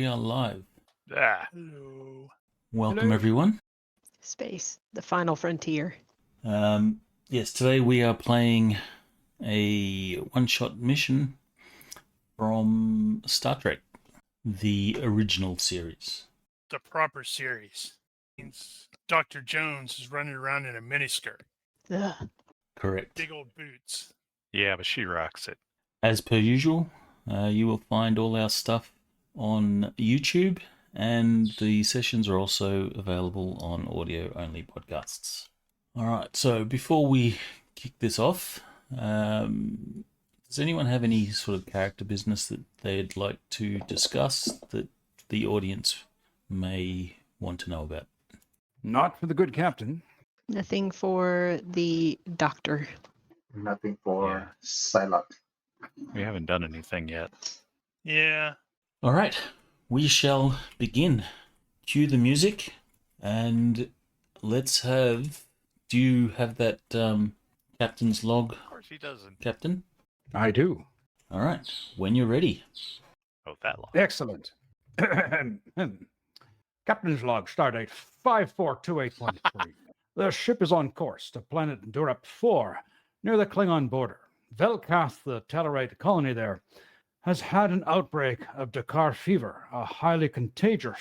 are live. Hello. Welcome, Hello. everyone. Space, the final frontier. Yes, today we are playing a one-shot mission from Star Trek, the original series. The proper series. Means Dr. Jones is running around in a miniskirt. Ugh. Correct. Big old boots. Yeah, but she rocks it. As per usual, you will find all our stuff on YouTube, and the sessions are also available on audio-only podcasts. All right, so before we kick this off, does anyone have any sort of character business that they'd like to discuss that the audience may want to know about? Not for the good captain. Nothing for the doctor. Nothing for Psylocke. We haven't done anything yet. Yeah. All right, we shall begin. Cue the music, and let's have... Do you have that captain's log, Of course he doesn't. Captain? I do. All right, when you're ready. Oh, that long. Excellent. Captain's log, stardate 5428.3. The ship is on course to planet Dourap IV, near the Klingon border. Velkath, the Tellarite colony there, has had an outbreak of Dourap fever, a highly contagious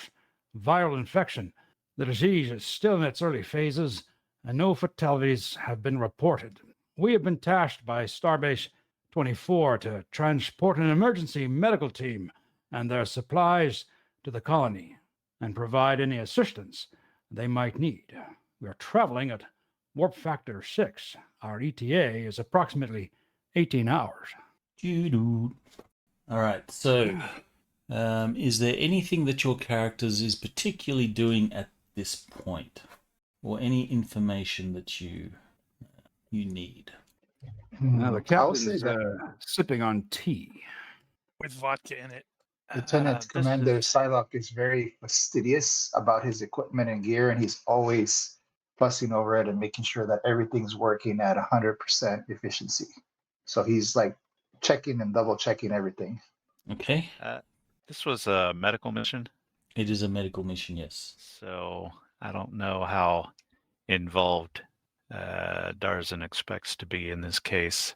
viral infection. The disease is still in its early phases, and no fatalities have been reported. We have been tasked by Starbase 24 to transport an emergency medical team and their supplies to the colony and provide any assistance they might need. We are traveling at warp factor 6. Our ETA is approximately 18 hours. All right, so is there anything that your characters is particularly doing at this point, or any information that you need? Now, the I'll captain say is that sipping on tea. With vodka in it. Lieutenant This Commander is- Psylocke is very fastidious about his equipment and gear, and he's always fussing over it and making sure that everything's working at 100% efficiency. So he's like checking and double checking everything. Okay, This was a medical mission, it is a medical mission, yes. so I don't know how involved Darzan expects to be in this case.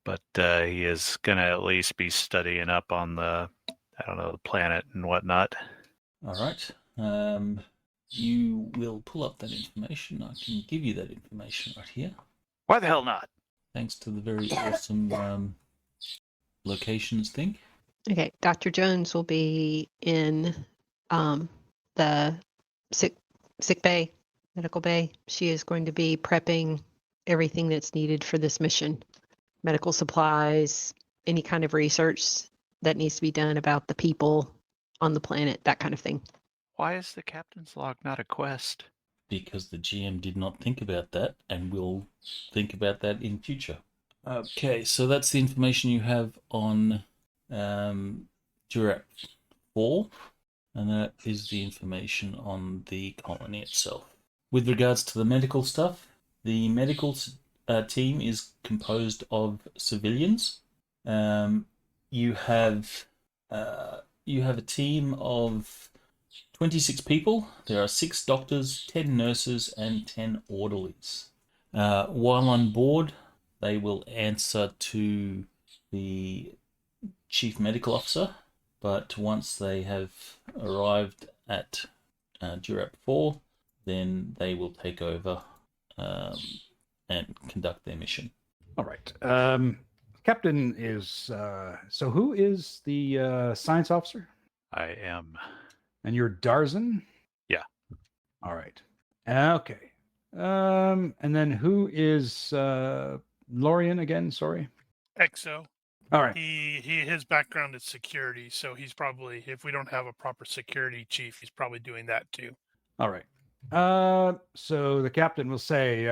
But he is going to at least be studying up on the planet and whatnot. All right, you will pull up that information. I can give you that information right here, Why the hell not? thanks to the very awesome locations thing. Okay, Dr. Jones will be in the sick bay, medical bay. She is going to be prepping everything that's needed for this mission. Medical supplies, any kind of research that needs to be done about the people on the planet, that kind of thing. Why is the captain's log not a quest? Because the GM did not think about that, and will think about that in future. Okay, so that's the information you have on Dourap IV, and that is the information on the colony itself. With regards to the medical stuff, the medical team is composed of civilians. You have a team of 26 people. There are 6 doctors, 10 nurses, and 10 orderlies. While on board, they will answer to the chief medical officer, but once they have arrived at Dourap IV, then they will take over and conduct their mission. All right. Captain is... so who is the science officer? I am. And you're Darzan? Yeah. All right. Okay. And then who is Lorian again? Sorry. EXO. All right. His background is security, so he's probably, if we don't have a proper security chief, he's probably doing that too. All right. So the captain will say,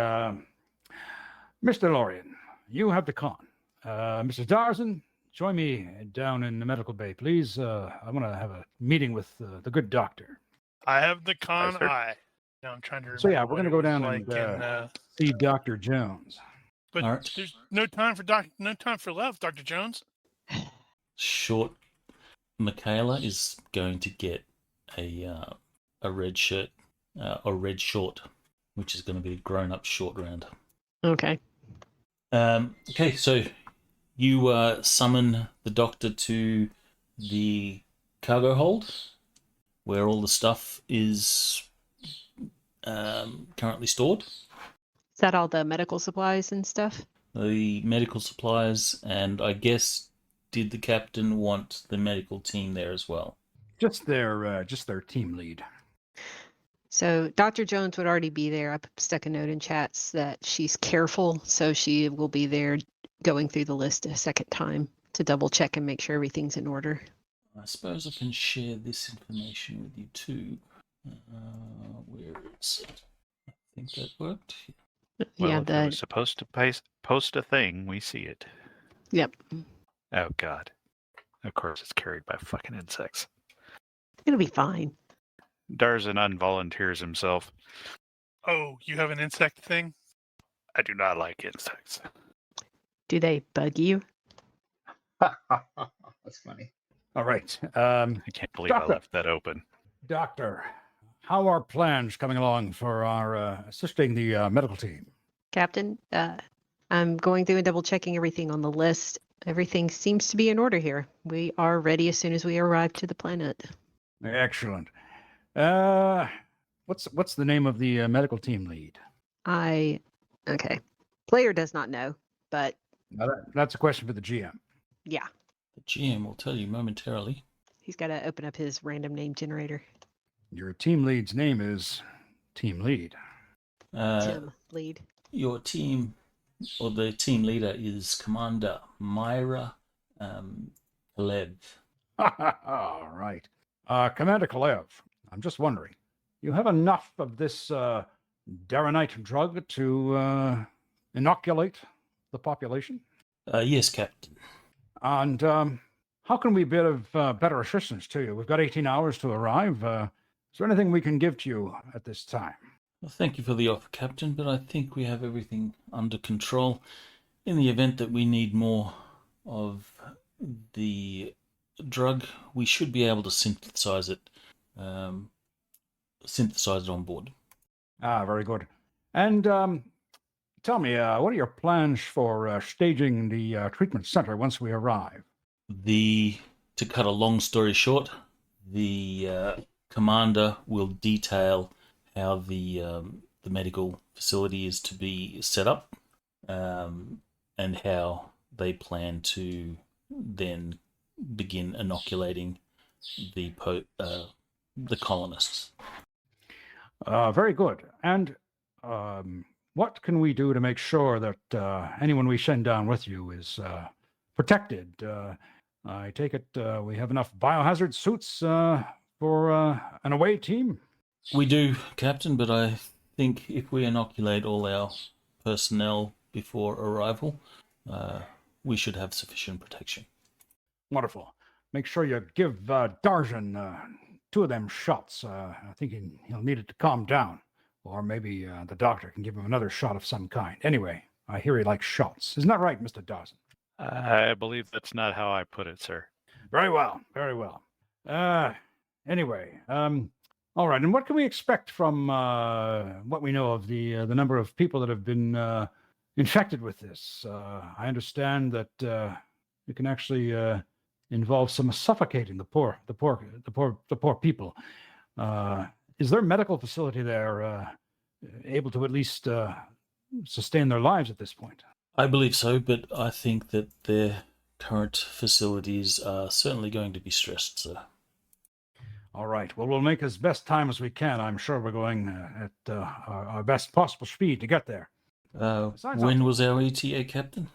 Mr. Lorian, you have the con. Mr. Darzan, join me down in the medical bay, please. I want to have a meeting with the good doctor. I have the con sir. eye. Now I'm trying to remember. So yeah, we're what gonna it go was down like and see Dr. Jones. but All right. there's no time for love, Dr. Jones. Short Michaela is going to get a red shirt, a red short, which is going to be a grown-up short round. Okay. Okay, so you summon the doctor to the cargo hold, where all the stuff is currently stored. Is that all the medical supplies and stuff? The medical supplies, and I guess, did the captain want the medical team there as well? Just their team lead. So Dr. Jones would already be there. I stuck a note in chats that she's careful, so she will be there going through the list a second time to double check and make sure everything's in order. I suppose I can share this information with you too. Where is it? I think that worked. Well, Yeah, if it was supposed to post a thing, we see it. Yep. Oh, God. Of course, it's carried by fucking insects. It'll be fine. Darzan unvolunteers himself. Oh, you have an insect thing? I do not like insects. Do they bug you? That's funny. All right. I can't believe Doctor. I left that open. Doctor, how are plans coming along for our assisting the medical team? Captain, I'm going through and double checking everything on the list. Everything seems to be in order here. We are ready as soon as we arrive to the planet. Excellent. What's the name of the medical team lead? Okay. Player does not know, but Now that's a question for the GM. yeah, The GM will tell you momentarily. he's got to open up his random name generator. Your team lead's name is Team Lead. Tim, lead. Your team, or the team leader, is Commander Myra Lev. All right. Commander Kalev, I'm just wondering, you have enough of this Daranite drug to inoculate the population? Yes, Captain. And how can we be of better assistance to you? We've got 18 hours to arrive. Is there anything we can give to you at this time? Well, thank you for the offer, Captain, but I think we have everything under control. In the event that we need more of the drug, we should be able to synthesize it on board. Ah, very good. And tell me, what are your plans for staging the treatment center once we arrive? To cut a long story short, the commander will detail how the medical facility is to be set up, and how they plan to then begin inoculating the colonists. Very good. And what can we do to make sure that anyone we send down with you is protected? I take it we have enough biohazard suits for an away team? We do, Captain, but I think if we inoculate all our personnel before arrival, we should have sufficient protection. Wonderful. Make sure you give Darzan 2 of them shots. I think he'll need it to calm down. Or maybe the doctor can give him another shot of some kind. Anyway, I hear he likes shots. Isn't that right, Mr. Darzan? I believe that's not how I put it, sir. Very well. Very well. Anyway, all right. And what can we expect from what we know of the number of people that have been infected with this? I understand that it can actually involve some suffocating the poor people. Is there a medical facility there able to at least sustain their lives at this point? I believe so, but I think that their current facilities are certainly going to be stressed, sir. All right. Well, we'll make as best time as we can. I'm sure we're going at our best possible speed to get there. When was our ETA, Captain?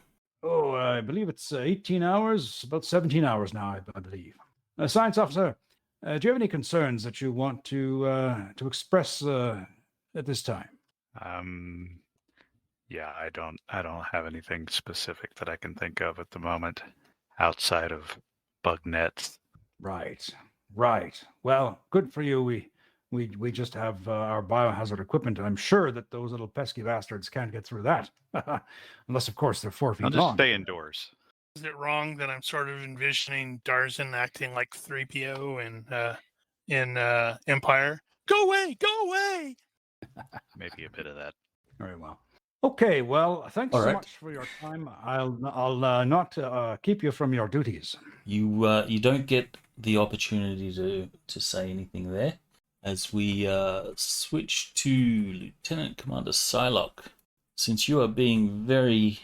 Oh, I believe it's 18 hours, about 17 hours now, I believe. Science officer, do you have any concerns that you want to express at this time? Yeah, I don't have anything specific that I can think of at the moment outside of bug nets. Right. Well, good for you. We just have our biohazard equipment, and I'm sure that those little pesky bastards can't get through that, unless, of course, they're 4 feet I'll just long. stay indoors. Is it wrong that I'm sort of envisioning Darzin acting like 3PO in Empire? Go away! Go away! Maybe a bit of that. Very well. Okay, well, thanks All so right. much for your time. I'll not keep you from your duties. You don't get the opportunity to say anything there, as we switch to Lieutenant Commander Psylocke. Since you are being very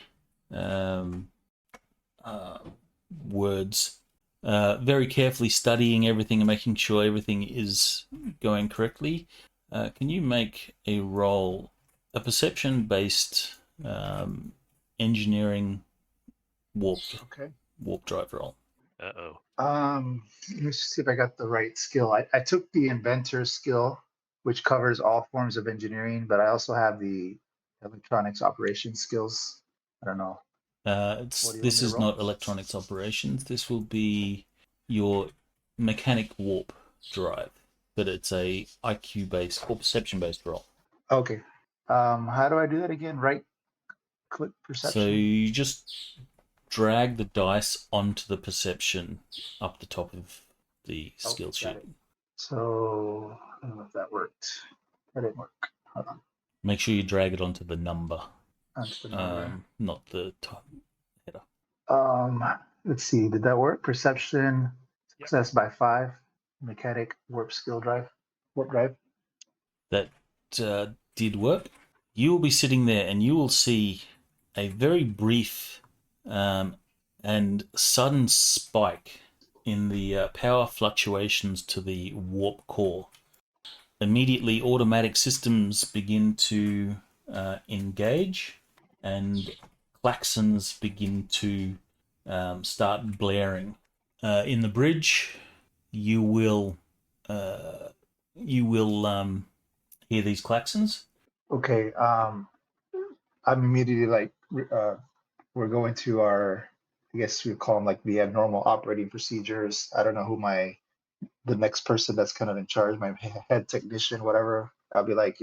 very carefully studying everything and making sure everything is going correctly, can you make a roll, a perception-based engineering warp drive roll? Uh-oh. Let me see if I got the right skill. I took the inventor skill, which covers all forms of engineering, but I also have the electronics operations skills. I don't know. What do you want This me to is roll? not electronics operations. This will be your mechanic warp drive, but it's a IQ-based or perception-based roll. Okay. How do I do that again? Right click perception. So you just drag the dice onto the perception up the top of the skill got sheet. it. So I don't know if that worked. That didn't work. Hold on. Make sure you drag it onto the number, Onto the number. not the top header. Let's see. Did that work? Perception Yep. success by 5. Mechanic warp drive. That did work. You will be sitting there and you will see a very brief and sudden spike in the power fluctuations to the warp core. Immediately, automatic systems begin to engage, and klaxons begin to start blaring. In the bridge, you will hear these klaxons. Okay. I'm immediately like, we're going to our, I guess we call them like the abnormal operating procedures. I don't know who the next person that's kind of in charge, my head technician, whatever. I'll be like,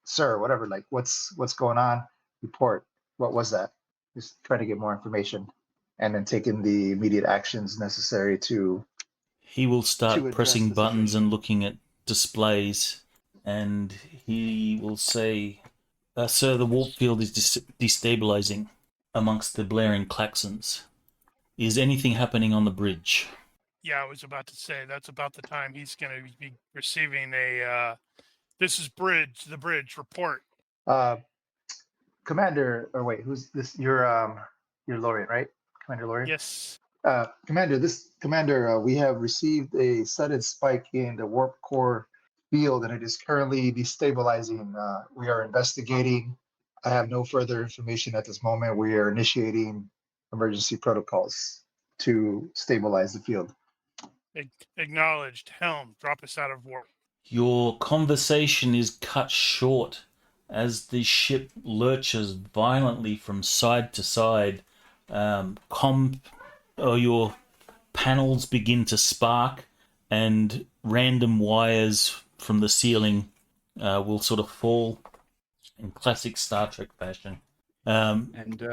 sir, whatever, like what's going on? Report. What was that? Just trying to get more information, and then taking the immediate actions necessary to. He will To start address pressing the buttons situation. and looking at displays, and he will say, "Sir, the warp field is destabilizing amongst the blaring klaxons. Is anything happening on the bridge?" Yeah, I was about to say that's about the time he's going to be receiving a. This is the bridge report. Commander, or wait, who's this? Your Lorien, right? Commander Lorien? Yes. Commander, we have received a sudden spike in the warp core field, and it is currently destabilizing. We are investigating. I have no further information at this moment. We are initiating emergency protocols to stabilize the field. Acknowledged. Helm, drop us out of warp. Your conversation is cut short as the ship lurches violently from side to side. Your panels begin to spark, and random wires from the ceiling will sort of fall in classic Star Trek fashion. And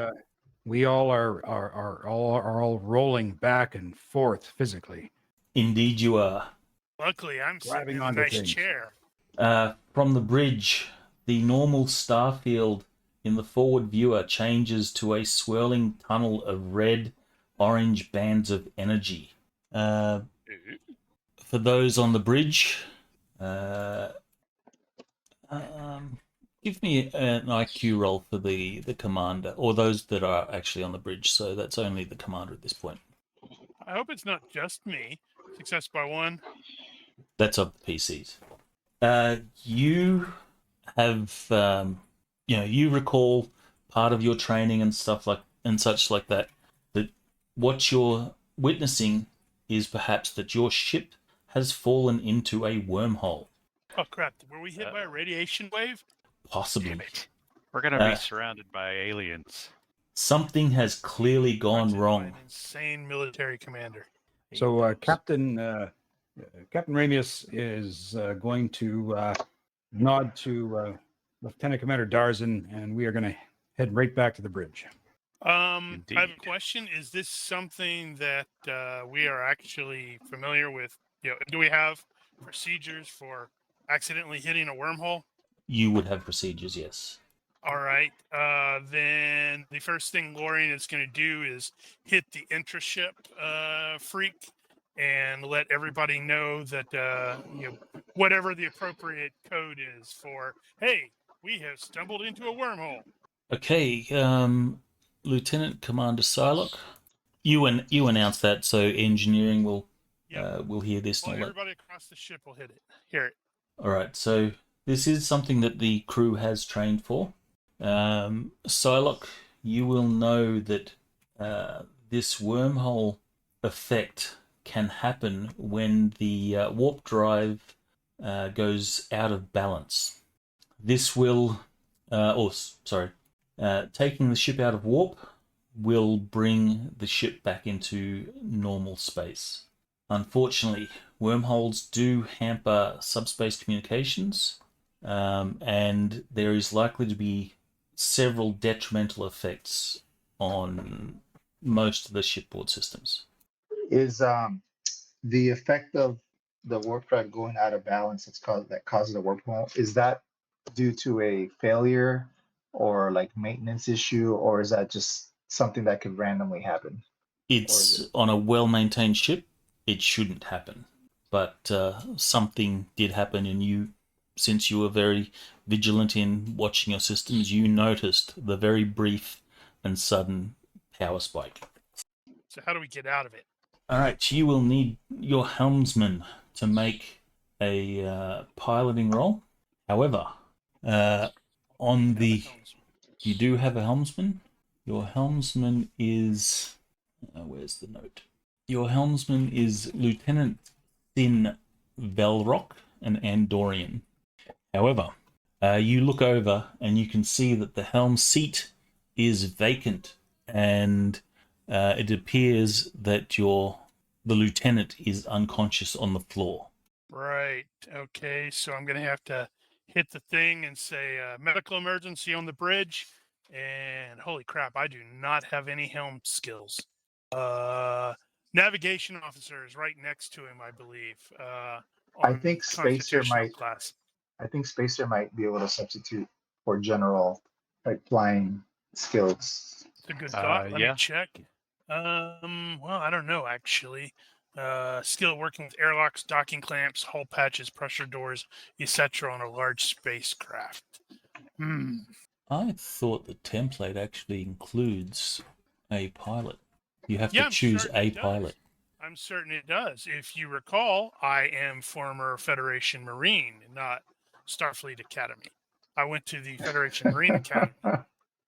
we all are all rolling back and forth physically. Indeed, you are. Luckily, I'm sitting Grabbing in a onto nice things. chair. From the bridge, the normal star field in the forward viewer changes to a swirling tunnel of red, orange bands of energy. For those on the bridge, give me an IQ roll for the commander, or those that are actually on the bridge. So that's only the commander at this point. I hope it's not just me. Success by 1. That's of the PCs. You have, you recall part of your training and stuff such like that. That what you're witnessing is perhaps that your ship has fallen into a wormhole. Oh crap! Were we hit by a radiation wave? Possibly. Damn it. We're going to be surrounded by aliens. Something has clearly gone Fronted by wrong. an insane military commander. So Captain Ramius is going to nod to Lieutenant Commander Darzin, and we are going to head right back to the bridge. I have a Indeed. question. Is this something that we are actually familiar with? Do we have procedures for accidentally hitting a wormhole? You would have procedures, yes. All right. Then the first thing Lorian is going to do is hit the intraship freak and let everybody know that whatever the appropriate code is for. Hey, we have stumbled into a wormhole. Okay, Lieutenant Commander Psylocke, you announce that, so engineering will Yep. will hear this Well, and all that. everybody across the ship will hit it. Hear it. All right, so this is something that the crew has trained for. Psylocke, you will know that this wormhole effect can happen when the warp drive goes out of balance. This will, taking the ship out of warp will bring the ship back into normal space. Unfortunately, wormholes do hamper subspace communications, and there is likely to be several detrimental effects on most of the shipboard systems. Is the effect of the warp drive going out of balance that causes a wormhole, is that due to a failure or like maintenance issue, or is that just something that could randomly happen? It's on a well-maintained ship. It shouldn't happen, but something did happen, and since you were very vigilant in watching your systems, you noticed the very brief and sudden power spike. So how do we get out of it? All right, you will need your helmsman to make a piloting roll. However, you do have a helmsman. Your helmsman is where's the note? Your helmsman is Lieutenant Thin Velrock, an Andorian. However, you look over and you can see that the helm seat is vacant, and it appears that the lieutenant is unconscious on the floor. Right. Okay. So I'm going to have to hit the thing and say medical emergency on the bridge. And holy crap, I do not have any helm skills. Navigation officer is right next to him, I believe. I think Spacer might. class. I think Spacer might be able to substitute for general like flying skills. It's a good thought. Let yeah. me check. Well, I don't know actually. Skill working with airlocks, docking clamps, hull patches, pressure doors, etc. on a large spacecraft. I thought the template actually includes a pilot. You have Yeah, to choose a does. pilot. I'm certain it does. If you recall, I am former Federation Marine, not Starfleet Academy. I went to the Federation Marine Academy.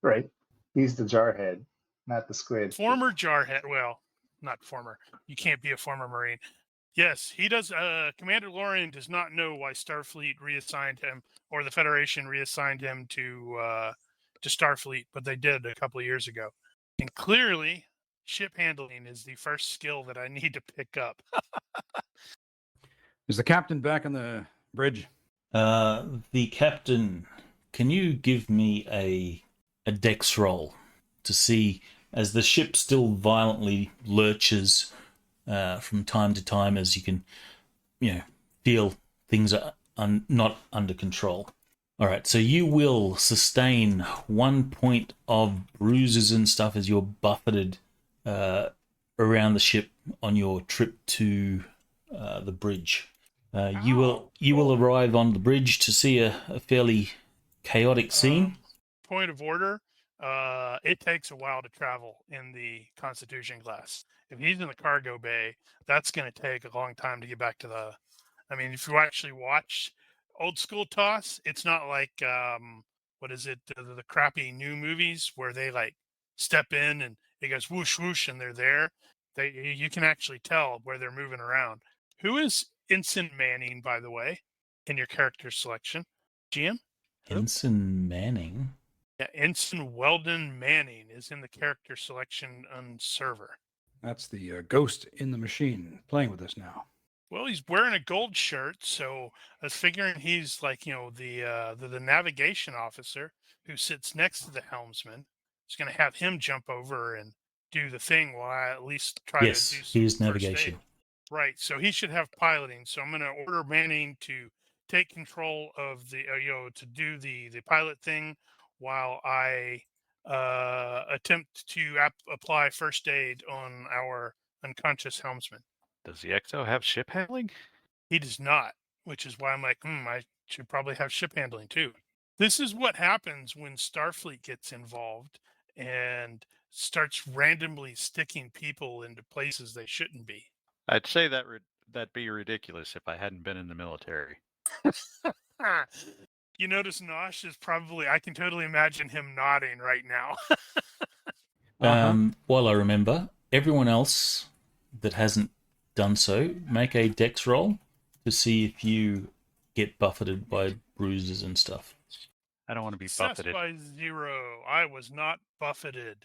Right. He's the jarhead, not the squid. Former jarhead. Well, not former. You can't be a former Marine. Yes, he does. Commander Lorian does not know why Starfleet reassigned him, or the Federation reassigned him to Starfleet, but they did a couple of years ago. And clearly, ship handling is the first skill that I need to pick up. Is the captain back on the bridge? The captain, can you give me a dex roll to see, as the ship still violently lurches from time to time, as you can, feel things are not under control. All right, so you will sustain 1 point of bruises and stuff as you're buffeted around the ship on your trip to the bridge. You will arrive on the bridge to see a fairly chaotic scene. Point of order, it takes a while to travel in the Constitution class. If he's in the cargo bay, that's going to take a long time to get back to the... I mean, if you actually watch old school TOS, it's not like, the crappy new movies where they like step in and it goes whoosh, whoosh, and they're there. You can actually tell where they're moving around. Who is Ensign Manning, by the way, in your character selection? GM? Ensign Manning? Yeah, Ensign Weldon Manning is in the character selection on server. That's the ghost in the machine playing with us now. Well, he's wearing a gold shirt, so I was figuring he's like, the navigation officer who sits next to the helmsman. was going to have him jump over and do the thing while I at least try Yes, to do he is some first navigation. aid. Right, so he should have piloting. So I'm going to order Manning to take control of the, to do the pilot thing while I attempt to apply first aid on our unconscious helmsman. Does the Exo have ship handling? He does not, which is why I'm like, I should probably have ship handling too. This is what happens when Starfleet gets involved and starts randomly sticking people into places they shouldn't be. I'd say that'd be ridiculous if I hadn't been in the military. You notice Nosh is probably, I can totally imagine him nodding right now. While I remember, everyone else that hasn't done so, make a dex roll to see if you get buffeted by bruises and stuff. I don't want to be Success buffeted. by 0. I was not buffeted.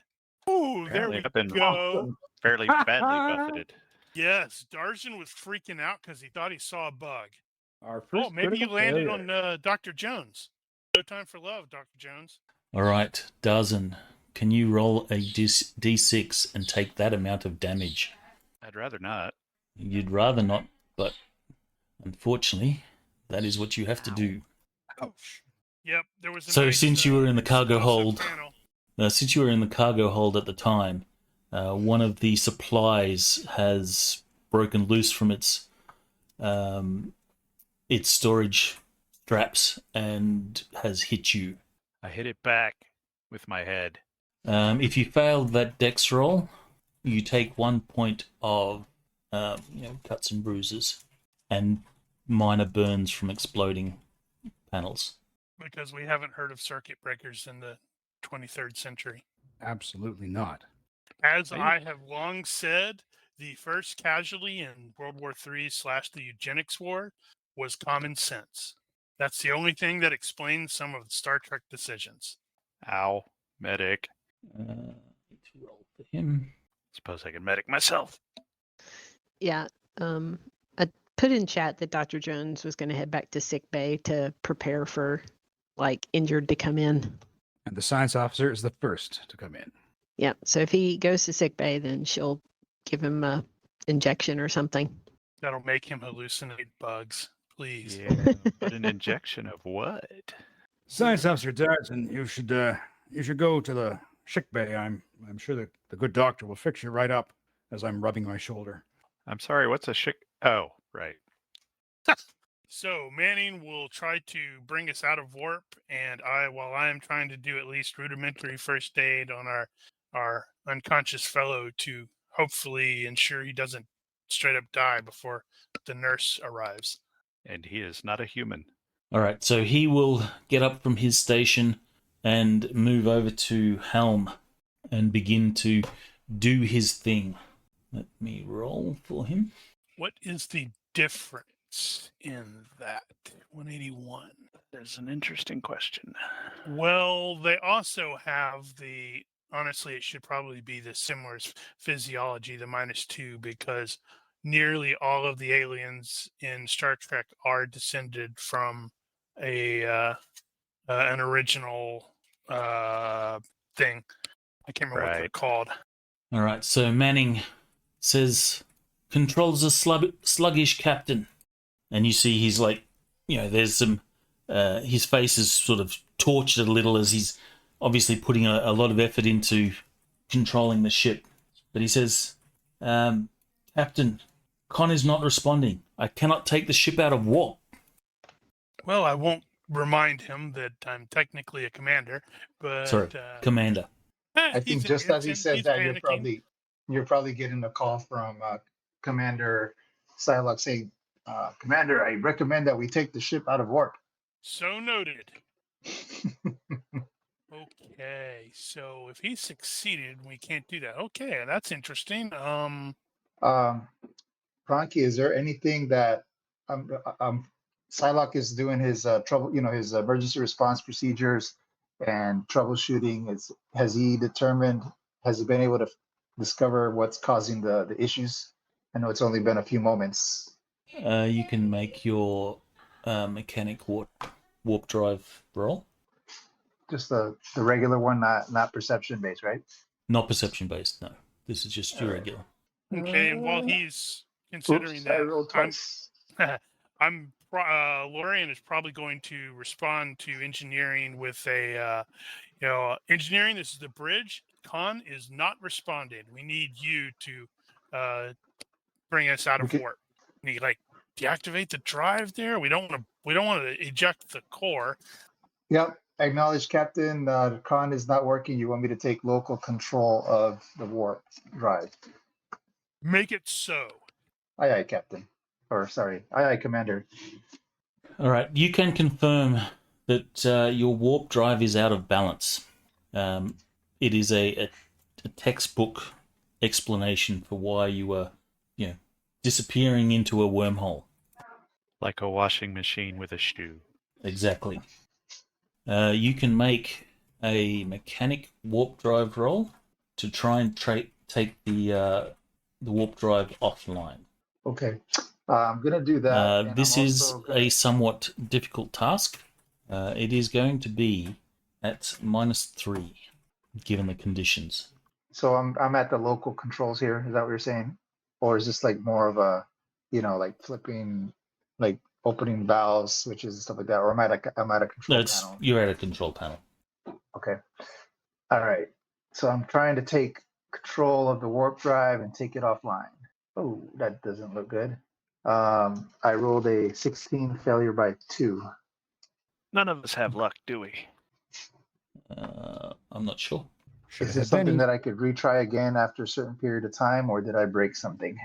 Ooh, there Apparently we I've been go. fairly badly buffeted. Yes, Darzan was freaking out because he thought he saw a bug. Our first Oh, maybe you critical landed failure. on Dr. Jones. No time for love, Dr. Jones. All right, Darzan, can you roll a d6 and take that amount of damage? I'd rather not. You'd rather not, but unfortunately, that is what you have to do. Ouch. Yep, there was a So nice, since you were in the cargo explosive hold, panel. since you were in the cargo hold at the time, one of the supplies has broken loose from its storage straps and has hit you. I hit it back with my head. If you fail that dex roll, you take 1 point of cuts and bruises and minor burns from exploding panels. Because we haven't heard of circuit breakers in the 23rd century. Absolutely not. As I have long said, the first casualty in World War III / the eugenics war was common sense. That's the only thing that explains some of the Star Trek decisions. Ow. Medic. Need to roll for him. Suppose I can medic myself. Yeah. I put in chat that Dr. Jones was going to head back to sick bay to prepare for injured to come in. And the science officer is the first to come in. Yeah. So if he goes to sick bay, then she'll give him a injection or something. That'll make him hallucinate bugs. Please. Yeah, but an injection of what? Science officer Darzan, you should go to the sick bay. I'm sure that the good doctor will fix you right up as I'm rubbing my shoulder. I'm sorry, what's a shick? Oh, right. So Manning will try to bring us out of warp, and while I am trying to do at least rudimentary first aid on our unconscious fellow to hopefully ensure he doesn't straight up die before the nurse arrives. And he is not a human. All right, so he will get up from his station and move over to helm and begin to do his thing. Let me roll for him. What is the difference in that? 181. There's an interesting question. Well, they also have honestly, it should probably be the similar physiology, the -2, because nearly all of the aliens in Star Trek are descended from an original thing. I can't remember what they're called. All right, so Manning says, "Controls are sluggish, Captain." And you see he's there's some, his face is sort of tortured a little as he's obviously putting a lot of effort into controlling the ship. But he says, "Captain, Con is not responding. I cannot take the ship out of warp." Well, I won't remind him that I'm technically a commander, but... Sorry, Commander. I think just as he says that, panicking. you're probably getting a call from Commander Psylocke saying, "Commander, I recommend that we take the ship out of warp." So noted. Okay, so if he succeeded, we can't do that. Okay, that's interesting. Frankie, is there anything that Psylocke is doing his his emergency response procedures and troubleshooting? Has he been able to discover what's causing the issues? I know it's only been a few moments. You can make your mechanic warp drive roll. Just the regular one, not perception based, right? Not perception based, no. This is just your Alright. regular. Okay, and while he's considering Oops, I that, rolled twice. Lorian is probably going to respond to engineering with a, engineering. This is the bridge. Khan is not responding. We need you to bring us out of Okay. warp. We need, deactivate the drive there. We don't want to eject the core. Yep. Acknowledge, Captain. The con is not working. You want me to take local control of the warp drive? Make it so. Aye, aye, Captain. Or sorry, aye, aye, Commander. All right, you can confirm that your warp drive is out of balance. It is a textbook explanation for why you were, disappearing into a wormhole. Like a washing machine with a shoe. Exactly. You can make a mechanic warp drive roll to try and take the warp drive offline. Okay. I'm gonna do that. and This I'm is also gonna- a somewhat difficult task. It is going to be at -3, given the conditions. So I'm at the local controls here. Is that what you're saying? Or is this like more of a, like flipping, like opening valves, switches, and stuff like that? Or I'm at a control panel? You're at a control panel. Okay. All right. So I'm trying to take control of the warp drive and take it offline. Oh, that doesn't look good. I rolled a 16, failure by 2. None of us have luck, do we? I'm not sure. Should Is have this had something Benny. that I could retry again after a certain period of time, or did I break something?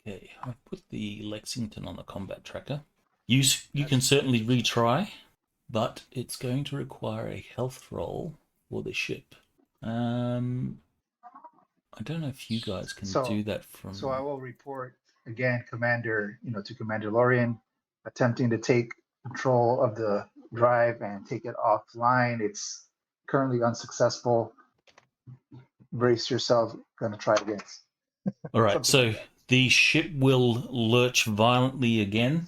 Okay, I've put the Lexington on the combat tracker. You can certainly retry, but it's going to require a health roll for the ship. I don't know if you guys can So- do that from. So I will report again, Commander, to Commander Lorian, attempting to take control of the drive and take it offline. It's currently unsuccessful. Brace yourself. Gonna try again. All right, something so like that. the ship will lurch violently again.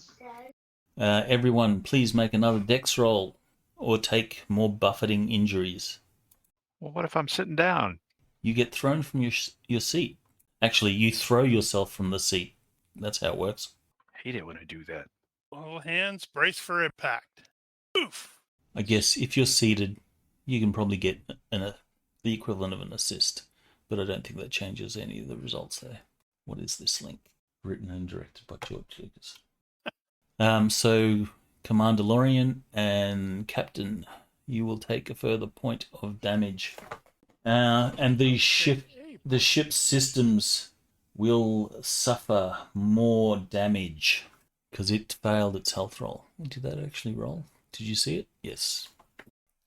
Everyone, please make another dex roll or take more buffeting injuries. Well, what if I'm sitting down? You get thrown from your seat. Actually, you throw yourself from the seat. That's how it works. Hate it when I do that. All hands, brace for impact. Oof. I guess if you're seated, you can probably get the equivalent of an assist, but I don't think that changes any of the results there. What is this link? Written and directed by George Lucas. So, Commander Lorian and Captain, you will take a further point of damage. And the ship's systems will suffer more damage because it failed its health roll. Did that actually roll? Did you see it? Yes.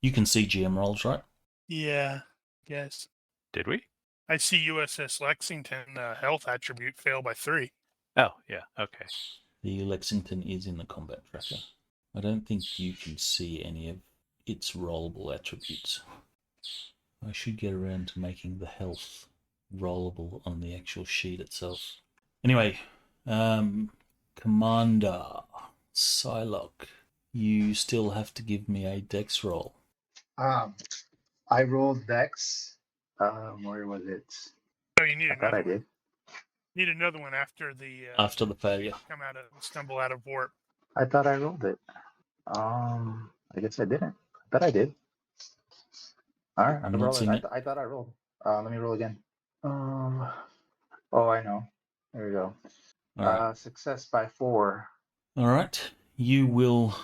You can see GM rolls, right? Yeah. Yes. Did we? I see USS Lexington health attribute fail by 3. Oh, yeah. Okay. The Lexington is in the combat tracker. I don't think you can see any of its rollable attributes. I should get around to making the health rollable on the actual sheet itself. Anyway, Commander Psylocke, you still have to give me a dex roll. I rolled Dex. Where was it? Oh, you need I thought another I one. did. Need another one after the After the failure. stumble out of warp. I thought I rolled it. I guess I didn't. I thought I did. All right, I'm I'm not rolling. seeing it. I thought I rolled. Let me roll again. Oh, I know. There we go. All right. Success by 4. All right. You will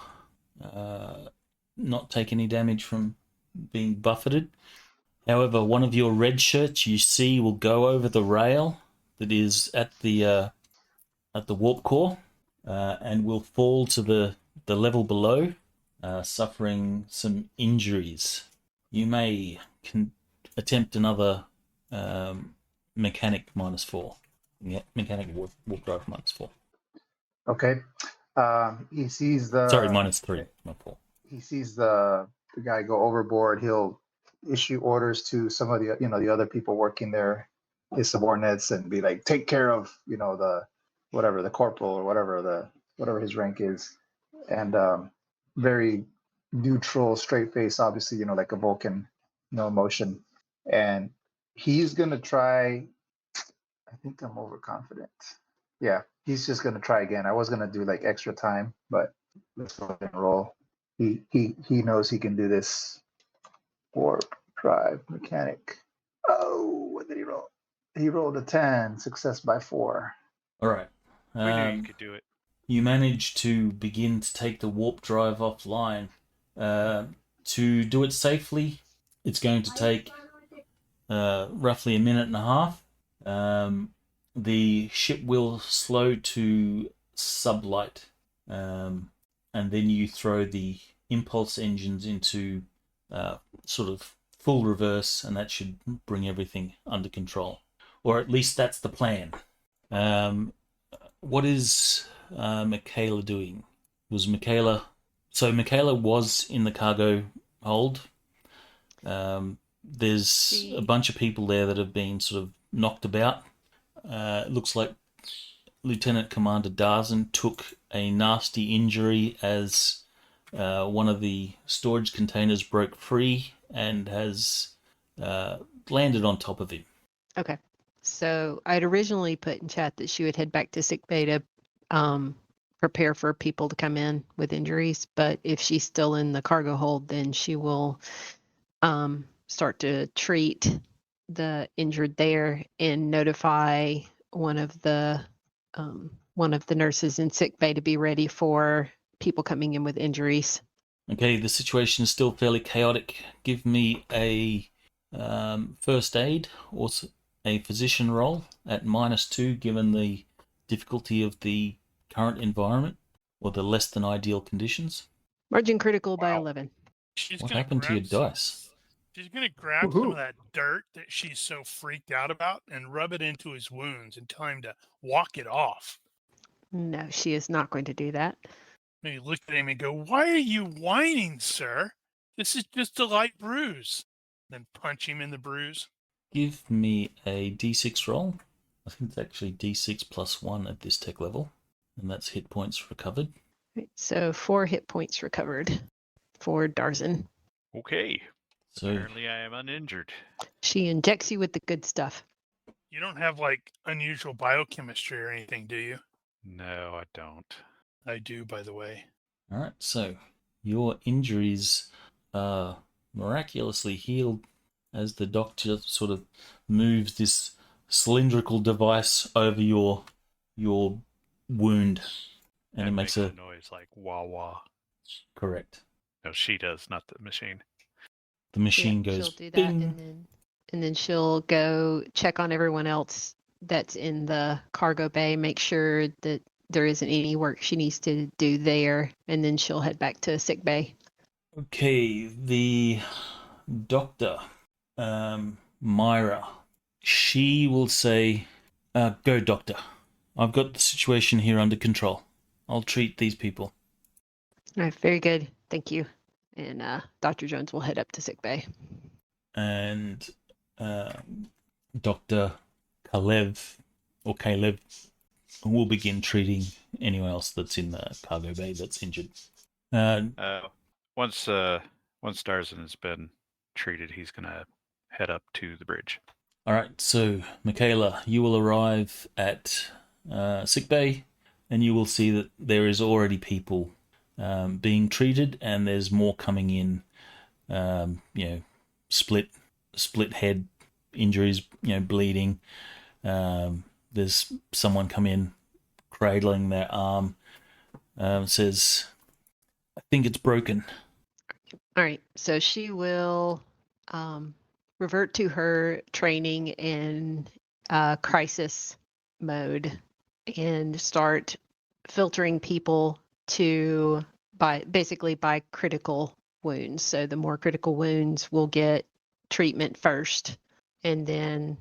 not take any damage from being buffeted. However, one of your red shirts you see will go over the rail that is at the warp core and will fall to the level below, suffering some injuries. You may attempt another mechanic -4. Yeah, mechanic warp drive -4. Okay. He sees the. Sorry, -3, not 4. He sees the guy go overboard. He'll issue orders to some of the the other people working there, his subordinates, and be like, take care of the corporal or whatever his rank is, and very neutral, straight face, obviously, like a Vulcan, no emotion. And he's gonna try. I think I'm overconfident. Yeah, he's just gonna try again. I was gonna do like extra time, but let's go ahead and roll. He knows he can do this. Warp drive mechanic. Oh, what did he roll? He rolled a 10, success by 4. All right. We knew you could do it. You manage to begin to take the warp drive offline. To do it safely, it's going to take roughly a minute and a half. The ship will slow to sublight, and then you throw the impulse engines into sort of full reverse, and that should bring everything under control. Or at least that's the plan. What is Michaela doing? So Michaela was in the cargo hold. There's a bunch of people there that have been sort of knocked about. It looks like Lieutenant Commander Darzan took a nasty injury as one of the storage containers broke free and has landed on top of him. Okay. So I'd originally put in chat that she would head back to sickbay to prepare for people to come in with injuries. But if she's still in the cargo hold, then she will start to treat the injured there and notify one of the nurses in sickbay to be ready for people coming in with injuries. Okay, the situation is still fairly chaotic. Give me a first aid or a physician roll at -2, given the difficulty of the current environment or the less than ideal conditions. Margin critical by 11. She's What gonna happened to your grab dice? She's going to grab some Woohoo. of that dirt that she's so freaked out about and rub it into his wounds and tell him to walk it off. No, she is not going to do that. Maybe look at him and go, "Why are you whining, sir? This is just a light bruise." Then punch him in the bruise. Give me a d6 roll. I think it's actually d6 plus 1 at this tech level, and that's hit points recovered. Right, so 4 hit points recovered for Darzan. Okay. So Apparently I am uninjured. She injects you with the good stuff. You don't have like unusual biochemistry or anything, do you? No, I don't. I do, by the way. all right, so your injuries are miraculously healed as the doctor sort of moves this cylindrical device over your wound, and it makes a noise like wah wah. correct. No, she does, not the machine. The machine Yeah, goes she'll do that, bing. and then she'll go check on everyone else that's in the cargo bay, make sure that there isn't any work she needs to do there, and then she'll head back to sick bay. Okay, the doctor, Myra, she will say, "Go, doctor. I've got the situation here under control. I'll treat these people." All right, very good. Thank you. And Dr. Jones will head up to sick bay. And Dr. Kalev will begin treating anyone else that's in the cargo bay that's injured. Once Darzan has been treated, he's gonna head up to the bridge. All right, so Michaela, you will arrive at sickbay, and you will see that there is already people being treated, and there's more coming in. Split head injuries, bleeding. There's someone come in cradling their arm. Says, "I think it's broken." All right, so she will revert to her training in crisis mode and start filtering people by critical wounds. So the more critical wounds will get treatment first, and then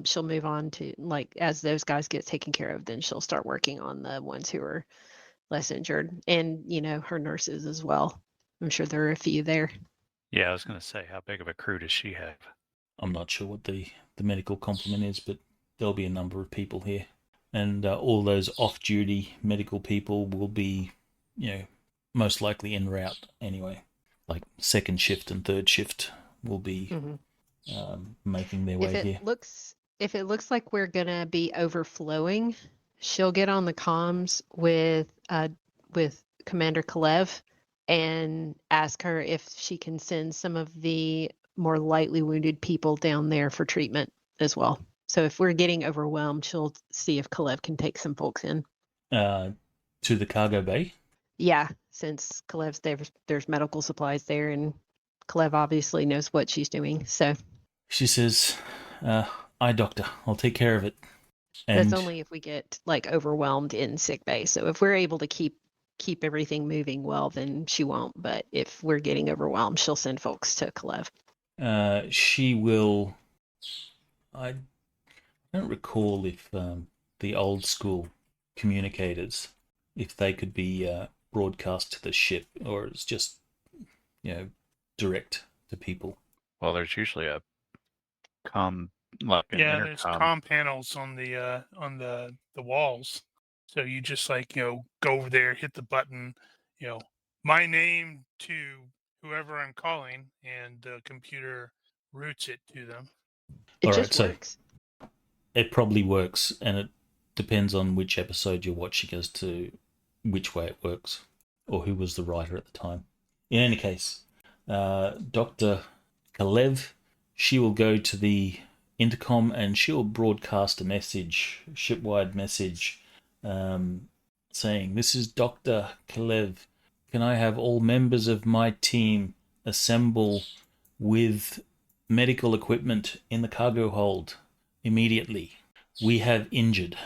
she'll move on to, like, as those guys get taken care of, then she'll start working on the ones who are less injured, and her nurses as well. I'm sure there are a few there. Yeah, I was gonna say, how big of a crew does she have? I'm not sure what the medical complement is, but there'll be a number of people here. And all those off-duty medical people will be, most likely en route anyway. Like second shift and third shift will be making their way here. If it looks like we're gonna be overflowing, she'll get on the comms with Commander Kalev and ask her if she can send some of the more lightly wounded people down there for treatment as well. So if we're getting overwhelmed, she'll see if Kalev can take some folks in. To the cargo bay? Yeah, since Kalev's there's medical supplies there, and Kalev obviously knows what she's doing. So She says, "Aye, doctor, I'll take care of it." And that's only if we get like overwhelmed in sick bay. So if we're able to keep everything moving well, then she won't. But if we're getting overwhelmed, she'll send folks to Kalev. she will. I don't recall if the old school communicators, if they could be broadcast to the ship, or it's just direct to people. Well, there's usually a like an Yeah, intercom. there's comm panels on the walls. So you just go over there, hit the button, my name to whoever I'm calling, and the computer routes it to them. It All right, just so works. it probably works, and it depends on which episode you're watching as to which way it works, or who was the writer at the time. In any case, Dr. Kalev, she will go to the intercom and she'll broadcast a message, shipwide message, saying, "This is Dr. Kalev. Can I have all members of my team assemble with medical equipment in the cargo hold immediately? We have injured."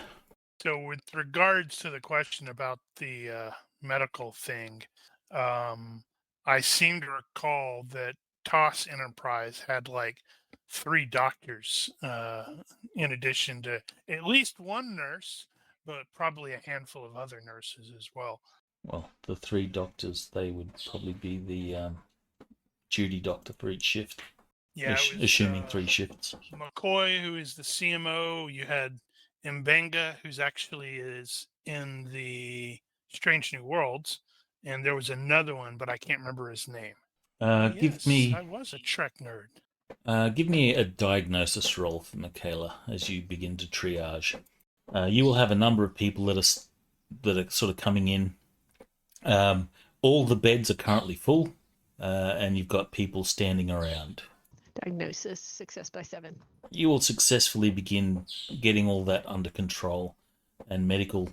So with regards to the question about the medical thing, I seem to recall that TOS Enterprise had like 3 doctors in addition to at least one nurse, but probably a handful of other nurses as well. Well, the 3 doctors, they would probably be the duty doctor for each shift. Yeah, it was, assuming 3 shifts. McCoy, who is the CMO. You had Mbenga, who's actually is in the Strange New Worlds, and there was another one, but I can't remember his name. Yes, I was a Trek nerd. Give me a diagnosis roll for Michaela as you begin to triage. You will have a number of people that are sort of coming in. All the beds are currently full, and you've got people standing around. Diagnosis success by 7. You will successfully begin getting all that under control, and medical,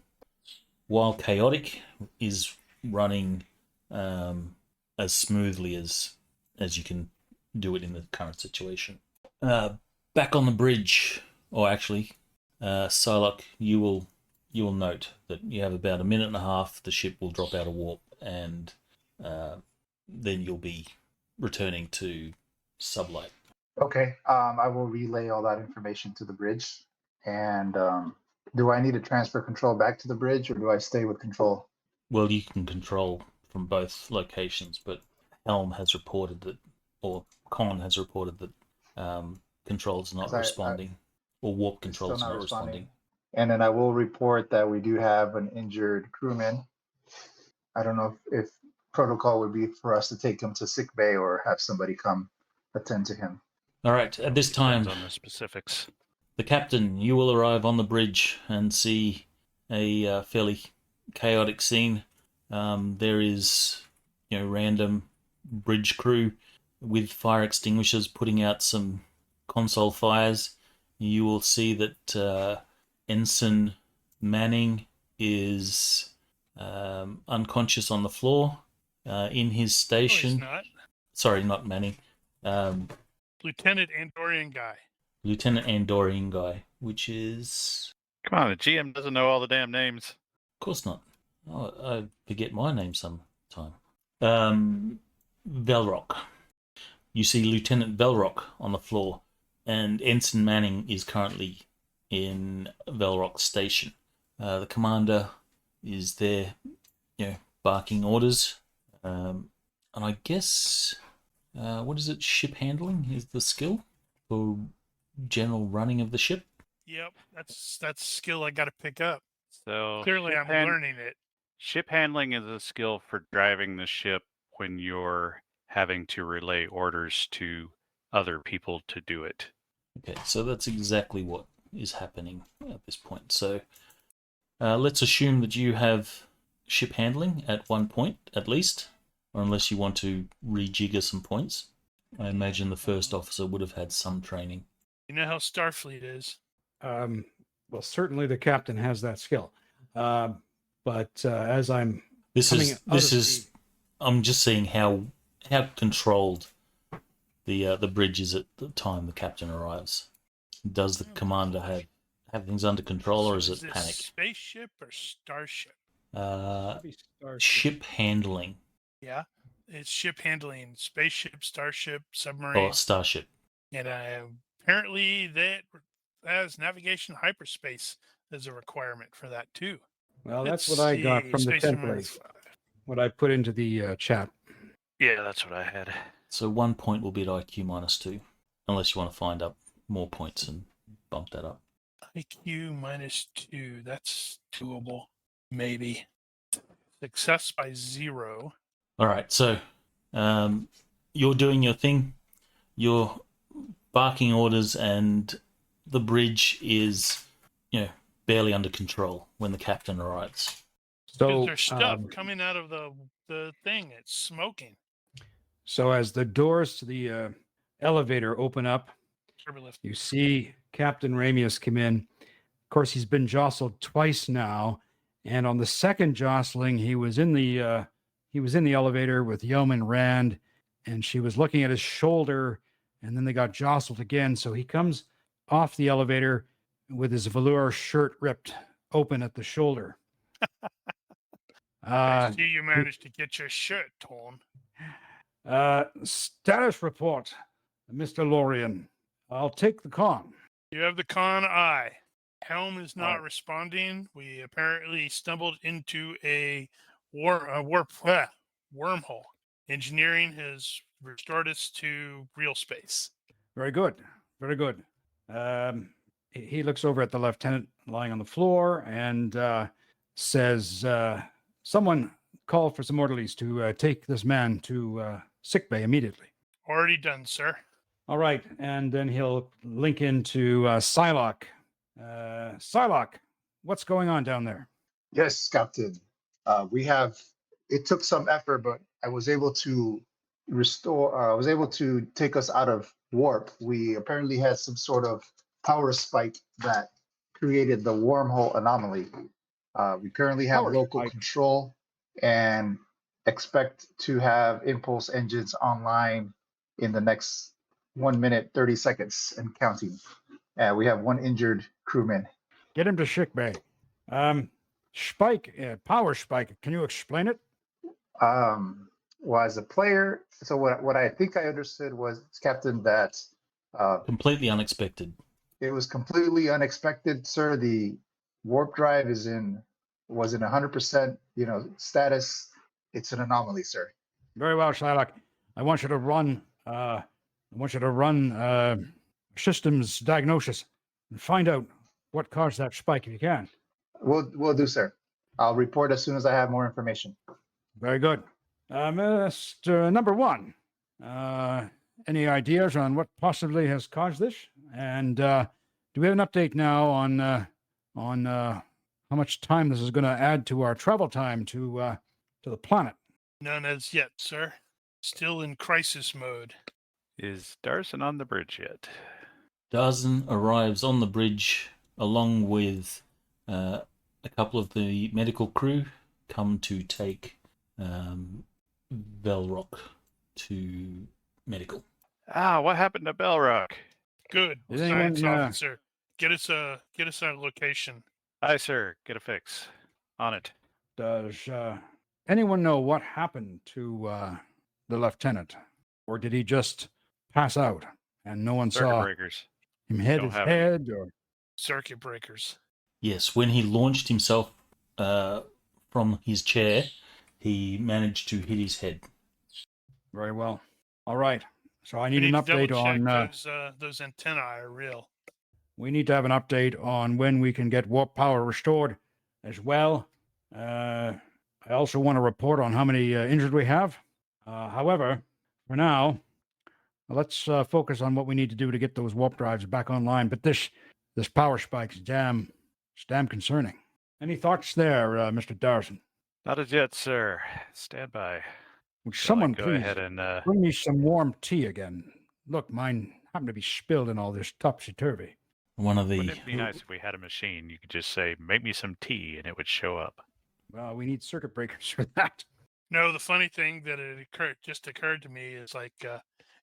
while chaotic, is running as smoothly as you can do it in the current situation. Back on the bridge, or actually, Psylocke, you will note that you have about a minute and a half. The ship will drop out of warp, and then you'll be returning to sublight. Okay. I will relay all that information to the bridge. And do I need to transfer control back to the bridge, or do I stay with control? Well, you can control from both locations, but Helm has reported that, or Con has reported that control's not responding, or warp control's not responding. And then I will report that we do have an injured crewman. I don't know if protocol would be for us to take him to sick bay or have somebody come attend to him. All right, at this time, Depends on the specifics. The captain, you will arrive on the bridge and see a fairly chaotic scene. There is, random bridge crew with fire extinguishers putting out some console fires. You will see that Ensign Manning is unconscious on the floor in his station. No, he's not. Sorry, not Manning. Lieutenant Andorian guy. Lieutenant Andorian guy, which is... Come on, the GM doesn't know all the damn names. Of course not. Oh, I forget my name sometime. Velrock. You see Lieutenant Velrock on the floor, and Ensign Manning is currently in Velrock's station. The commander is there, barking orders. And I guess, what is it? Ship handling is the skill for general running of the ship. Yep, that's a skill I got to pick up. So Clearly, I'm learning it. Ship handling is a skill for driving the ship when you're having to relay orders to other people to do it. Okay, so that's exactly what is happening at this point. So let's assume that you have ship handling at 1 point at least, or unless you want to rejigger some points. I imagine the first officer would have had some training. You know how Starfleet is. Well, certainly the captain has that skill. But as I'm I'm just seeing how controlled the bridge is at the time the captain arrives. Does the commander have things under control, or is So it this panic? Spaceship or starship? Ship handling. Yeah, it's ship handling. Spaceship, starship, submarine. Oh, starship. And apparently that has navigation hyperspace as a requirement for that too. Well, that's Let's what I got see, from the Space Marine template. 5. What I put into the chat. Yeah, that's what I had. So 1 point will be at IQ -2, unless you want to find up more points and bump that up. IQ -2. That's doable. Maybe. Success by 0. All right, so you're doing your thing. You're barking orders, and the bridge is, barely under control when the captain arrives. So There's stuff coming out of the thing. It's smoking. So as the doors to the elevator open up, Turbolift. you see Captain Ramius come in. Of course, he's been jostled twice now, and on the second jostling, he was in the elevator with Yeoman Rand, and she was looking at his shoulder, and then they got jostled again. So he comes off the elevator with his velour shirt ripped open at the shoulder. I see you managed to get your shirt torn. Status report, Mr. Lorien. I'll take the con. You have the con eye. Helm is not responding. We apparently stumbled into a wormhole. Engineering has restored us to real space. Very good. Very good. He looks over at the lieutenant lying on the floor and says, someone call for some orderlies to take this man to sickbay immediately. Already done, sir. All right. And then he'll link into Psylocke. Psylocke, what's going on down there? Yes, Captain. It took some effort, but I was able to take us out of warp. We apparently had some sort of power spike that created the wormhole anomaly. We currently have local control and expect to have impulse engines online in the next 1 minute, 30 seconds and counting. We have one injured crewman. Get him to sickbay. Spike, power spike. Can you explain it? Well, as a player, so what I think I understood was, Captain, that completely unexpected. It was completely unexpected, sir. The warp drive was in 100%, status. It's an anomaly, sir. Very well, Shylock. I want you to run. Systems diagnosis and find out what caused that spike if you can. We'll do, sir. I'll report as soon as I have more information. Very good. Mr. Number One, any ideas on what possibly has caused this? And do we have an update now on how much time this is going to add to our travel time to the planet? None as yet, sir. Still in crisis mode. Is Darson on the bridge yet? Darson arrives on the bridge along with a couple of the medical crew come to take Velrock to medical. What happened to Belrock? Good. Science officer. Get us our location. Aye, sir. Get a fix. On it. Does anyone know what happened to the lieutenant? Or did he just pass out and no one saw breakers. him hit his head? Or circuit breakers? Yes, when he launched himself from his chair, he managed to hit his head. Very well. All right. So I need an update on those antennae are real. We need to have an update on when we can get warp power restored as well. I also want to report on how many injured we have. However, for now, let's focus on what we need to do to get those warp drives back online. But this power spike's damn concerning. Any thoughts there, Mr. Darson? Not as yet, sir. Stand by. Would Shall I someone go please ahead and bring me some warm tea again? Look, mine happened to be spilled in all this topsy-turvy. One of the wouldn't it be nice if we had a machine you could just say, make me some tea, and it would show up? Well, we need circuit breakers for that. No, the funny thing that just occurred to me is like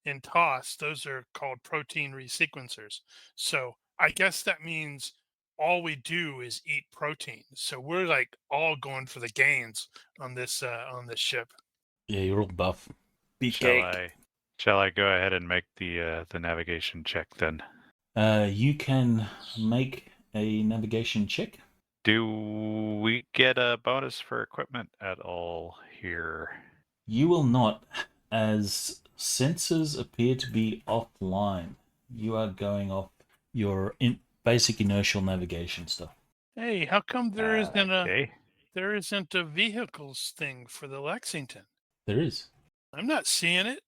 in TOS, those are called protein resequencers. So I guess that means all we do is eat protein. So we're like all going for the gains on this ship. Yeah, you're all buff. Shall I go ahead and make the navigation check then? You can make a navigation check. Do we get a bonus for equipment at all here? You will not, as sensors appear to be offline. You are going off your basic inertial navigation stuff. Hey, how come there Okay. there isn't a vehicles thing for the Lexington? There is. I'm not seeing it.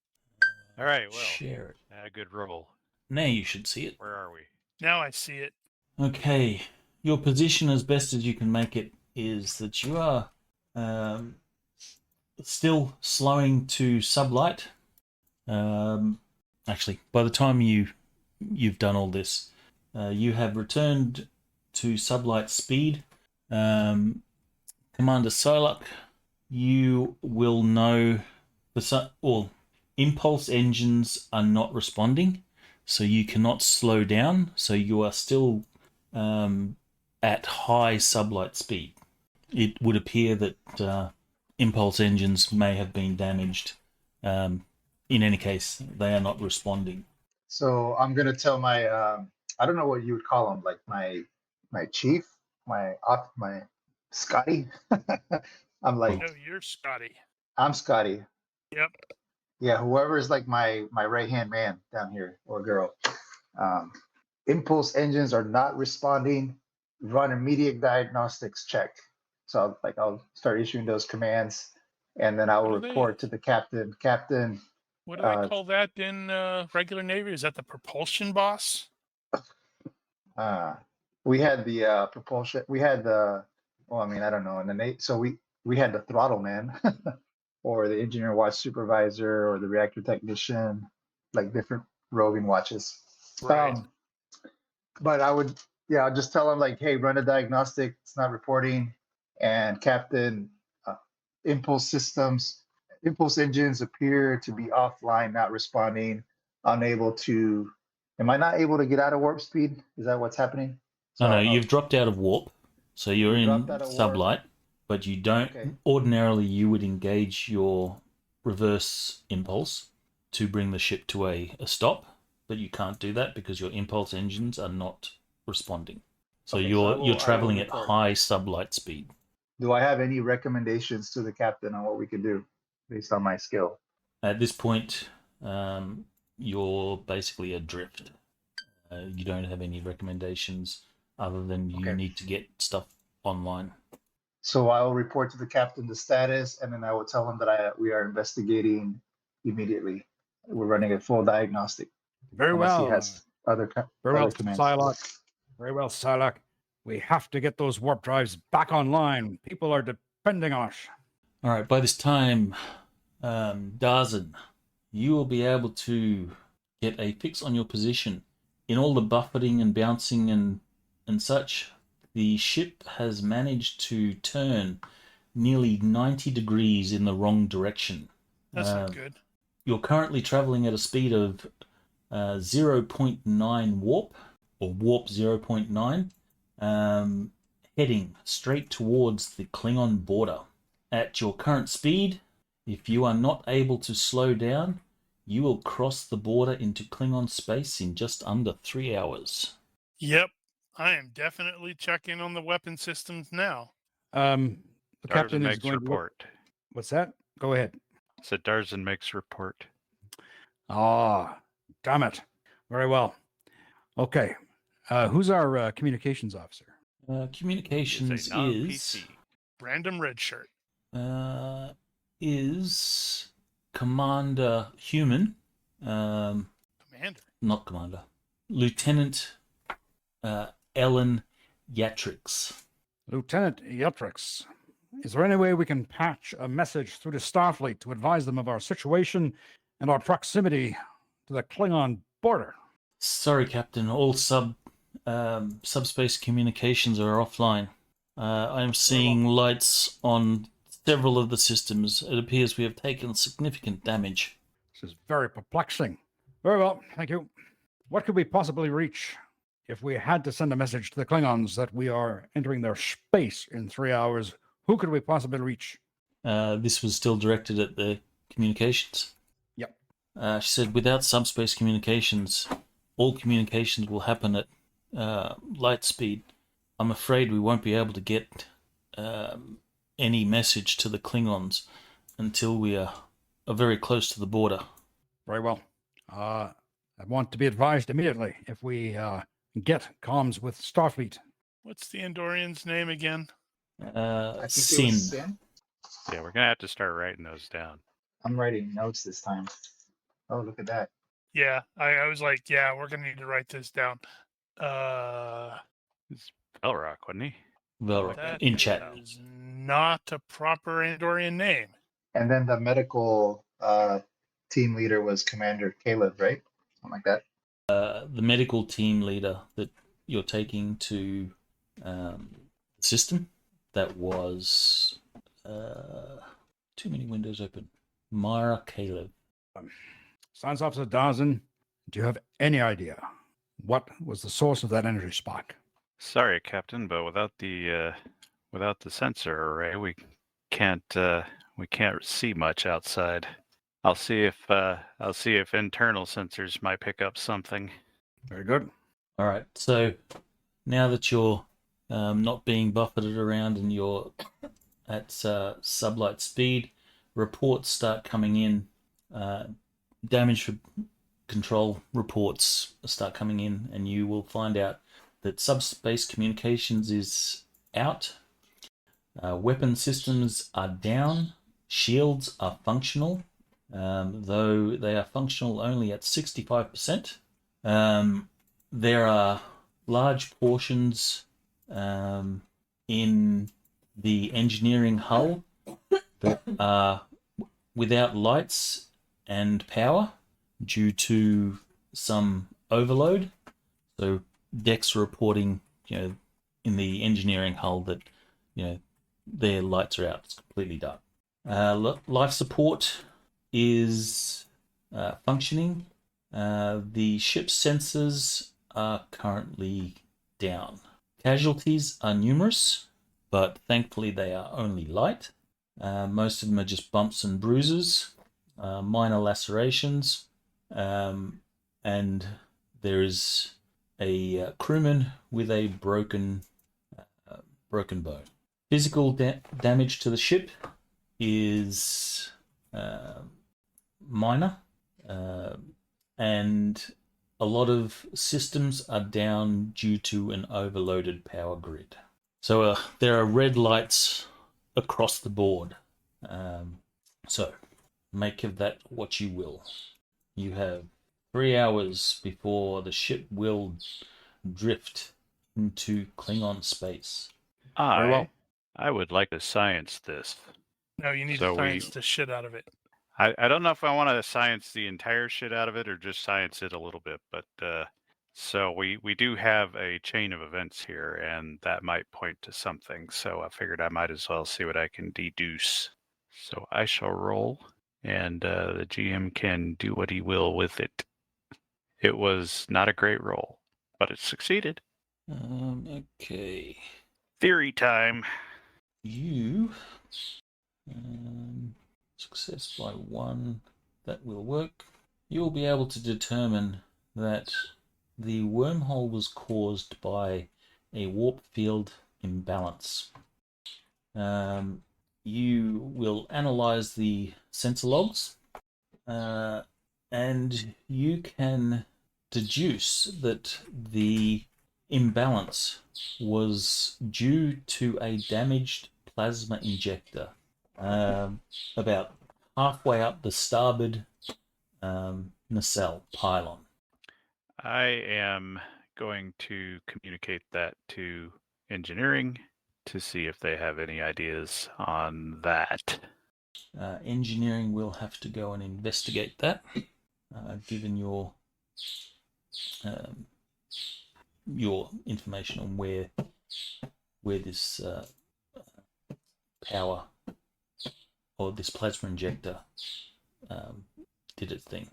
All right, well, Share it. a good roll. Now you should see it. Where are we? Now I see it. Okay. Your position, as best as you can make it, is that you are still slowing to sublight. Actually, by the time you've done all this, you have returned to sublight speed. Commander Psylocke, you will know impulse engines are not responding, so you cannot slow down. So you are still at high sublight speed. It would appear that impulse engines may have been damaged. In any case, they are not responding. So I'm gonna tell my I don't know what you would call him, like my chief, my Scotty. I'm like No, you're Scotty. I'm Scotty. Yep. Yeah, whoever is like my right hand man down here or girl. Impulse engines are not responding. Run immediate diagnostics check. So I'll start issuing those commands, and then I will What do they- report to the captain. Captain, What do they call that in regular Navy? Is that the propulsion boss? we had the propulsion. We had the. Well, I mean, I don't know. In the Navy, so we had the throttle man, or the engineer watch supervisor, or the reactor technician, like different roving watches. Right. But I'll just tell him like, hey, run a diagnostic. It's not reporting. And Captain, impulse engines appear to be offline, not responding, unable to. Am I not able to get out of warp speed? Is that what's happening? No, you've dropped out of warp, so you're in dropped out of warp. sublight, but you don't. Okay. Ordinarily, you would engage your reverse impulse to bring the ship to a stop, but you can't do that because your impulse engines are not responding. So Okay, you're traveling at report. high sublight speed. Do I have any recommendations to the captain on what we can do based on my skill? At this point, you're basically adrift. You don't have any recommendations other than you Okay. need to get stuff online. So I will report to the captain the status, and then I will tell him that we are investigating immediately. We're running a full diagnostic. Very Unless well. he has other Very well, commands. Psylocke. Very well, Psylocke. We have to get those warp drives back online. People are depending on us. All right, by this time, Darzan, you will be able to get a fix on your position. In all the buffeting and bouncing and such, the ship has managed to turn nearly 90 degrees in the wrong direction. That's not good. You're currently traveling at a speed of 0.9 warp, or warp 0.9, heading straight towards the Klingon border. At your current speed, if you are not able to slow down, you will cross the border into Klingon space in just under 3 hours. Yep. I am definitely checking on the weapon systems now. The captain is makes going report. to. What's that? Go ahead. So Darzan makes report. Ah, damn it. Very well. Okay. Who's our communications officer? Communications It's a non-PC. Random red shirt. is Commander Human. Commander. Not Commander. Lieutenant Ellen Yatrix. Lieutenant Yatrix, is there any way we can patch a message through to Starfleet to advise them of our situation and our proximity to the Klingon border? Sorry, Captain. All subspace communications are offline. I am seeing lights on several of the systems. It appears we have taken significant damage. This is very perplexing. Very well, thank you. What could we possibly reach if we had to send a message to the Klingons that we are entering their space in 3 hours? Who could we possibly reach? This was still directed at the communications. Yep. She said, without subspace communications, all communications will happen at light speed. I'm afraid we won't be able to get any message to the Klingons until we are very close to the border. Very well. I want to be advised immediately if we get comms with Starfleet. What's the Andorian's name again? I think it Sin. was Sin. Yeah, we're gonna have to start writing those down. I'm writing notes this time. Oh, look at that. Yeah, I was like, yeah, we're gonna need to write this down. It's Velrock, wasn't he? Well, That in chat. is not a proper Andorian name. And then the medical team leader was Commander Caleb, right? Something like that. The medical team leader that you're taking to the system, that was too many windows open. Myra Caleb. Science Officer Darzan, do you have any idea what was the source of that energy spark? Sorry, Captain, but without the sensor array, we can't see much outside. I'll see if internal sensors might pick up something. Very good. All right. So now that you're not being buffeted around and you're at sublight speed, reports start coming in. Damage control reports start coming in, and you will find out that subspace communications is out. Weapon systems are down. Shields are functional, though they are functional only at 65%. There are large portions in the engineering hull that are without lights and power due to some overload. So decks reporting, in the engineering hull that, their lights are out. It's completely dark. Life support is functioning. The ship's sensors are currently down. Casualties are numerous, but thankfully they are only light. Most of them are just bumps and bruises, minor lacerations, and there is a crewman with a broken bone. Physical damage to the ship is minor, and a lot of systems are down due to an overloaded power grid. So there are red lights across the board. So make of that what you will. You have 3 hours before the ship will drift into Klingon space. Very well. I would like to science this. No, you need So to science the shit out of it. I don't know if I want to science the entire shit out of it or just science it a little bit, but so we do have a chain of events here, and that might point to something. So I figured I might as well see what I can deduce. So I shall roll, and the GM can do what he will with it. It was not a great roll, but it succeeded. Okay. Theory time. You success by 1. That will work. You will be able to determine that the wormhole was caused by a warp field imbalance. You will analyze the sensor logs, and you can deduce that the imbalance was due to a damaged plasma injector. about halfway up the starboard nacelle pylon. I am going to communicate that to engineering to see if they have any ideas on that. Engineering will have to go and investigate that, given your information on where this power or this plasma injector did its thing.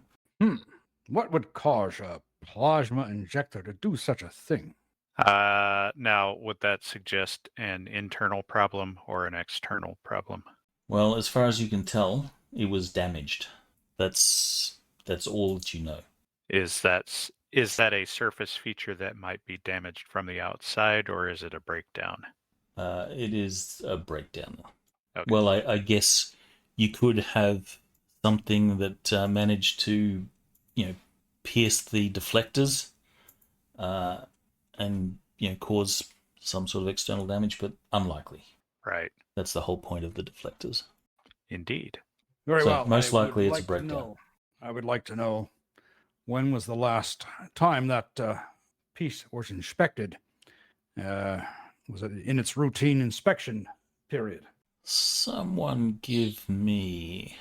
What would cause a plasma injector to do such a thing? Now, would that suggest an internal problem or an external problem? Well, as far as you can tell, it was damaged. That's all that you know. Is that a surface feature that might be damaged from the outside, or is it a breakdown? It is a breakdown. Okay. Well, I guess you could have something that managed to, pierce the deflectors, and cause some sort of external damage, but unlikely. Right. That's the whole point of the deflectors. Indeed. Very So, well. most I would likely it's a like to breakdown. know- I would like to know when was the last time that piece was inspected? Was it in its routine inspection period? Someone give me...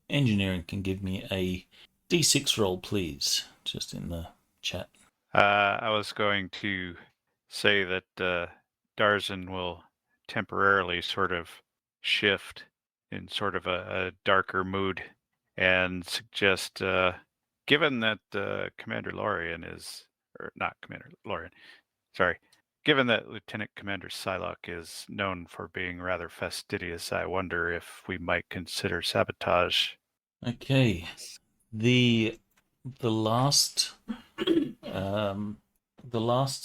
Engineering can give me a D6 roll, please, just in the chat. I was going to say that Darzan will temporarily sort of shift in sort of a darker mood and suggest, given that Commander Lorian is, or not Commander Lorian, sorry, given that Lieutenant Commander Psylocke is known for being rather fastidious, I wonder if we might consider sabotage. Okay, the last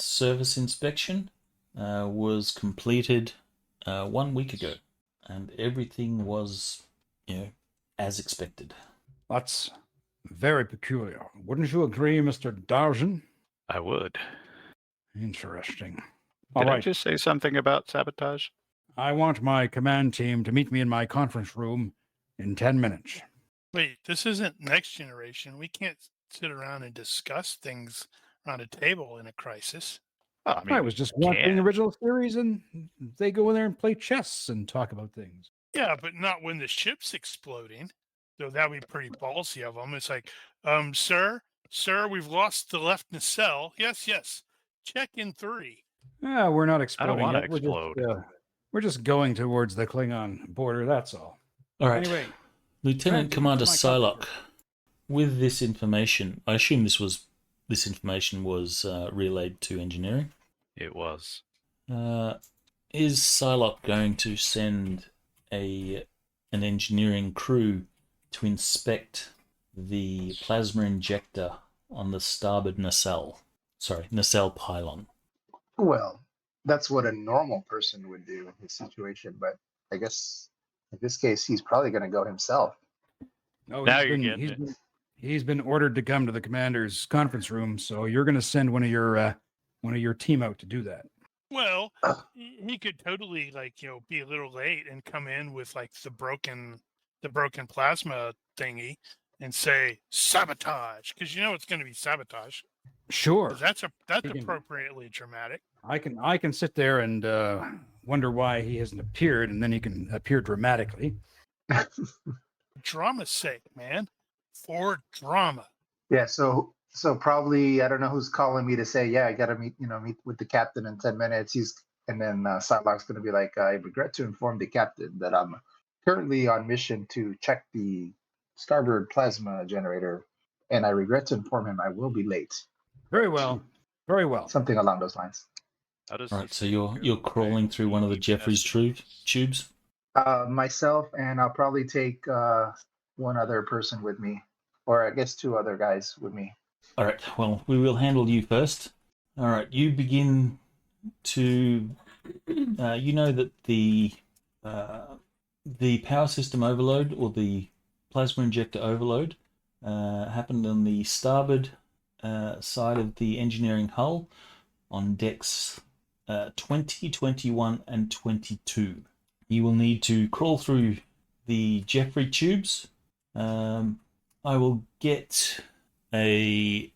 service inspection was completed 1 week ago, and everything was, as expected. That's very peculiar. Wouldn't you agree, Mr. Darzan? I would. Interesting. All Did I right. just say something about sabotage? I want my command team to meet me in my conference room in 10 minutes. Wait, this isn't Next Generation. We can't sit around and discuss things around a table in a crisis. Well, I was just watching the original series, and they go in there and play chess and talk about things. Yeah, but not when the ship's exploding. So that would be pretty ballsy of them. It's like, sir, we've lost the left nacelle. Yes. Check in 3. Yeah, we're not I don't exploding want to yet. explode. We're just going towards the Klingon border, that's all. All right, Anyway, Lieutenant Transit Commander to my Psylocke, conference with this information, I assume this information was relayed to engineering. It was. Is Psylocke going to send an engineering crew to inspect the plasma injector on the starboard nacelle pylon? Well, that's what a normal person would do in this situation, but I guess in this case, he's probably going to go himself. No, Now you're getting it. He's been ordered to come to the commander's conference room, so you're going to send one of your team out to do that. Well, he could totally be a little late and come in with the broken plasma thingy and say sabotage, because it's going to be sabotage. Sure. 'Cause that's He can- appropriately dramatic. I can sit there and wonder why he hasn't appeared, and then he can appear dramatically. Drama's sake, man. For drama. Yeah, so probably I don't know who's calling me to say, yeah, I gotta meet with the captain in 10 minutes. And then Psylocke's gonna be like, I regret to inform the captain that I'm currently on mission to check the starboard plasma generator, and I regret to inform him I will be late. Very well. Very well. Something along those lines. How does All right, this so you're go crawling back through one of the to Jeffries tubes. Myself, and I'll probably take one other person with me, or I guess 2 other guys with me. All right, well, we will handle you first. All right, you begin to... you know that the power system overload, or the plasma injector overload, happened on the starboard side of the engineering hull on decks 20, 21, and 22. You will need to crawl through the Jeffrey tubes. I will get a.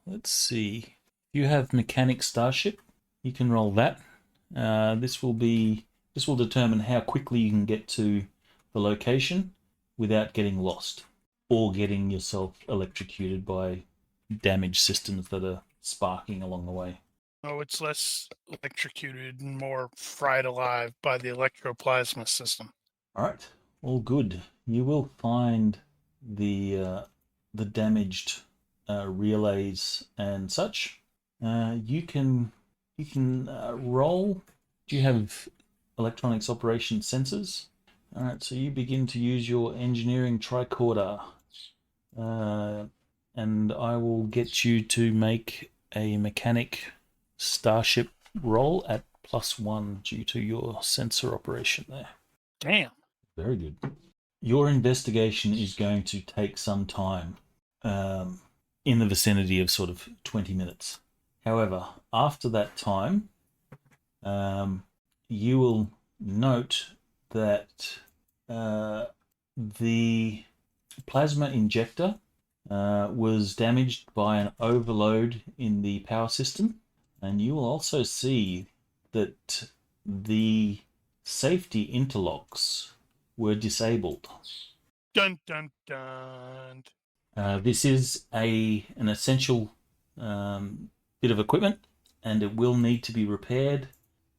Let's see. If you have mechanic starship, you can roll that. This will determine how quickly you can get to the location without getting lost or getting yourself electrocuted by damaged systems that are sparking along the way. Oh, it's less electrocuted and more fried alive by the electroplasma system. All right, all good. You will find the damaged relays and such. You can roll. Do you have electronics operation sensors? All right, so you begin to use your engineering tricorder, and I will get you to make a mechanic starship roll at +1 due to your sensor operation there. Damn. Very good. Your investigation is going to take some time, in the vicinity of sort of 20 minutes. However, after that time, you will note that the plasma injector was damaged by an overload in the power system, and you will also see that the safety interlocks were disabled. Dun dun dun. This is an essential bit of equipment, and it will need to be repaired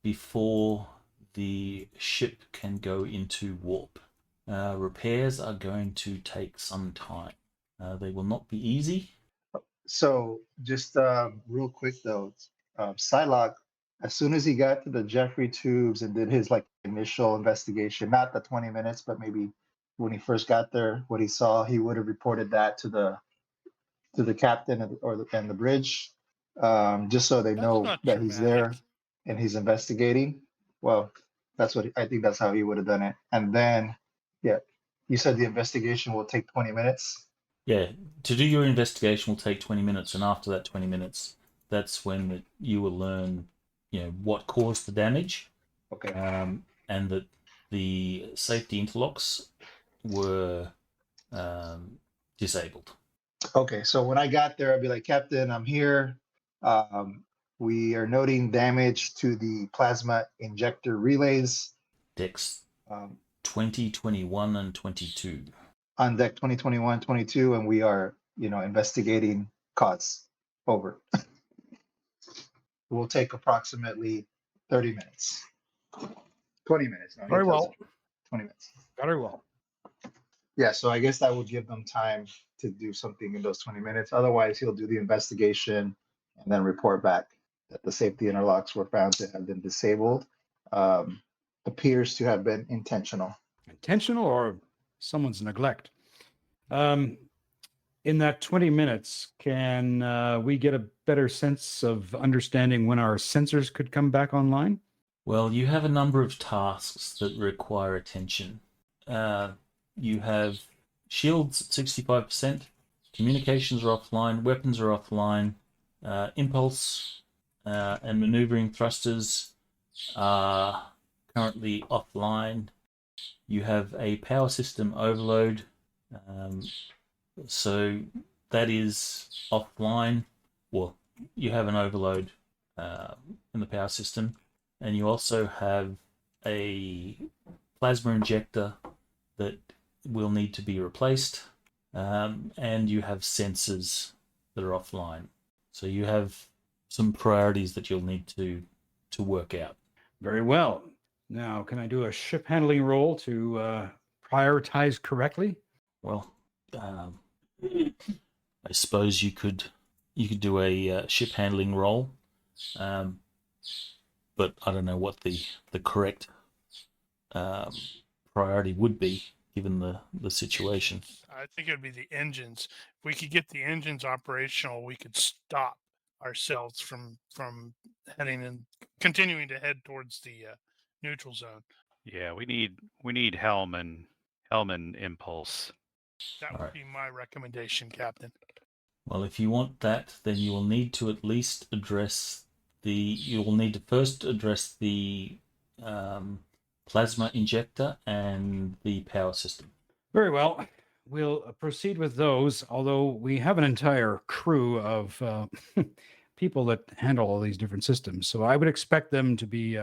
before the ship can go into warp. Repairs are going to take some time. They will not be easy. So just real quick though, Psylocke, as soon as he got to the Jeffrey tubes and did his like initial investigation, not the 20 minutes, but maybe when he first got there, what he saw, he would have reported that to the captain and the bridge, just so they That's know not that he's there dramatic. and he's investigating. Well, I think that's how he would have done it. And then, yeah, you said the investigation will take 20 minutes. Yeah, to do your investigation will take 20 minutes, and after that 20 minutes, that's when you will learn, what caused the damage, Okay. and that the safety interlocks were disabled. Okay, so when I got there, I'd be like, Captain, I'm here. We are noting damage to the plasma injector relays. Decks Um, 20, 21, and 22. on deck 2021, 22, and we are, investigating cause. Over. It will take approximately 30 minutes. 20 minutes. No, Very well. 20 minutes. Very well. Yeah, so I guess that would give them time to do something in those 20 minutes. Otherwise, he'll do the investigation and then report back that the safety interlocks were found to have been disabled. Appears to have been intentional. Intentional or someone's neglect. In that 20 minutes, can we get a better sense of understanding when our sensors could come back online? Well, you have a number of tasks that require attention. You have shields at 65%, communications are offline, weapons are offline, impulse and maneuvering thrusters are currently offline. You have a power system overload, so that is offline. Well, you have an overload in the power system, and you also have a plasma injector that will need to be replaced, and you have sensors that are offline. So you have some priorities that you'll need to work out. Very well. Now, can I do a ship handling roll to prioritize correctly? Well, I suppose you could do a ship handling roll, but I don't know what the correct priority would be given the situation. I think it would be the engines. If we could get the engines operational, we could stop ourselves from heading and continuing to head towards the neutral zone. Yeah, we need helm and impulse. That would be my recommendation, Captain. Well, if you want that, then you will need to at least address you will need to first address the plasma injector and the power system. Very well. We'll proceed with those, although we have an entire crew of people that handle all these different systems. So I would expect them to be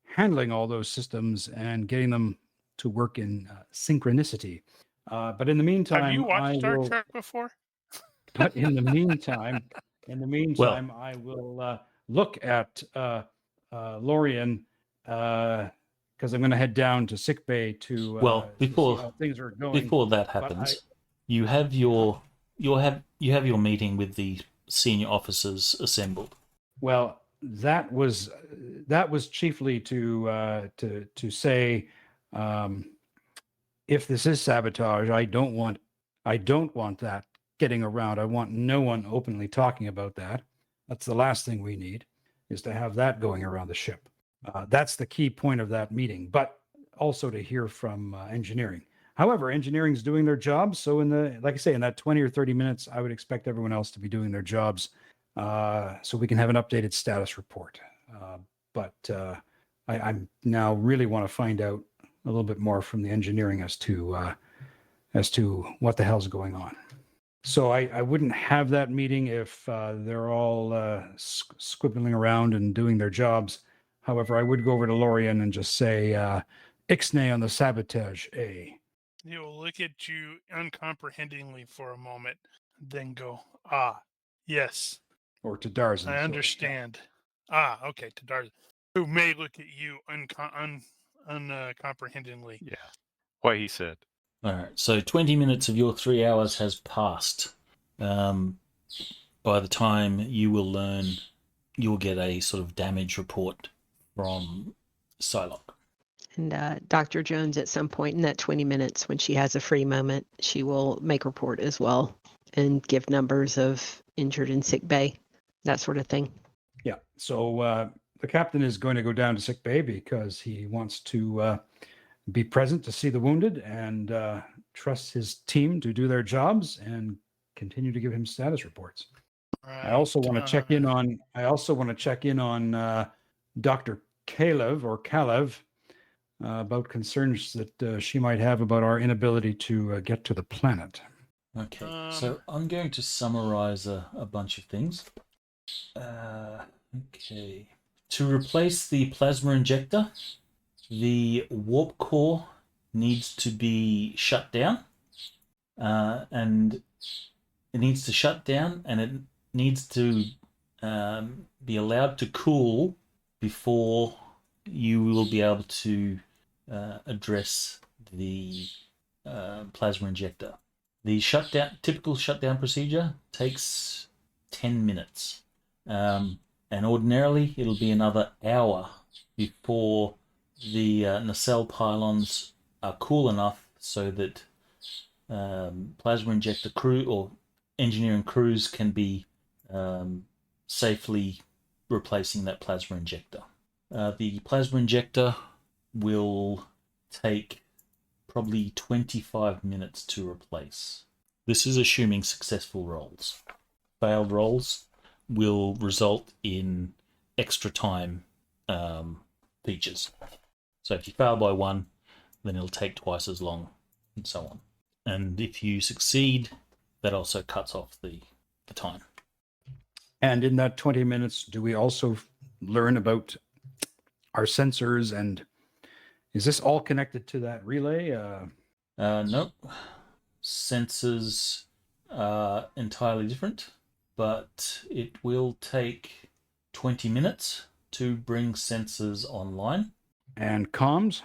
handling all those systems and getting them to work in synchronicity. But in the meantime, Have you watched I Star will. Trek before? But in the meantime, I will look at Lorian because I'm going to head down to sickbay to see how things are going. Before that happens, you have your meeting with the senior officers assembled. Well, that was chiefly to say if this is sabotage, I don't want that getting around. I want no one openly talking about that. That's the last thing we need, is to have that going around the ship. That's the key point of that meeting, but also to hear from engineering. However, engineering's doing their job. So like I say, in that 20 or 30 minutes, I would expect everyone else to be doing their jobs so we can have an updated status report. But I now really want to find out a little bit more from the engineering as to what the hell's going on. So I wouldn't have that meeting if they're all squibbling around and doing their jobs. However, I would go over to Lorian and just say, Ixnay on the sabotage, A. He'll look at you uncomprehendingly for a moment, then go, ah, yes. Or to Darzan. I understand. Ah, okay, to Darzan. Who may look at you uncomprehendingly. Yeah, what he said. All right, so 20 minutes of your 3 hours has passed. By the time you will learn, you'll get a sort of damage report from Psylocke. And Dr. Jones, at some point in that 20 minutes, when she has a free moment, she will make a report as well and give numbers of injured in sick bay, that sort of thing. Yeah, so the captain is going to go down to sick bay because he wants to be present to see the wounded and trust his team to do their jobs and continue to give him status reports. Right. I also want to check in on Dr. Kalev about concerns that she might have about our inability to get to the planet. Okay, so I'm going to summarize a bunch of things. Okay, to replace the plasma injector, the warp core needs to be shut down, and it needs to shut down, and it needs to be allowed to cool before you will be able to address the plasma injector. The typical shutdown procedure takes 10 minutes, and ordinarily it'll be another hour before the nacelle pylons are cool enough so that plasma injector crew or engineering crews can be safely replacing that plasma injector. The plasma injector will take probably 25 minutes to replace. This is assuming successful rolls. Failed rolls will result in extra time features. So if you fail by one, then it'll take twice as long, and so on. And if you succeed, that also cuts off the time. And in that 20 minutes, do we also learn about our sensors, and is this all connected to that relay? Nope. Sensors are entirely different, but it will take 20 minutes to bring sensors online. And comms?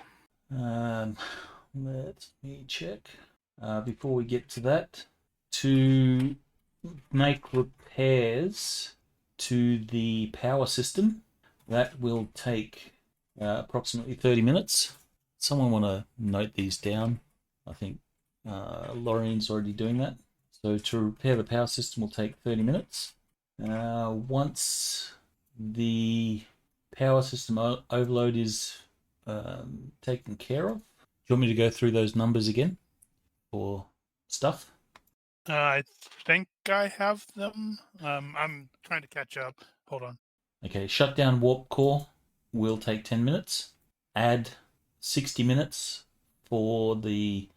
Let me check. Before we get to that, to make repairs to the power system, that will take approximately 30 minutes. Someone want to note these down? I think Lorian's already doing that. So to repair the power system will take 30 minutes. Once the power system overload is taken care of, do you want me to go through those numbers again for stuff? I think I have them. I'm trying to catch up. Hold on. Okay, shut down warp core will take 10 minutes. Add 60 minutes for the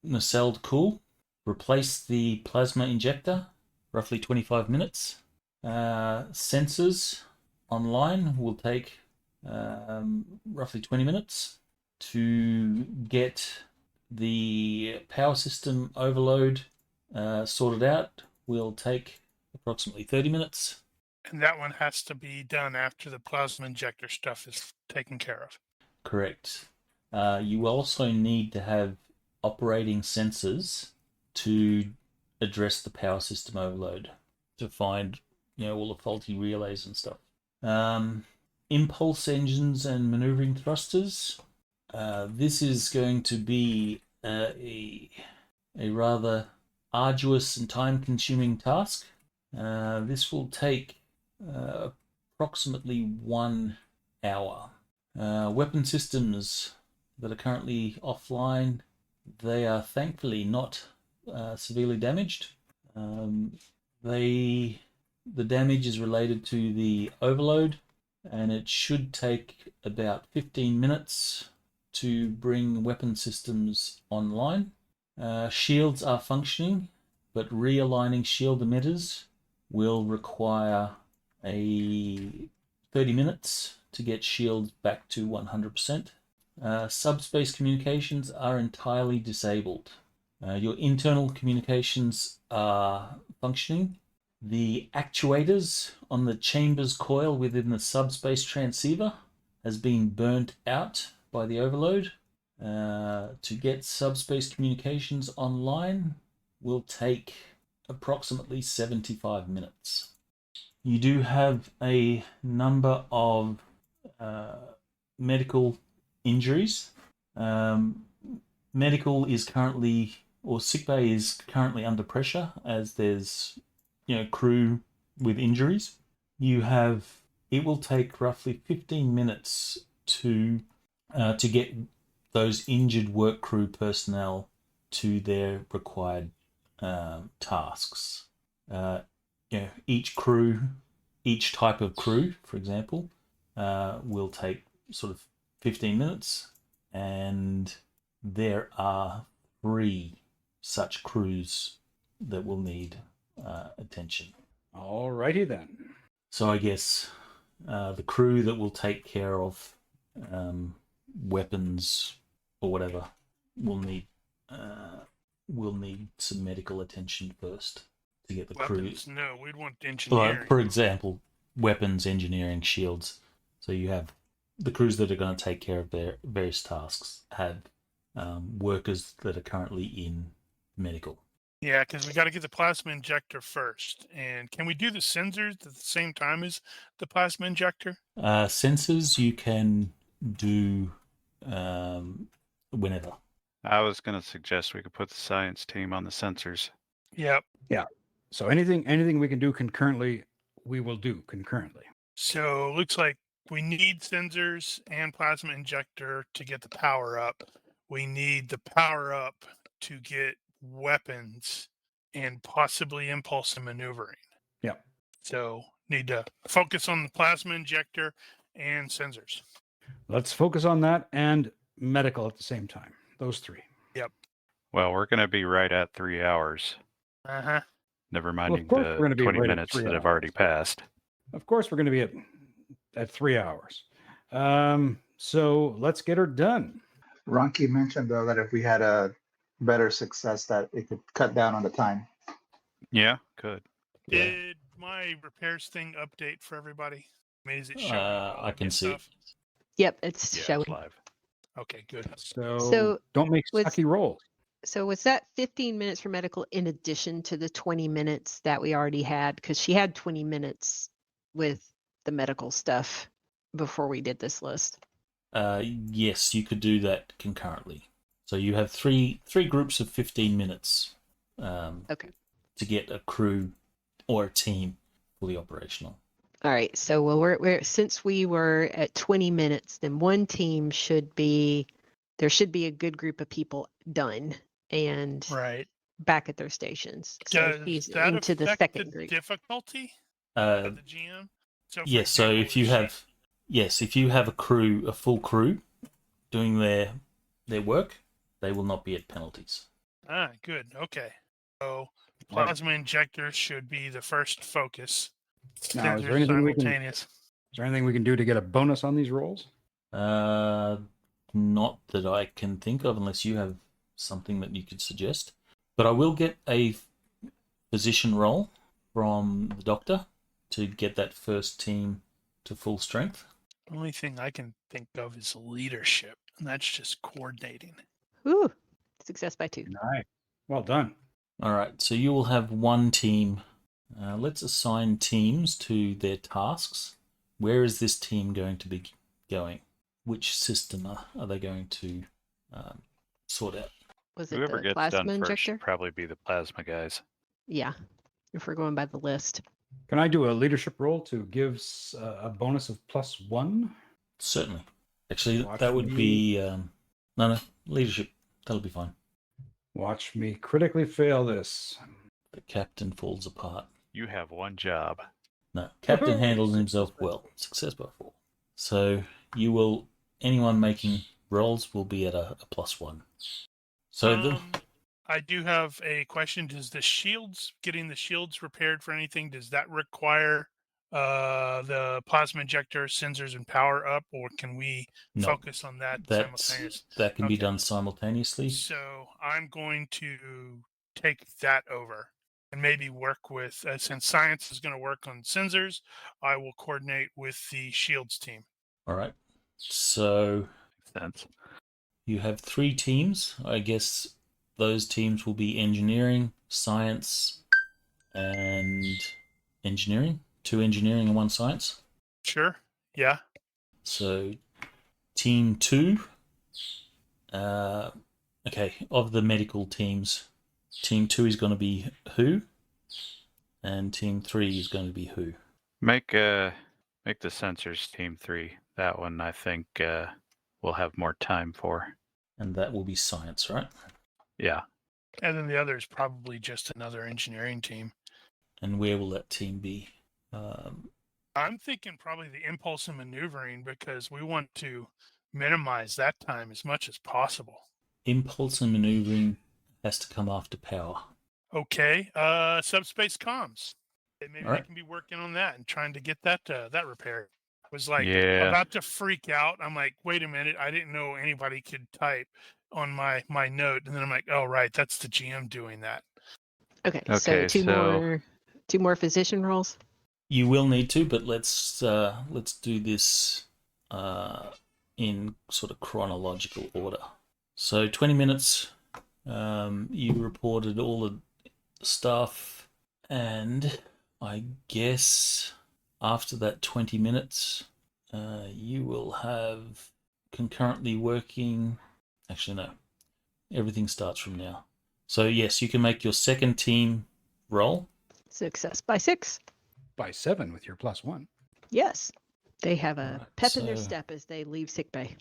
nacelle to cool. Replace the plasma injector, roughly 25 minutes. Sensors online will take roughly 20 minutes. To get the power system overload sorted out will take approximately 30 minutes. And that one has to be done after the plasma injector stuff is taken care of. Correct. You also need to have operating sensors to address the power system overload, to find all the faulty relays and stuff. Impulse engines and maneuvering thrusters. This is going to be a rather arduous and time-consuming task. This will take approximately 1 hour. Weapon systems that are currently offline, they are thankfully not severely damaged. The damage is related to the overload, and it should take about 15 minutes to bring weapon systems online. Shields are functioning, but realigning shield emitters will require a 30 minutes to get shields back to 100%. Subspace communications are entirely disabled. Your internal communications are functioning. The actuators on the chamber's coil within the subspace transceiver has been burnt out by the overload. To get subspace communications online will take approximately 75 minutes. You do have a number of medical injuries. Medical is currently, or sickbay is currently under pressure as there's crew with injuries. It will take roughly 15 minutes to get those injured work crew personnel to their required tasks. Each type of crew, for example, will take sort of 15 minutes, and there are 3 such crews that will need attention. Alrighty then. So I guess the crew that will take care of weapons or whatever will need some medical attention first to get the Weapons, crew. no, we'd want engineering. For example, weapons, engineering, shields. So you have the crews that are going to take care of their various tasks have workers that are currently in medical. Yeah, because we got to get the plasma injector first. And can we do the sensors at the same time as the plasma injector? Sensors you can do whenever. I was going to suggest we could put the science team on the sensors. Yep. So anything we can do concurrently, we will do concurrently. So looks like we need sensors and plasma injector to get the power up. We need the power up to get weapons and possibly impulse and maneuvering. Yeah. So need to focus on the plasma injector and sensors. Let's focus on that and medical at the same time. Those 3. Well, we're going to be right at 3 hours. Uh-huh. Never Well, minding of course we're the gonna be 20 right at minutes 3 that have hours. already passed. Of course, we're going to be at 3 hours. So let's get her done. Ronki mentioned though that if we had a better success, that it could cut down on the time. Yeah, good. Yeah. Did my repairs thing update for everybody? I mean, is it showing? I can see it. Yep, it's Yeah, showing. it's live. Okay, good. So don't make was- sucky rolls. So was that 15 minutes for medical in addition to the 20 minutes that we already had? Because she had 20 minutes with the medical stuff before we did this list. Yes, you could do that concurrently. So you have three groups of 15 minutes Okay. to get a crew or a team fully operational. All right. So we're since we were at 20 minutes, then one team there should be a good group of people done and Right. back at their stations. So Does she's that into the affect second the group. difficulty Uh, of the GM? So for yes. So example, if you have a full crew, doing their work, they will not be at penalties. Ah, good. Okay. So Right. plasma injectors should be the first focus. Now, is Sensors there anything simultaneous. we can do to get a bonus on these rolls? Not that I can think of, unless you have something that you could suggest. But I will get a physician roll from the doctor to get that first team to full strength. Only thing I can think of is leadership, and that's just coordinating. Ooh, success by 2. Nice. Well done. All right, so you will have one team. Let's assign teams to their tasks. Where is this team going to be going? Which system are they going to sort out? Was it Whoever the gets plasma done first injector? should probably be the plasma guys. Yeah, if we're going by the list. Can I do a leadership roll to give a bonus of +1? Certainly. Actually, Watch that would me. be no leadership. That'll be fine. Watch me critically fail this. The captain falls apart. You have one job. No, captain Woohoo! handled himself well. Success by 4. So you will. Anyone making rolls will be at a +1. So I do have a question. Does getting the shields repaired for anything, does that require the plasma injector, sensors, and power up, or can we No, focus on that simultaneously? that can be Okay. done simultaneously. So I'm going to take that over and maybe work with, since science is going to work on sensors, I will coordinate with the shields team. All right. So Makes sense. you have 3 teams. I guess those teams will be engineering, science, and engineering. 2 engineering and 1 science. Sure. Yeah. So team 2, of the medical teams, team 2 is going to be who, and team 3 is going to be who. Make the sensors team 3. That one I think we'll have more time for. And that will be science, right? Yeah. And then the other is probably just another engineering team. And where will that team be? I'm thinking probably the impulse and maneuvering, because we want to minimize that time as much as possible. Impulse and maneuvering has to come after power. Okay. Subspace comms. Maybe All right. they can be working on that and trying to get that repaired. I was like Yeah. about to freak out. I'm like, wait a minute, I didn't know anybody could type on my note, and then I'm like, oh right, that's the GM doing that. Okay, so Okay, two more physician roles. You will need to, but let's do this in sort of chronological order. So 20 minutes. You reported all the stuff, and I guess after that 20 minutes, you will have concurrently working. Actually, no. Everything starts from now. So yes, you can make your second team roll. Success by 6. By 7 with your +1. Yes. They have a Right, pep in their so- step as they leave sickbay.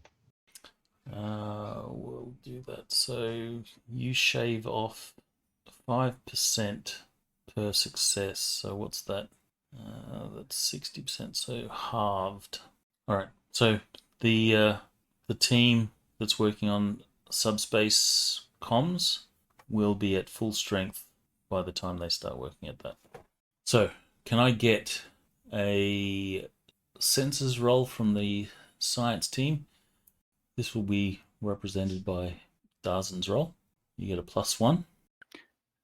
We'll do that. So you shave off 5% per success. So what's that? That's 60%. So halved. All right. So the team that's working on subspace comms will be at full strength by the time they start working at that. So can I get a sensors roll from the science team? This will be represented by Darzen's roll. You get a +1.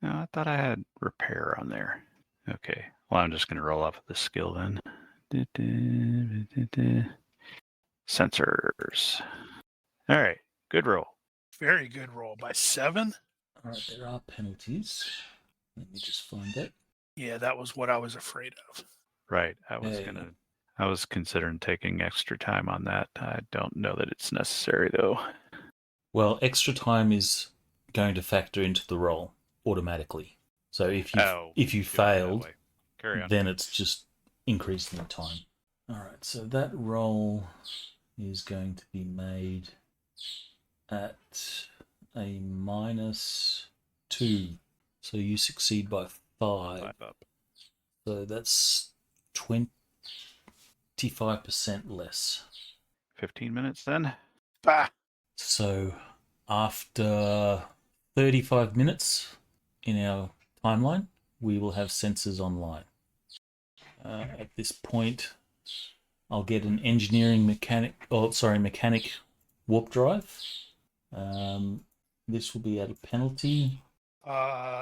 No, I thought I had repair on there. Okay. Well, I'm just going to roll off of the skill then. Sensors. All right. Good roll. Very good roll by 7. All right, there are penalties. Let me just find that. Yeah, that was what I was afraid of. Right. Okay. I was considering taking extra time on that. I don't know that it's necessary though. Well, extra time is going to factor into the roll automatically. So if you failed, Carry on. then it's just increasing the time. All right, so that roll is going to be made at a -2. So you succeed by 5. 5 up. So that's 25% less. 15 minutes then? Bah! So after 35 minutes in our timeline, we will have sensors online. At this point, I'll get an mechanic warp drive. This will be at a penalty.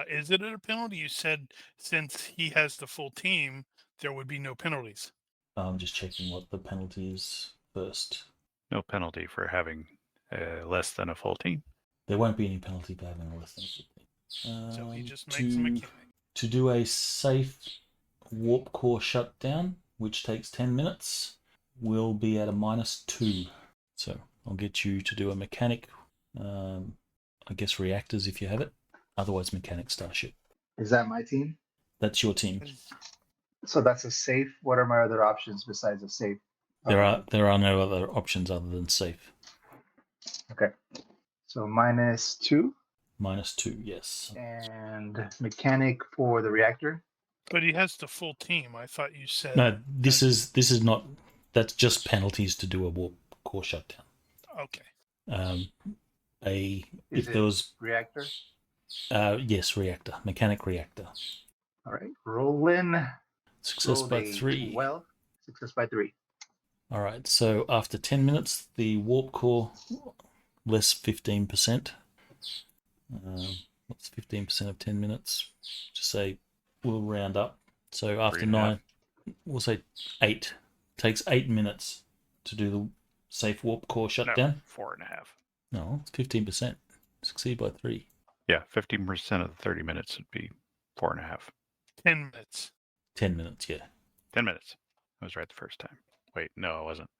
Is it at a penalty? You said since he has the full team, there would be no penalties. I'm just checking what the penalty is first. No penalty for having less than a full team. There won't be any penalty for having less than a full team. So he just makes a mechanic. To do a safe warp core shutdown, which takes 10 minutes, will be at a -2. So I'll get you to do a mechanic, I guess reactors if you have it. Otherwise, mechanic starship. Is that my team? That's your team. So that's a safe. What are my other options besides a safe? There are no other options other than safe. Okay. So -2. -2, yes. And mechanic for the reactor. But he has the full team. I thought you said. No, this is not. That's just penalties to do a warp core shutdown. Okay. If there was reactor. yes, reactor, mechanic reactor. All right. Roll in. Success by 3. Well, success by 3. All right. So after 10 minutes, the warp core less 15%. What's 15% of 10 minutes? Just say we'll round up. So after 9, we'll say 8. Takes 8 minutes to do the safe warp core shutdown. No, 4.5. No, it's 15%. Succeed by 3. Yeah, 15% of the 30 minutes would be 4.5. 10 minutes. 10 minutes, yeah. 10 minutes. I was right the first time. Wait, no, I wasn't.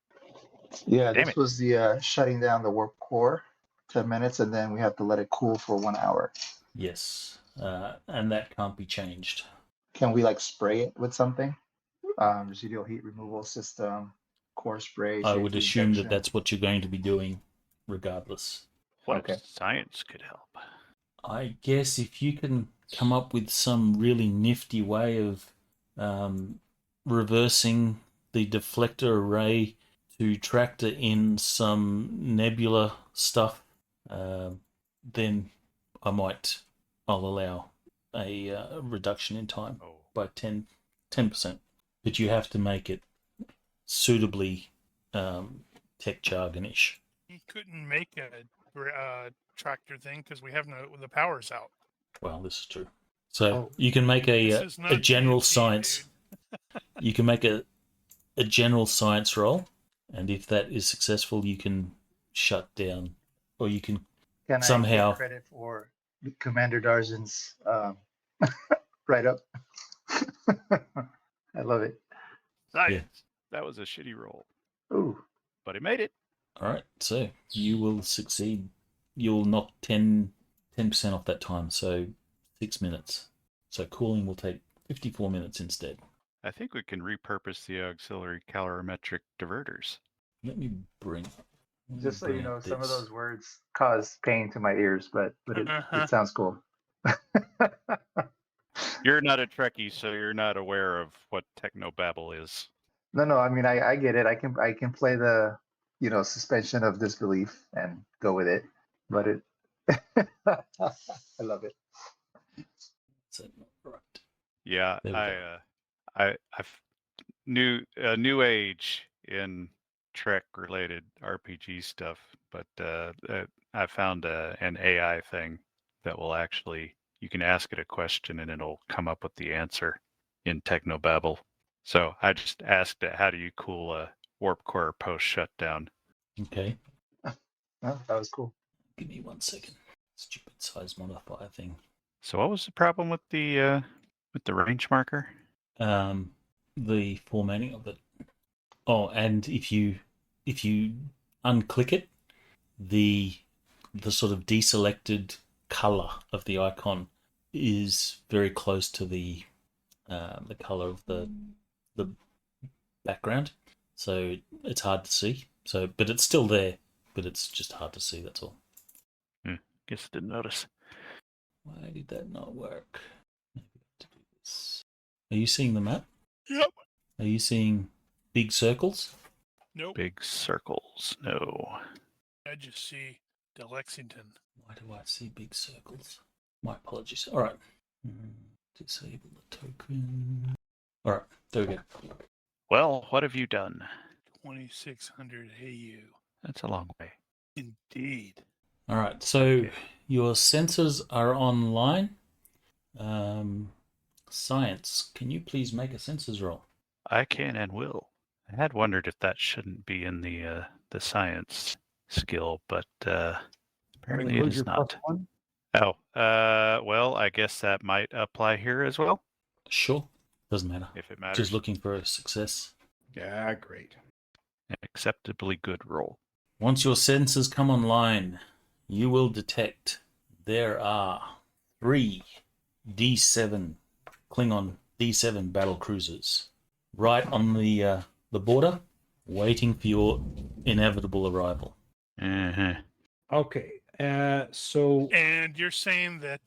Yeah, Damn this it. was the shutting down the warp core, 10 minutes, and then we have to let it cool for 1 hour. Yes, and that can't be changed. Can we like spray it with something? Residual heat removal system, core spray. I would safety assume injection. that that's what you're going to be doing regardless. What Okay. if science could help? I guess if you can come up with some really nifty way of reversing the deflector array to tractor in some nebula stuff, then I'll allow a reduction in time by 10%. But you have to make it suitably tech jargon-ish. He couldn't make a tractor thing because we have the power's out. Well, this is true. So Oh. you can make This a is not general D&D, science. dude. You can make a general science roll, and if that is successful, you can shut down, or you can Can somehow- I get credit for Commander Darzin's write up? I love it. Science. That was a shitty roll. Ooh. But he made it. All right, so you will succeed. You'll knock 10% off that time, so 6 minutes. So cooling will take 54 minutes instead. I think we can repurpose the auxiliary calorimetric diverters. Let me bring. Just so you know, up some of this. those words cause pain to my ears, but it sounds cool. You're not a Trekkie, so you're not aware of what technobabble is. No, I mean I get it. I can play the suspension of disbelief and go with it, but it I love it. So, right. Yeah, There we I've new age in Trek related RPG stuff, but I found an AI thing that will actually, you can ask it a question and it'll come up with the answer in technobabble. So I just asked it, how do you cool a warp core post shutdown? Okay. Oh, that was cool. Give me 1 second. Stupid size modifier thing. So what was the problem with the range marker? The formatting of it. Oh, and if you unclick it, the sort of deselected color of the icon is very close to the color of the background, so it's hard to see. So, but it's still there, but it's just hard to see. That's all. Guess I didn't notice. Why did that not work? Maybe I have to do this. Are you seeing the map? Yep. Are you seeing big circles? Nope. Big circles, no. I just see the Lexington. Why do I see big circles? My apologies. All right. Disable the token. All right, there we go. Well, what have you done? 2600 AU. That's a long way. Indeed. All right, so Okay. your sensors are online. Science, can you please make a sensors roll? I can and will. I had wondered if that shouldn't be in the science skill, but apparently it Include is your not. +1? Oh, well, I guess that might apply here as well, Sure, doesn't matter. if it matters. Just looking for a success. Yeah, great. An acceptably good roll. Once your sensors come online, you will detect there are 3 D7 Klingon D7 battle cruisers right on the border, waiting for your inevitable arrival. Uh-huh. Okay. So And you're saying that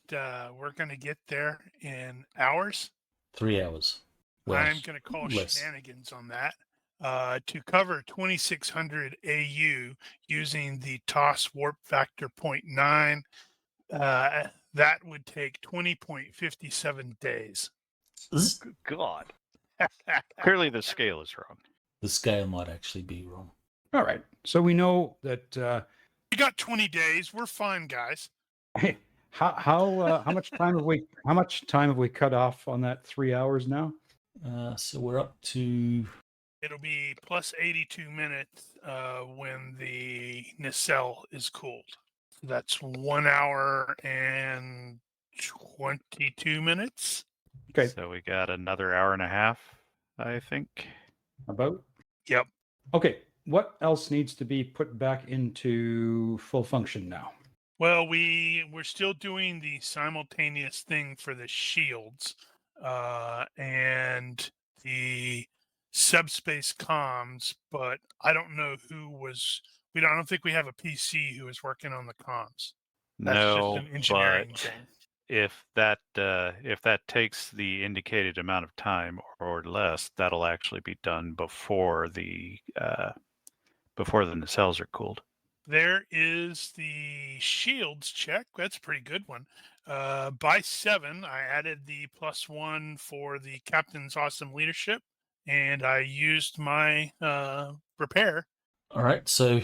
we're going to get there in hours? 3 hours. Well, I'm going to call less. shenanigans on that. To cover 2600 AU using the TOS warp factor 0.9, that would take 20.57 days. Zzz. Good God. Clearly the scale is wrong. The scale might actually be wrong. all right. So we know that. We got 20 days. We're fine, guys. How much time have we cut off on that 3 hours now? So we're up to It'll be plus 82 minutes when the nacelle is cooled. That's 1 hour and 22 minutes. Okay. So we got another hour and a half, I think. About. Yep. Okay. What else needs to be put back into full function now? Well, we're still doing the simultaneous thing for the shields and the subspace comms, but I don't know who was. I don't think we have a PC who is working on the comms. That's No, just an engineering but thing. if that takes the indicated amount of time or less, that'll actually be done before the nacelles are cooled. There is the shields check. That's a pretty good one. By 7, I added the +1 for the captain's awesome leadership, and I used my repair. all right. So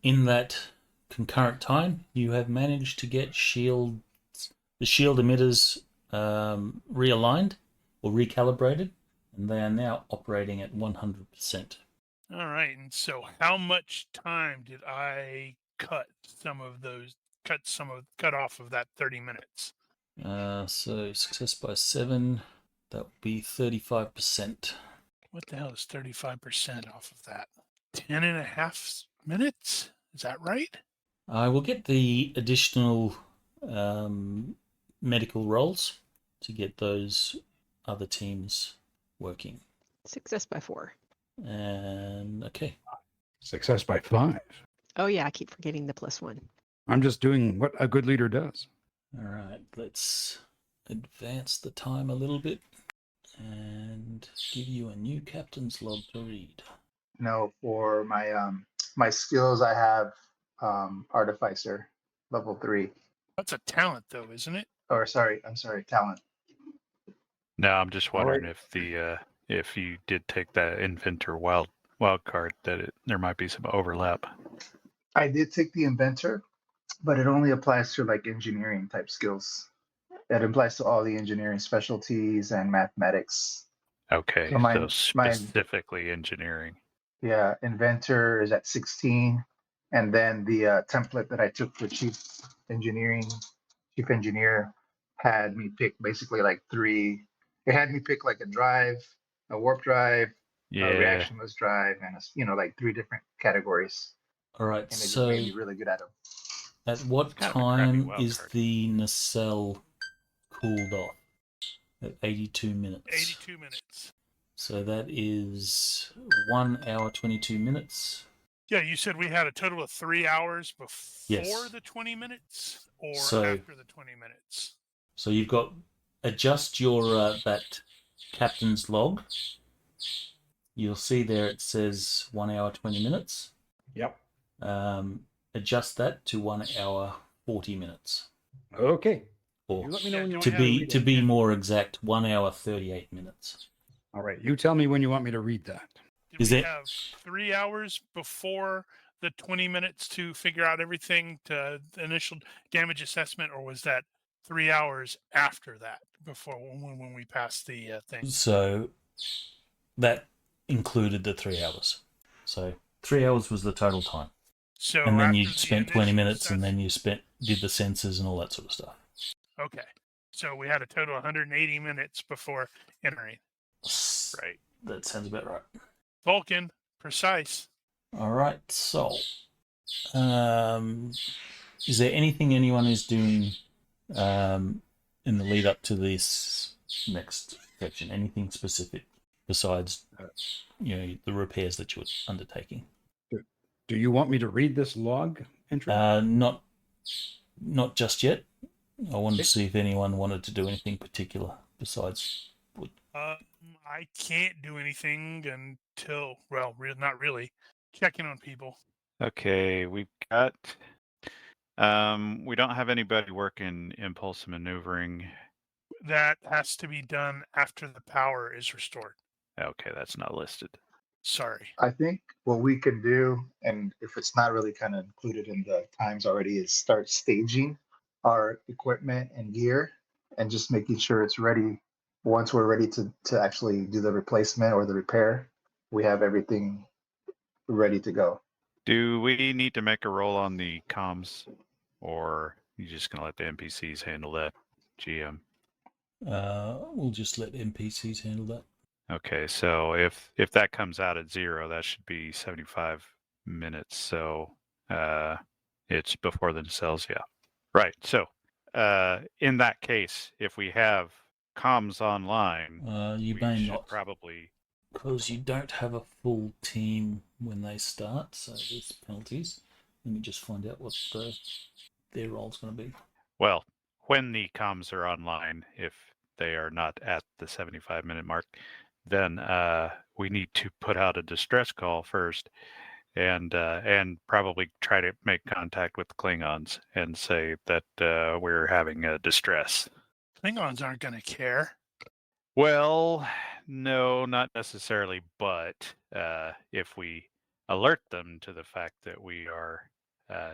in that concurrent time, you have managed to get the shield emitters realigned or recalibrated, and they are now operating at 100%. All right, and so how much time did I cut off of that 30 minutes? So success by 7, that would be 35%. What the hell is 35% off of that? 10 and a half minutes? Is that right? I will get the additional medical rolls to get those other teams working. Success by 4. And okay. Success by 5. Oh yeah, I keep forgetting the +1. I'm just doing what a good leader does. All right, let's advance the time a little bit and give you a new captain's log to read. No, for my my skills, I have Artificer level 3. That's a talent, though, isn't it? Or sorry, I'm sorry, talent. No, I'm just All wondering right. if you did take that inventor wild card, that there might be some overlap. I did take the Inventor, but it only applies to like engineering type skills. It applies to all the engineering specialties and mathematics. Okay, So so specifically engineering. Yeah, Inventor is at 16, and then the template that I took for chief engineer had me pick basically like 3. It had me pick like a drive, a warp drive, a Yeah. reactionless drive, and like 3 different categories. All right, And it just so made me really good at them. at what It's kind of a crappy time wild is card. the nacelle cooled off? At 82 minutes. 82 minutes. So that is 1 hour 22 minutes. Yeah, you said we had a total of 3 hours before Yes. the 20 minutes or So- after the 20 minutes? So you've got adjust your that captain's log. You'll see there it says 1 hour 20 minutes. Yep. adjust that to 1 hour 40 minutes. Okay. Or You let me know when you want to me be read to it. be more exact, 1 hour 38 minutes. All right. You tell me when you want me to read that. Did Is we it- have 3 hours before the 20 minutes to figure out everything to the initial damage assessment, or was that 3 hours after that before when we passed the thing? So that included the 3 hours. So 3 hours was the total time. So And then after you the spent 20 initial minutes and then you did the sensors and all that sort of stuff. Okay. So we had a total of 180 minutes before entering. Right. That sounds about right. Vulcan, precise. All right. So, is there anything anyone is doing in the lead up to this next section? Anything specific besides, the repairs that you're undertaking? Do you want me to read this log entry? Not just yet. I wanted to Okay. see if anyone wanted to do anything particular besides. I can't do anything until, not really. Checking on people. Okay, we've got. We don't have anybody working impulse maneuvering. That has to be done after the power is restored. Okay, that's not listed. Sorry. I think what we can do, and if it's not really kind of included in the times already, is start staging our equipment and gear and just making sure it's ready. Once we're ready to actually do the replacement or the repair, we have everything ready to go. Do we need to make a roll on the comms, or you just gonna let the NPCs handle that, GM? We'll just let NPCs handle that. Okay, so if that comes out at 0, that should be 75 minutes. So it's before the nacelles, yeah. Right. So in that case, if we have comms online, You we may should not, probably. because you don't have a full team when they start, so there's penalties. Let me just find out what their role's going to be. Well, when the comms are online, if they are not at the 75-minute mark, then we need to put out a distress call first, and probably try to make contact with the Klingons and say that we're having a distress. Klingons aren't going to care. Well, no, not necessarily, but if we alert them to the fact that we are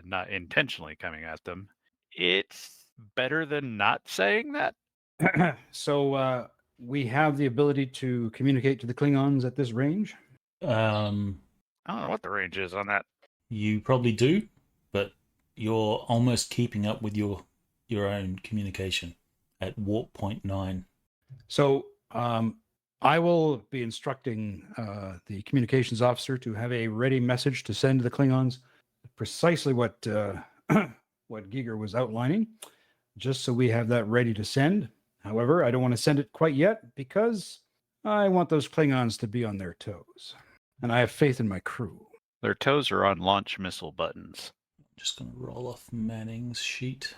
not intentionally coming at them, it's better than not saying that. So we have the ability to communicate to the Klingons at this range? I don't know what the range is on that. You probably do, but you're almost keeping up with your own communication at warp point 9. So I will be instructing the communications officer to have a ready message to send to the Klingons, precisely what what Giger was outlining, just so we have that ready to send. However, I don't want to send it quite yet because I want those Klingons to be on their toes, and I have faith in my crew. Their toes are on launch missile buttons. I'm just going to roll off Manning's sheet.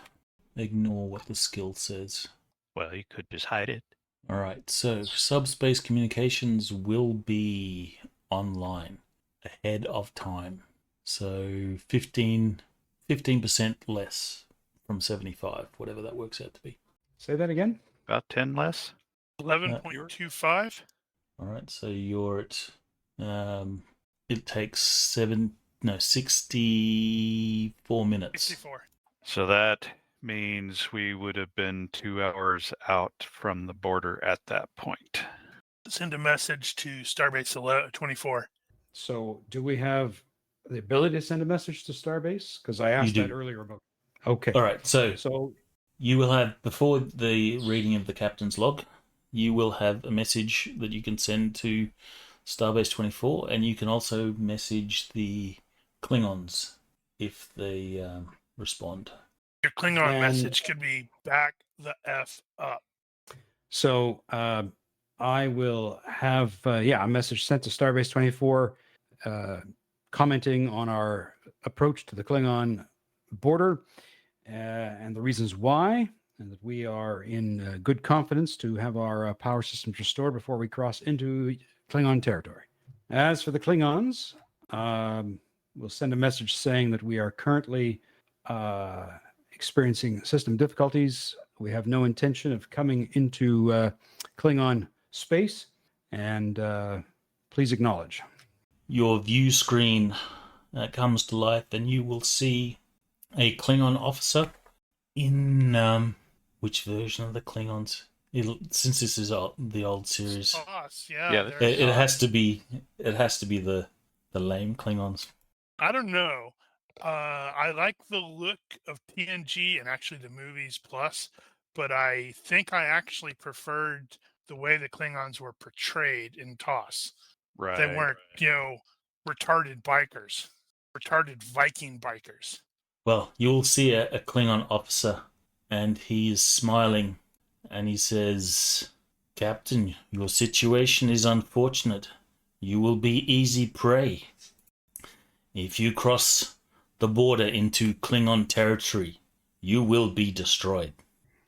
Ignore what the skill says. Well, you could just hide it. All right, so subspace communications will be online ahead of time. So 15% less from 75, whatever that works out to be. Say that again? About 10 less. 11.25. All right, so you're at it takes 64 minutes. 64. So that means we would have been 2 hours out from the border at that point. Send a message to Starbase 24. So do we have the ability to send a message to Starbase? Because I asked do. that earlier about. Okay. All right, so So you will have, before the reading of the captain's log, you will have a message that you can send to Starbase 24, and you can also message the Klingons if they respond. Your Klingon And- message could be back the F up. So I will have a message sent to Starbase 24 commenting on our approach to the Klingon border and the reasons why, and that we are in good confidence to have our power systems restored before we cross into Klingon territory. As for the Klingons, we'll send a message saying that we are currently experiencing system difficulties. We have no intention of coming into Klingon space, and please acknowledge. Your view screen comes to life, and you will see a Klingon officer in which version of the Klingons? Since this is the old series, Sauce, yeah. Yeah, there's it has sauce. to be. It has to be the lame Klingons. I don't know. I like the look of TNG and actually the movies plus, but I think I actually preferred the way the Klingons were portrayed in TOS. Right. They weren't, retarded bikers, retarded Viking bikers. Well, you'll see a Klingon officer, and he's smiling, and he says, "Captain, your situation is unfortunate. You will be easy prey. If you cross the border into Klingon territory, you will be destroyed."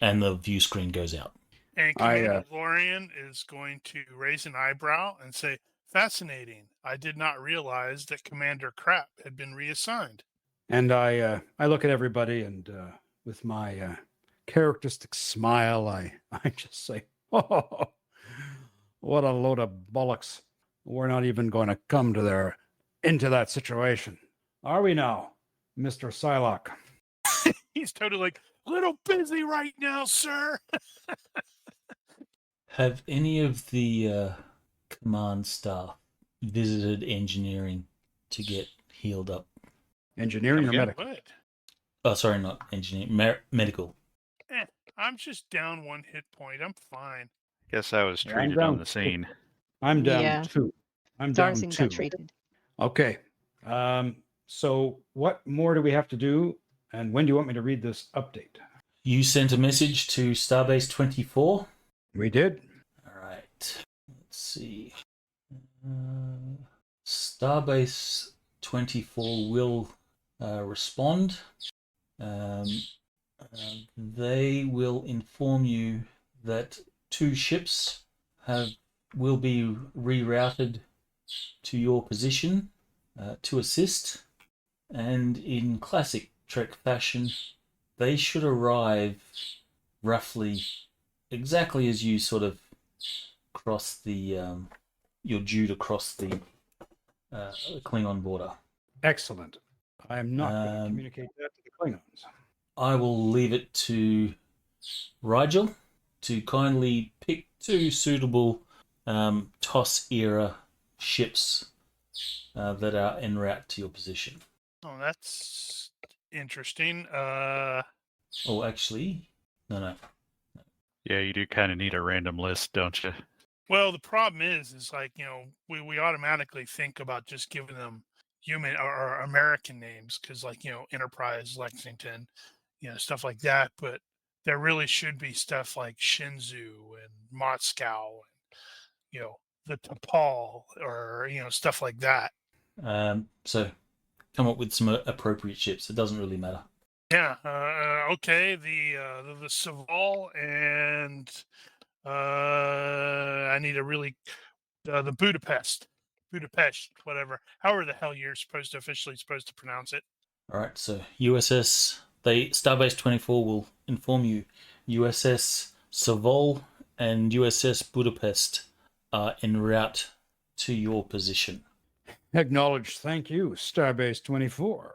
And the view screen goes out. And Commander Lorian is going to raise an eyebrow and say, "Fascinating. I did not realize that Commander Crap had been reassigned." And I look at everybody, and with my characteristic smile, I just say, "Oh, what a load of bollocks! We're not even going to come into that situation, are we now, Mr. Psylocke?" He's totally like, "Little busy right now, sir." Have any of the command staff visited engineering to get healed up? Engineering or Okay. medical? What? Oh, sorry, not engineering. Medical. I'm just down 1 hit point. I'm fine. Guess I was Yeah, I'm treated on down the scene. I'm down Yeah. 2. I'm down Darzin 2. got treated. Okay. So what more do we have to do? And when do you want me to read this update? You sent a message to Starbase 24. We did. All right. Let's see. Starbase 24 will respond. They will inform you that 2 ships will be rerouted to your position to assist, and in classic Trek fashion, they should arrive roughly exactly as you sort of cross the you're due to cross the Klingon border. Excellent. I am not going to Um, communicate that to the Klingons. I will leave it to Rigel to kindly pick 2 suitable TOS era ships that are en route to your position. Oh, that's interesting. Oh, actually, no. Yeah, you do kind of need a random list, don't you? Well, the problem is like, we automatically think about just giving them human or American names because, like, Enterprise, Lexington, stuff like that. But there really should be stuff like Shinzu and Moscow and, the T'Pol or, stuff like that. So come up with some appropriate ships. It doesn't really matter. Yeah. Okay. The Saval and I need a really the Budapest, whatever. However the hell you're officially supposed to pronounce it. All right. So Starbase 24 will inform you. USS Saval and USS Budapest are en route to your position. Acknowledged. Thank you, Starbase 24.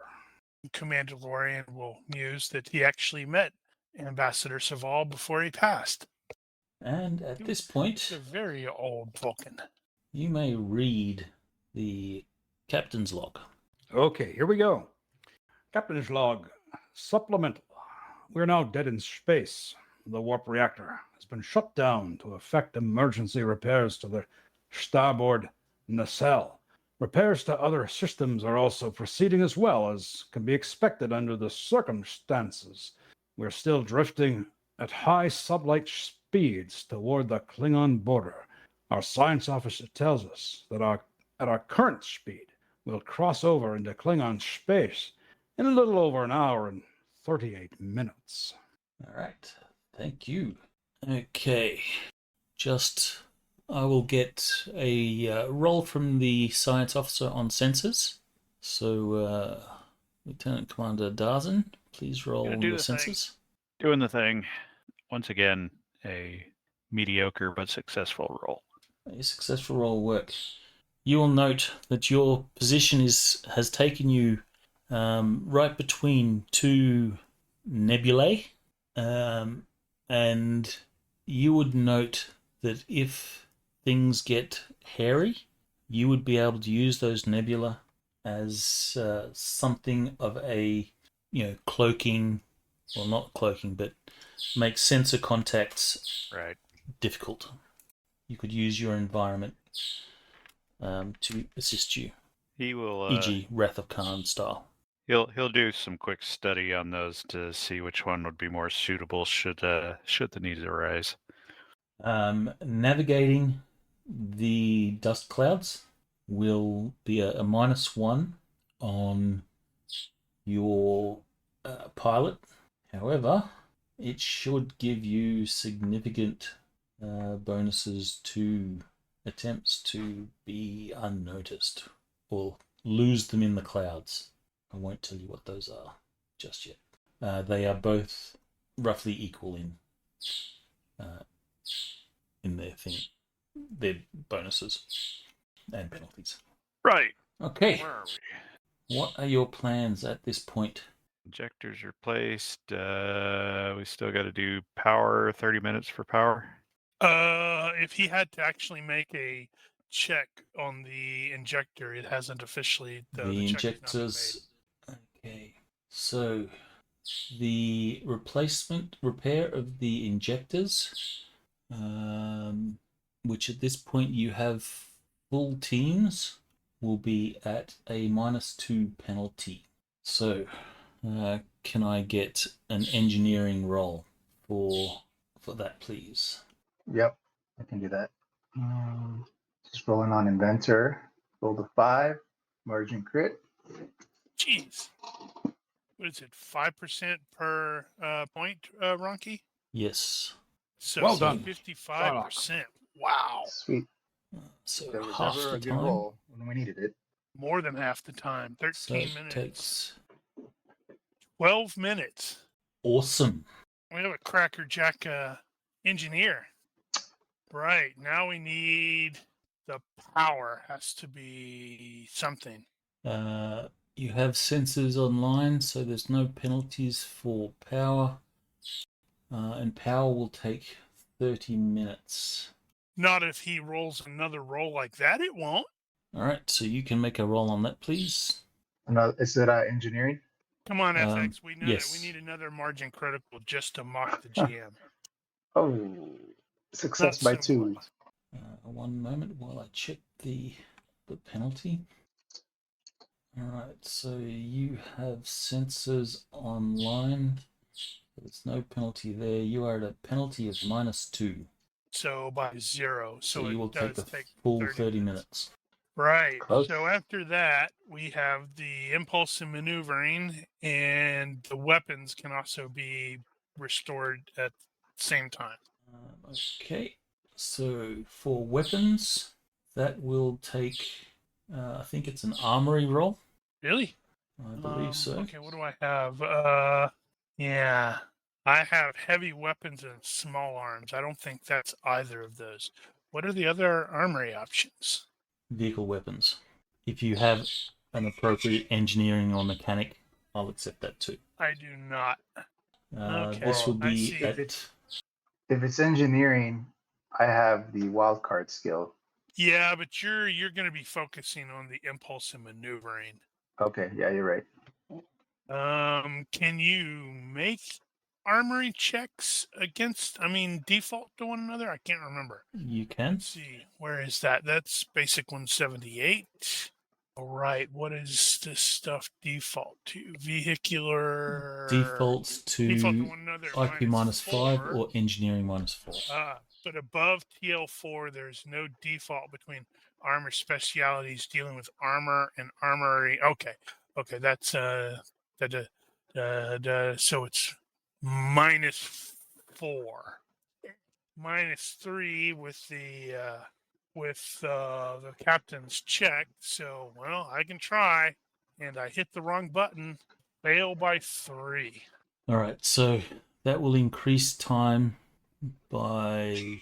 Commander Lorian will muse that he actually met Ambassador Saval before he passed. And at this He's point, a very old Vulcan. you may read the captain's log. Okay, here we go. Captain's log. Supplemental. We're now dead in space. The warp reactor has been shut down to effect emergency repairs to the starboard nacelle. Repairs to other systems are also proceeding as well, as can be expected under the circumstances. We're still drifting at high sublight speeds toward the Klingon border. Our science officer tells us that at our current speed, we'll cross over into Klingon space in a little over an hour and 38 minutes. All right. Thank you. Okay. I will get a roll from the science officer on sensors. So, Lieutenant Commander Darzin, please roll Gonna do your the thing. senses. Doing the thing. Once again, a mediocre but successful roll. A successful roll work. You will note that your position has taken you right between two nebulae, and you would note that if things get hairy, you would be able to use those nebula as something of a, cloaking, well, not cloaking, but make sensor contacts Right. difficult. You could use your environment to assist you, He will. e.g., Wrath of Khan style. He'll do some quick study on those to see which one would be more suitable should the need arise. Navigating the dust clouds will be a -1 on your pilot. However, it should give you significant bonuses to attempts to be unnoticed or lose them in the clouds. I won't tell you what those are just yet. They are both roughly equal in their bonuses and penalties. Right. Okay, Where are we? what are your plans at this point? Injectors replaced. We still got to do power. 30 minutes for power. If he had to actually make a check on the injector, it hasn't officially. The check has not been injectors. Okay, so the repair of the injectors, which at this point you have full teams, will be at a -2 penalty. So, can I get an engineering roll for that, please? Yep, I can do that. Just rolling on inventor. Roll the 5, margin crit. Jeez. What is it? 5% per point, Ronki? Yes. So Well done, 55%. Wow. Sweet. So There was half never the a good time. roll when we needed it. More than half the time. So 13 it minutes. takes 12 minutes. awesome. We have a crackerjack engineer. Right. Now we need the power. Has to be something. You have sensors online, so there's no penalties for power. And power will take 30 minutes. Not if he rolls another roll like that, it won't. All right, so you can make a roll on that, please. Another, is it engineering? Come on, FX. We know yes. that we need another margin critical just to mock the GM. Oh, success by Not so 2. much. One moment while I check the penalty. All right, so you have sensors online. There's no penalty there. You are at a penalty of -2. So by 0. So So you it will take does the take full 30 minutes. Right. Close. So after that, we have the impulse and maneuvering, and the weapons can also be restored at the same time. Okay, so for weapons, that will take, I think it's an armory roll. Really? I believe so. Okay, what do I have? Yeah. I have heavy weapons and small arms. I don't think that's either of those. What are the other armory options? Vehicle weapons. If you have an appropriate engineering or mechanic, I'll accept that too. I do not. Okay, This will I be see. at... If it's engineering, I have the wildcard skill. Yeah, but you're going to be focusing on the impulse and maneuvering. Okay, yeah, you're right. Can you make armory checks against, default to one another? I can't remember. You can. Let's see, where is that? That's basic 178. All right, what is this stuff default to? Vehicular. Defaults to one another. IQ -5 or engineering -4. But above TL4, there's no default between armor specialities dealing with armor and armory. Okay, that's so it's -4, -3 with the captain's check. So, well, I can try. and I hit the wrong button. Fail by 3. All right, so that will increase time by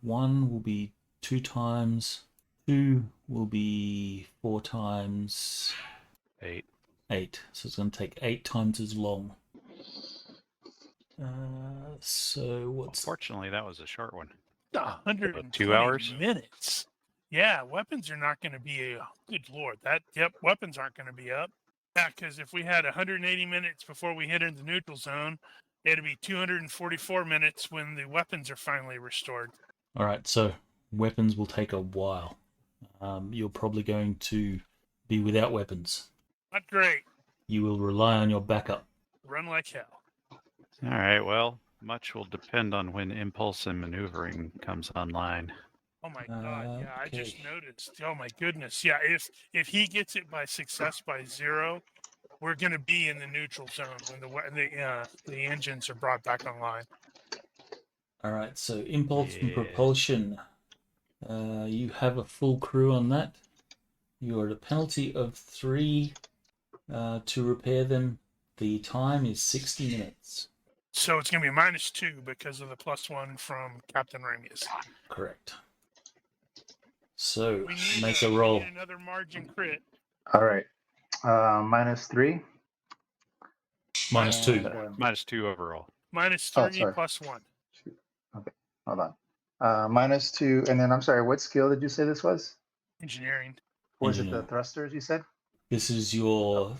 1 will be 2 times, 2 will be 4 times 8. 8. So it's going to take 8 times as long. So what's Fortunately, that was a short one. 120 2 hours? minutes. Yeah, weapons are not going to be good lord. Weapons aren't going to be up. Yeah, because if we had 180 minutes before we hit into the neutral zone, it'd be 244 minutes when the weapons are finally restored. all right? So weapons will take a while. You're probably going to be without weapons. Not great. You will rely on your backup. Run like hell. All right, well, much will depend on when impulse and maneuvering comes online. Oh my god, yeah, I just Okay. noticed. Oh my goodness. Yeah, if he gets it by success by 0, we're going to be in the neutral zone when the engines are brought back online. All right, so impulse and Yes. propulsion. You have a full crew on that. You are at a penalty of 3 to repair them. The time is 60 minutes. So it's going to be -2 because of the +1 from Captain Ramius. Correct. So We need make a roll. We need another margin crit. All right. -3. -2. And, -2 overall. -3 sorry. +1. Okay, hold on. -2, and then I'm sorry. What skill did you say this was? Engineering. Was it the Engineering. thrusters? You said This is your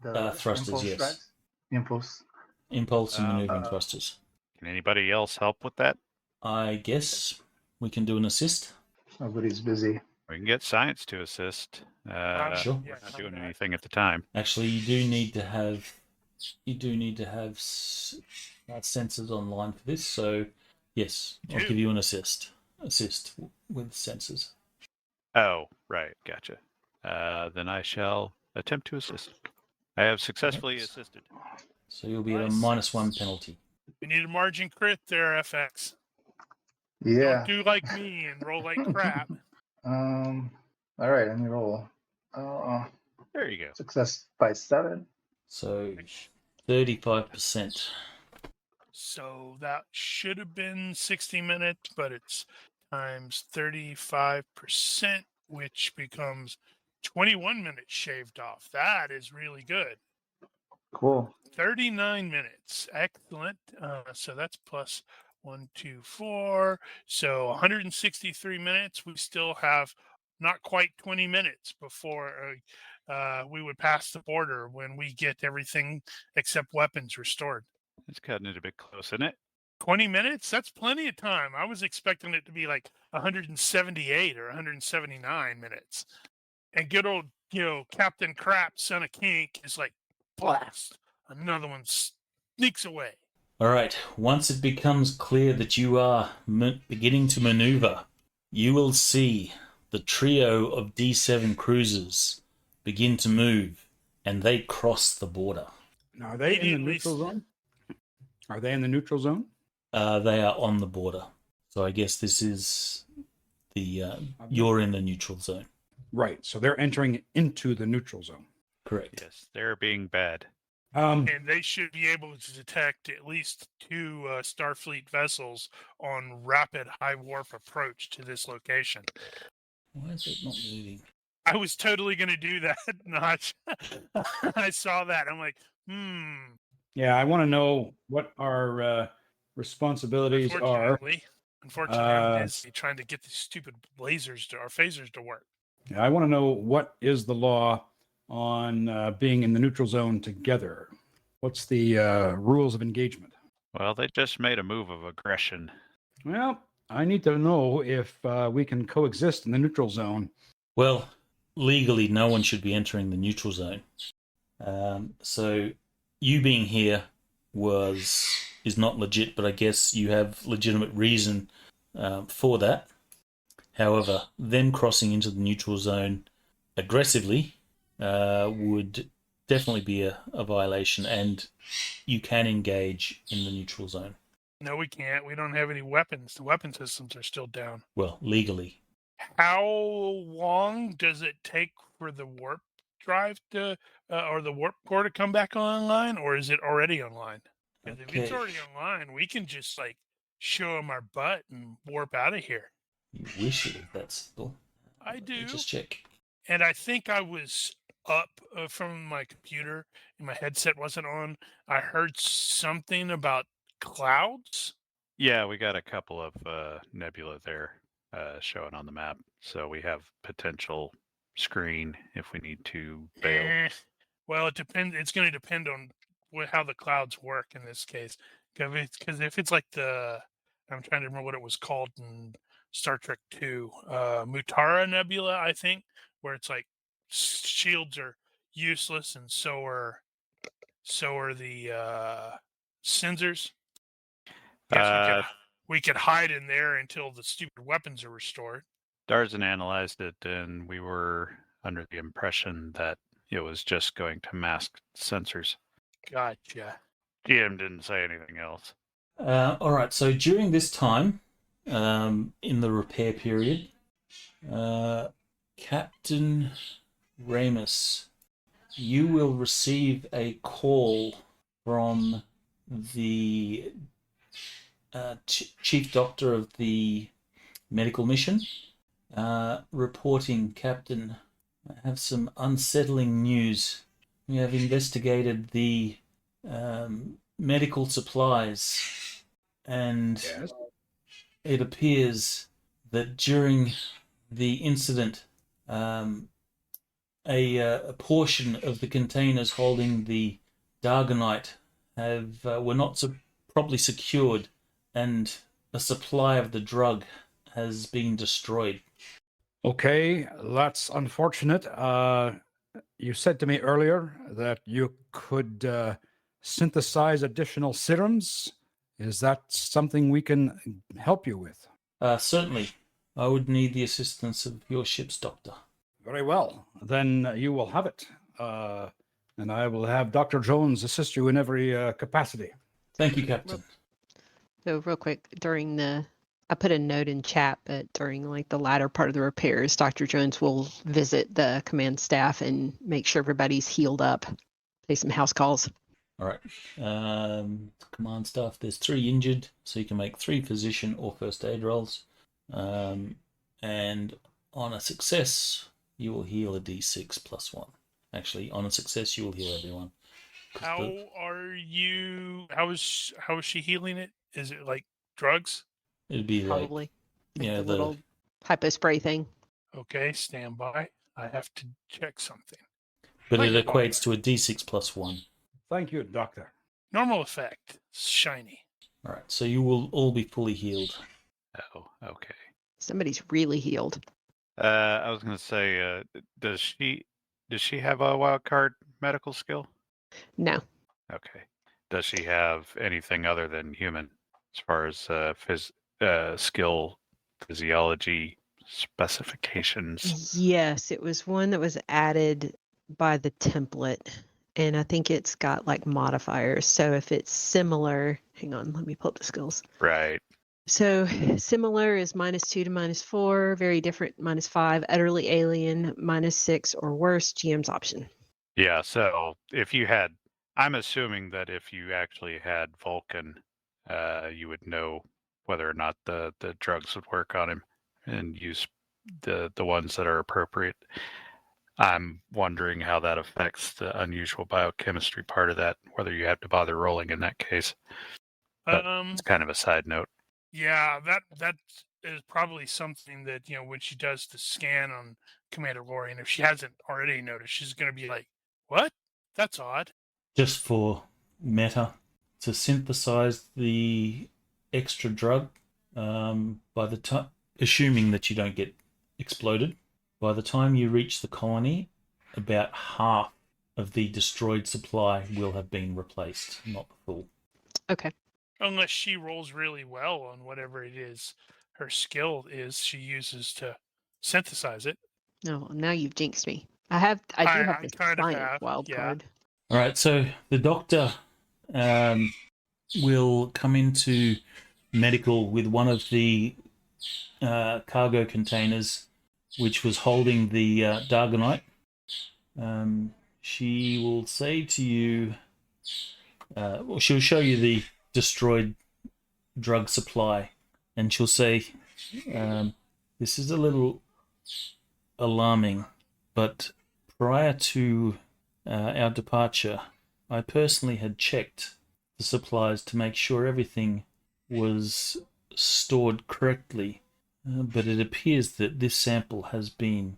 the thrusters, impulse yes. drives? Impulse. Impulse and Um, maneuvering thrusters. Can anybody else help with that? I guess we can do an assist. Nobody's busy. We can get science to assist. Sure. We're not doing anything at the time. Actually, you do need to have sensors online for this. So yes, I'll Two. give you an assist with sensors. Oh, right, gotcha. Then I shall attempt to assist. I have successfully Right. assisted. So you'll be at a Nice. -1 penalty. We need a margin crit there, FX. Yeah. Don't do like me and roll like crap. All right. Let me roll. There you go. Success by 7. So 35%. So that should have been 60 minutes, but it's times 35%, which becomes 21 minutes shaved off. That is really good. Cool. 39 minutes. Excellent. So that's plus 1, 2, 4. So 163 minutes. We still have not quite 20 minutes before we would pass the border when we get everything except weapons restored. It's cutting it a bit close, isn't it? 20 minutes? That's plenty of time. I was expecting it to be like 178 or 179 minutes. And good old, Captain Crap, son of Kink, is like, blast. Another one sneaks away. All right. Once it becomes clear that you are beginning to maneuver, you will see the trio of D7 cruisers begin to move, and they cross the border. Now, are they in the Immediately neutral zone? Are they in the neutral zone? They are on the border. So I guess this is you're in the neutral zone. Right. So they're entering into the neutral zone. Correct. Yes, they're being bad. And they should be able to detect at least 2 Starfleet vessels on rapid high warp approach to this location. Why is it not moving? I was totally going to do that, Notch. I saw that. I'm like, Yeah, I want to know what our responsibilities are. Unfortunately, I'm busy trying to get these stupid phasers to work. I want to know what is the law on being in the neutral zone together. What's the rules of engagement? Well, they just made a move of aggression. Well, I need to know if we can coexist in the neutral zone. Well, legally, no one should be entering the neutral zone. So you being here is not legit, but I guess you have legitimate reason for that. However, them crossing into the neutral zone aggressively would definitely be a violation, and you can engage in the neutral zone. No, we can't. We don't have any weapons. The weapon systems are still down. Well, legally. How long does it take for the warp drive to or the warp core to come back online, or is it already online? Because if it's Okay. already online, we can just like show them our butt and warp out of here. You wish it was that simple. I Let me do. just check. And I think I was up from my computer and my headset wasn't on. I heard something about clouds. Yeah, we got a couple of nebula there showing on the map, so we have potential screen if we need to bail. Well, it depends. It's going to depend on how the clouds work in this case. Because if it's like I'm trying to remember what it was called in Star Trek 2, Mutara Nebula, I think, where it's like shields are useless and so are the sensors. Guess we could hide in there until the stupid weapons are restored. Darzan analyzed it, and we were under the impression that it was just going to mask sensors. Gotcha. GM didn't say anything else. All right. So during this time, in the repair period, Captain Ramus, you will receive a call from the chief doctor of the medical mission, reporting, Captain, I have some unsettling news. We have investigated the medical supplies, and Yes. it appears that during the incident, a portion of the containers holding the Dargonite were not properly secured, and a supply of the drug has been destroyed. Okay, that's unfortunate. You said to me earlier that you could synthesize additional serums. Is that something we can help you with? Certainly. I would need the assistance of your ship's doctor. Very well. Then you will have it. And I will have Dr. Jones assist you in every capacity. Thank you, Captain. So real quick, I put a note in chat, but during like the latter part of the repairs, Dr. Jones will visit the command staff and make sure everybody's healed up. Take some house calls. All right. Command staff, there's 3 injured, so you can make 3 physician or first aid rolls. And on a success, you will heal a d6 plus 1. Actually, on a success, you will heal everyone. How is she healing it? Is it like drugs? It'd be Probably. like, yeah, the little hypo spray thing. Okay, stand by. I have to check something. but Thank it you, equates Doctor. to a d6 plus 1. Thank you, Doctor. Normal effect. Shiny. All right, so you will all be fully healed. Oh, okay. Somebody's really healed. I was going to say, does she have a wild card medical skill? No. Okay. Does she have anything other than human as far as skill, physiology specifications? Yes, it was one that was added by the template. And I think it's got like modifiers. So if it's similar, hang on, let me pull up the skills. Right. So similar is -2 to -4, very different -5, utterly alien -6 or worse, GM's option. Yeah, so if you had, I'm assuming that if you actually had Vulcan, you would know whether or not the drugs would work on him and use the ones that are appropriate. I'm wondering how that affects the unusual biochemistry part of that, whether you have to bother rolling in that case. But it's kind of a side note. Yeah, that is probably something that, when she does the scan on Commander Lori, and if she hasn't already noticed, she's going to be like, what? That's odd. Just for meta, to synthesize the extra drug, by the time, assuming that you don't get exploded, by the time you reach the colony, about half of the destroyed supply will have been replaced, not the full. Okay. Unless she rolls really well on whatever it is her skill is she uses to synthesize it. No, now you've jinxed me. I do have this kind of science have, wild yeah. card. All right, so the doctor will come into medical with one of the cargo containers, which was holding the Dargonite, She will say to you, well, she'll show you the destroyed drug supply, and she'll say, this is a little alarming, but prior to our departure, I personally had checked the supplies to make sure everything was stored correctly, but it appears that this sample has been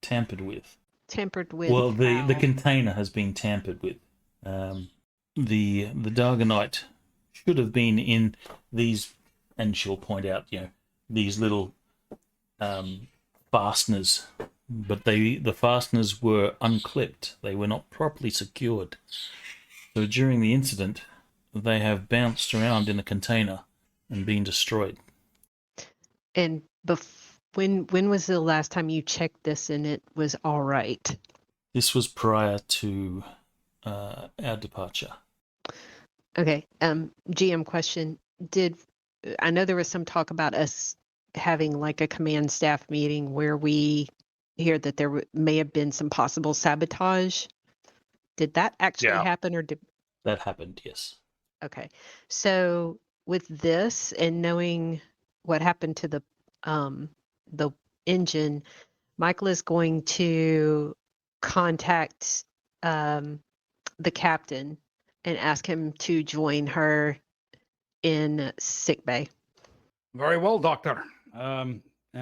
tampered with. Tampered with. Well, the how? container has been tampered with. The Dargonite should have been in these, and she'll point out, these little fasteners, but the fasteners were unclipped. They were not properly secured. So during the incident, they have bounced around in a container and been destroyed. And when was the last time you checked this and it was all right? This was prior to our departure. Okay. GM question. I know there was some talk about us having like a command staff meeting where we hear that there may have been some possible sabotage. Did that actually happen, or did that happened? Yes. Okay. So with this and knowing what happened to the engine, Michael is going to contact the captain and ask him to join her in sickbay. Very well, Doctor. And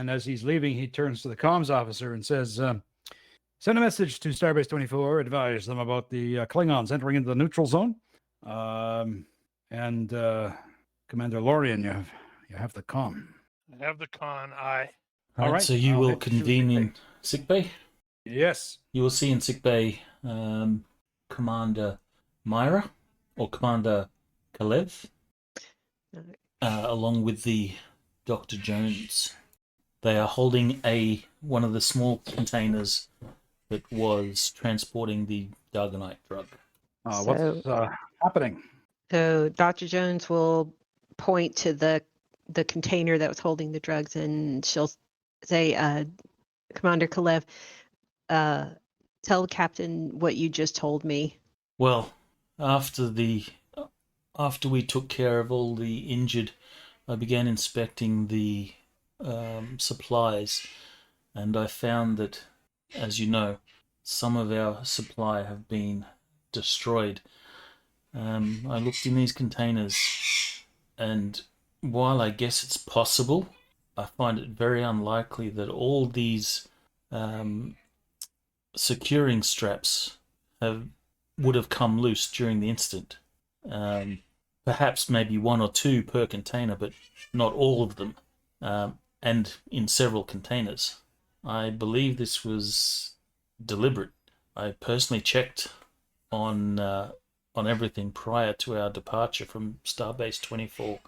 as he's leaving, he turns to the comms officer and says, send a message to Starbase 24, advise them about the Klingons entering into the neutral zone. And Commander Lorien, you have the comm. I have the con. All right. So you will convene in sickbay? Yes. You will see in sickbay Commander Myra or Commander Kalev, along with the Dr. Jones. They are holding one of the small containers that was transporting the Dargonite drug. What's happening? So Dr. Jones will point to the container that was holding the drugs, and she'll say, Commander Kalev, tell the captain what you just told me. Well, after we took care of all the injured, I began inspecting the supplies, and I found that, as you know, some of our supply have been destroyed. I looked in these containers, and while I guess it's possible, I find it very unlikely that all these securing straps would have come loose during the incident. Perhaps maybe one or two per container, but not all of them, and in several containers. I believe this was deliberate. I personally checked on everything prior to our departure from Starbase 24,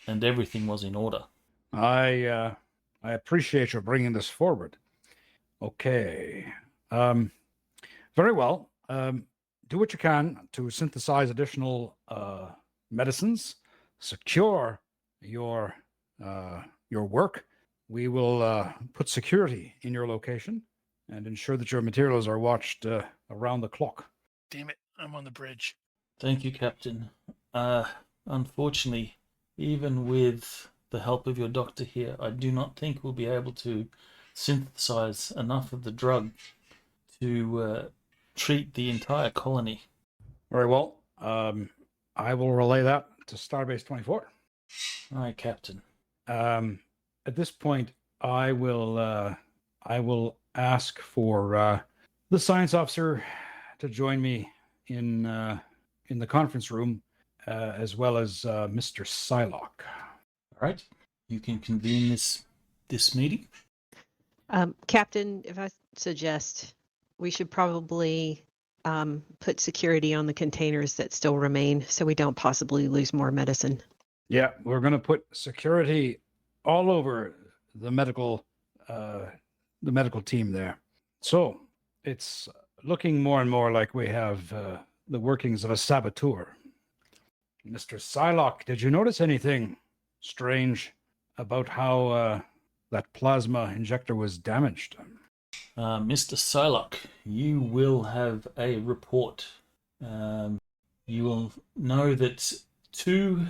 and everything was in order. I appreciate your bringing this forward. Okay. Very well. Do what you can to synthesize additional medicines, secure your work. We will put security in your location and ensure that your materials are watched around the clock. Damn it, I'm on the bridge. Thank you, Captain. Unfortunately, even with the help of your doctor here, I do not think we'll be able to synthesize enough of the drug to treat the entire colony. Very well. I will relay that to Starbase 24. All right, Captain. At this point, I will ask for the science officer to join me in the conference room, as well as Mr. Psylocke. All right. You can convene this meeting. Captain, if I suggest, we should probably put security on the containers that still remain so we don't possibly lose more medicine. Yeah, we're going to put security all over the medical team there. So it's looking more and more like we have the workings of a saboteur. Mr. Psylocke, did you notice anything strange about how that plasma injector was damaged? Mr. Psylocke, you will have a report. You will know that 2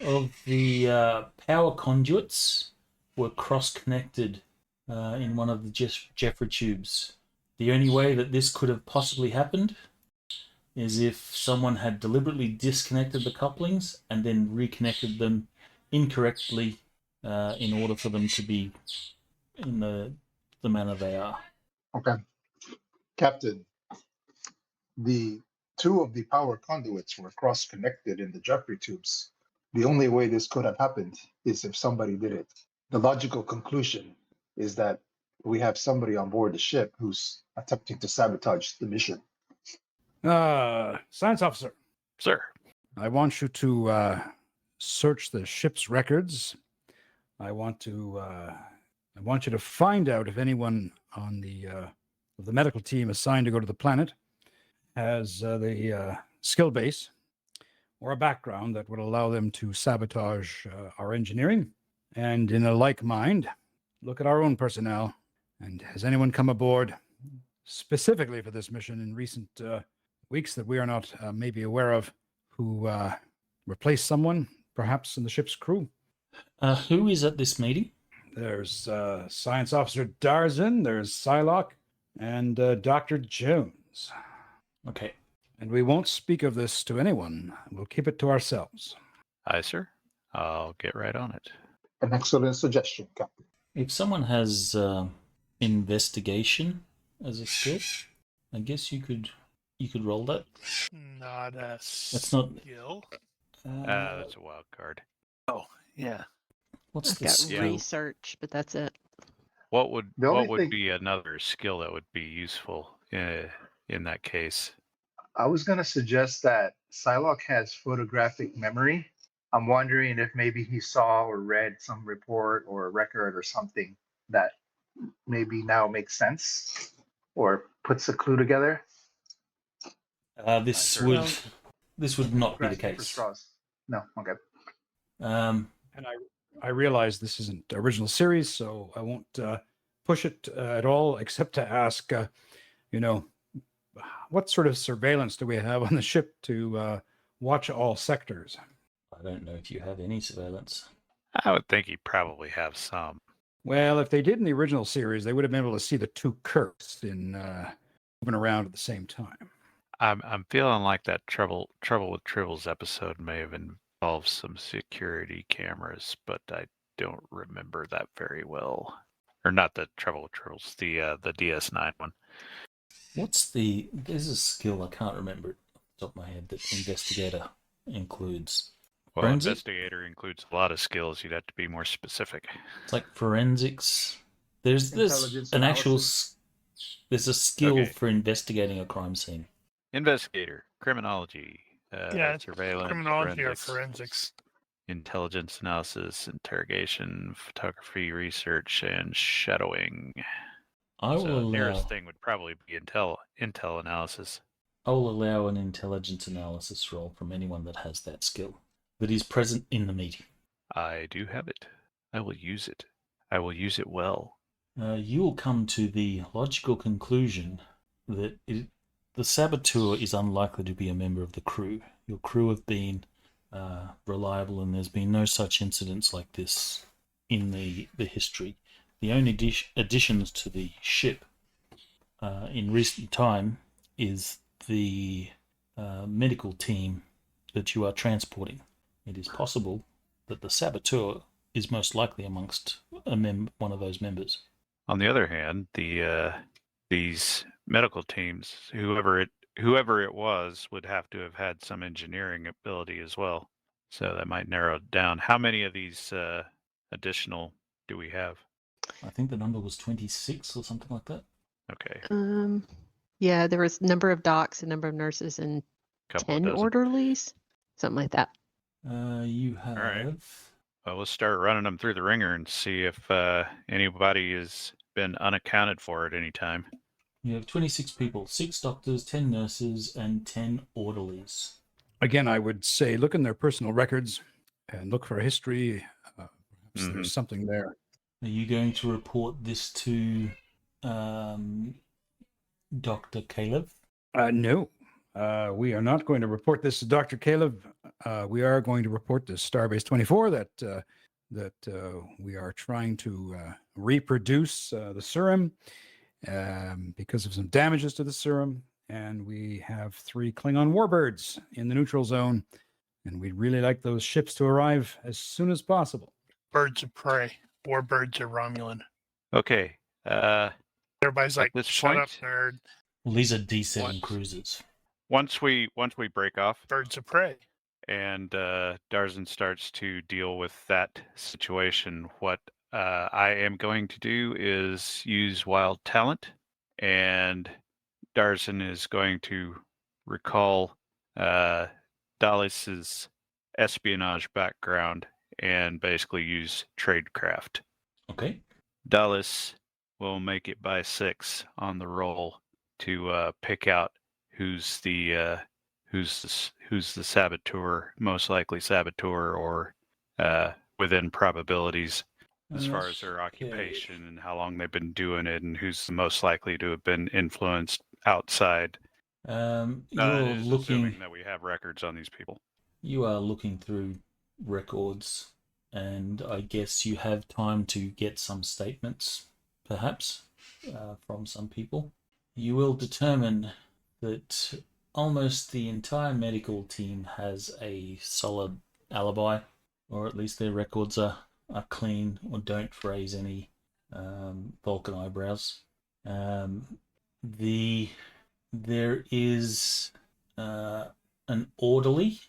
of the power conduits were cross-connected in one of the Jeffrey tubes. The only way that this could have possibly happened is if someone had deliberately disconnected the couplings and then reconnected them incorrectly in order for them to be in the manner they are. Okay. Captain, the 2 of the power conduits were cross-connected in the Jeffrey tubes. The only way this could have happened is if somebody did it. The logical conclusion is that we have somebody on board the ship who's attempting to sabotage the mission. Science officer, Sir. I want you to search the ship's records. I want you to find out if anyone on the of the medical team assigned to go to the planet has the skill base or a background that would allow them to sabotage our engineering. And in a like mind, look at our own personnel. And has anyone come aboard specifically for this mission in recent weeks that we are not maybe aware of who replaced someone, perhaps in the ship's crew? Who is at this meeting? There's Science Officer Darzin, there's Psylocke, and Dr. Jones. Okay. And we won't speak of this to anyone. We'll keep it to ourselves. Aye, sir. I'll get right on it. An excellent suggestion, Captain. If someone has investigation as a skill, I guess you could roll that. Not a That's not- skill. That's a wild card. Oh, yeah. What's I've the got skill? research, but that's it. What would The only what would thing- be another skill that would be useful in that case? I was going to suggest that Psylocke has photographic memory. I'm wondering if maybe he saw or read some report or a record or something that maybe now makes sense or puts a clue together. This Well- would not be the Grasping for case. straws. No, okay. Um, And I realize this isn't the original series, so I won't push it at all, except to ask, what sort of surveillance do we have on the ship to watch all sectors? I don't know if you have any surveillance. I would think he'd probably have some. Well, if they did in the original series, they would have been able to see the 2 Kirks in moving around at the same time. I'm feeling like that Trouble with Tribbles episode may have involved some security cameras, but I don't remember that very well. Or not the Trouble with Tribbles, the DS9 one. There's a skill, I can't remember it off the top of my head, that investigator includes. Well, Forensic? investigator includes a lot of skills. You'd have to be more specific. It's like forensics. There's Intelligence an actual analysis. there's a skill Okay. for investigating a crime scene. Investigator, criminology, Yeah, it's surveillance, Criminology or forensics, forensics. intelligence analysis, interrogation, photography, research, and shadowing. I So will the allow nearest thing would probably be intel analysis. I will allow an intelligence analysis roll from anyone that has that skill, that is present in the meeting. I do have it. I will use it. I will use it well. You will come to the logical conclusion that the saboteur is unlikely to be a member of the crew. Your crew have been reliable, and there's been no such incidents like this in the history. The only additions to the ship in recent time is the medical team that you are transporting. It is possible that the saboteur is most likely amongst one of those members. On the other hand, these medical teams, whoever it was, would have to have had some engineering ability as well. So that might narrow it down. How many of these additional do we have? I think the number was 26 or something like that. Okay, Yeah, there was number of docs, a number of nurses, and couple of 10 dozen. orderlies, something like that. You have. right. Well, let's start running them through the ringer and see if anybody has been unaccounted for at any time. You have 26 people, 6 doctors, 10 nurses, and 10 orderlies. Again, I would say look in their personal records and look for a history. Perhaps there's something there. Are you going to report this to Dr. Caleb? No. We are not going to report this to Dr. Caleb. We are going to report to Starbase 24 that we are trying to reproduce the serum because of some damages to the serum. And we have 3 Klingon warbirds in the neutral zone. And we'd really like those ships to arrive as soon as possible. Birds of prey. Warbirds are Romulan. Okay. Everybody's At like, this shut up, point- nerd. Well, these are D7 What? cruisers. Once we break off Birds of prey. and Darzan starts to deal with that situation, what I am going to do is use wild talent, and Darzan is going to recall Dalis's espionage background and basically use tradecraft. Okay. Dalis will make it by 6 on the roll to pick out who's the saboteur, most likely saboteur, or within probabilities as far as their occupation and how long they've been doing it, and who's the most likely to have been influenced outside. You're Is looking. assuming that we have records on these people. You are looking through records, and I guess you have time to get some statements, perhaps, from some people. You will determine that almost the entire medical team has a solid alibi, or at least their records are clean or don't raise any Vulcan eyebrows. There is an orderly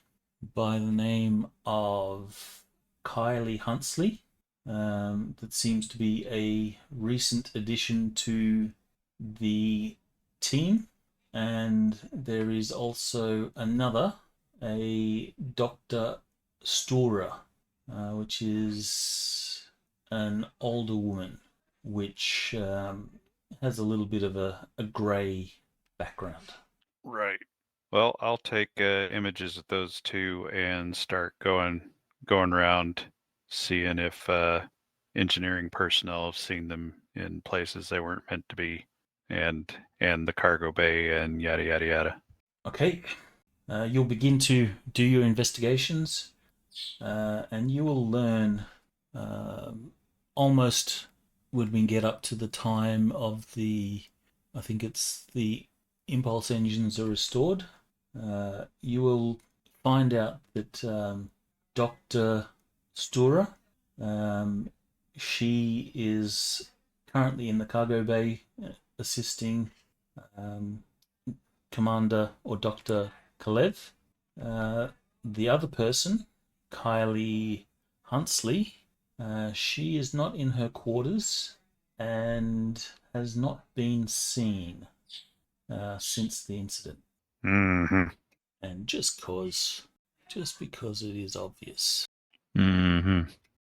by the name of Kylie Huntsley that seems to be a recent addition to the team, and there is also another, a Dr. Storer, which is an older woman, which has a little bit of a grey background. Right. Well, I'll take images of those 2 and start going around, seeing if engineering personnel have seen them in places they weren't meant to be, and the cargo bay and yada yada yada. Okay. You'll begin to do your investigations, and you will learn almost when we get up to the time of the, I think it's the impulse engines are restored. You will find out that Dr. Storer, she is currently in the cargo bay assisting Commander or Dr. Kalev. The other person, Kylie Huntsley, she is not in her quarters and has not been seen since the incident. Mm-hmm. And just because it is obvious. Mm-hmm.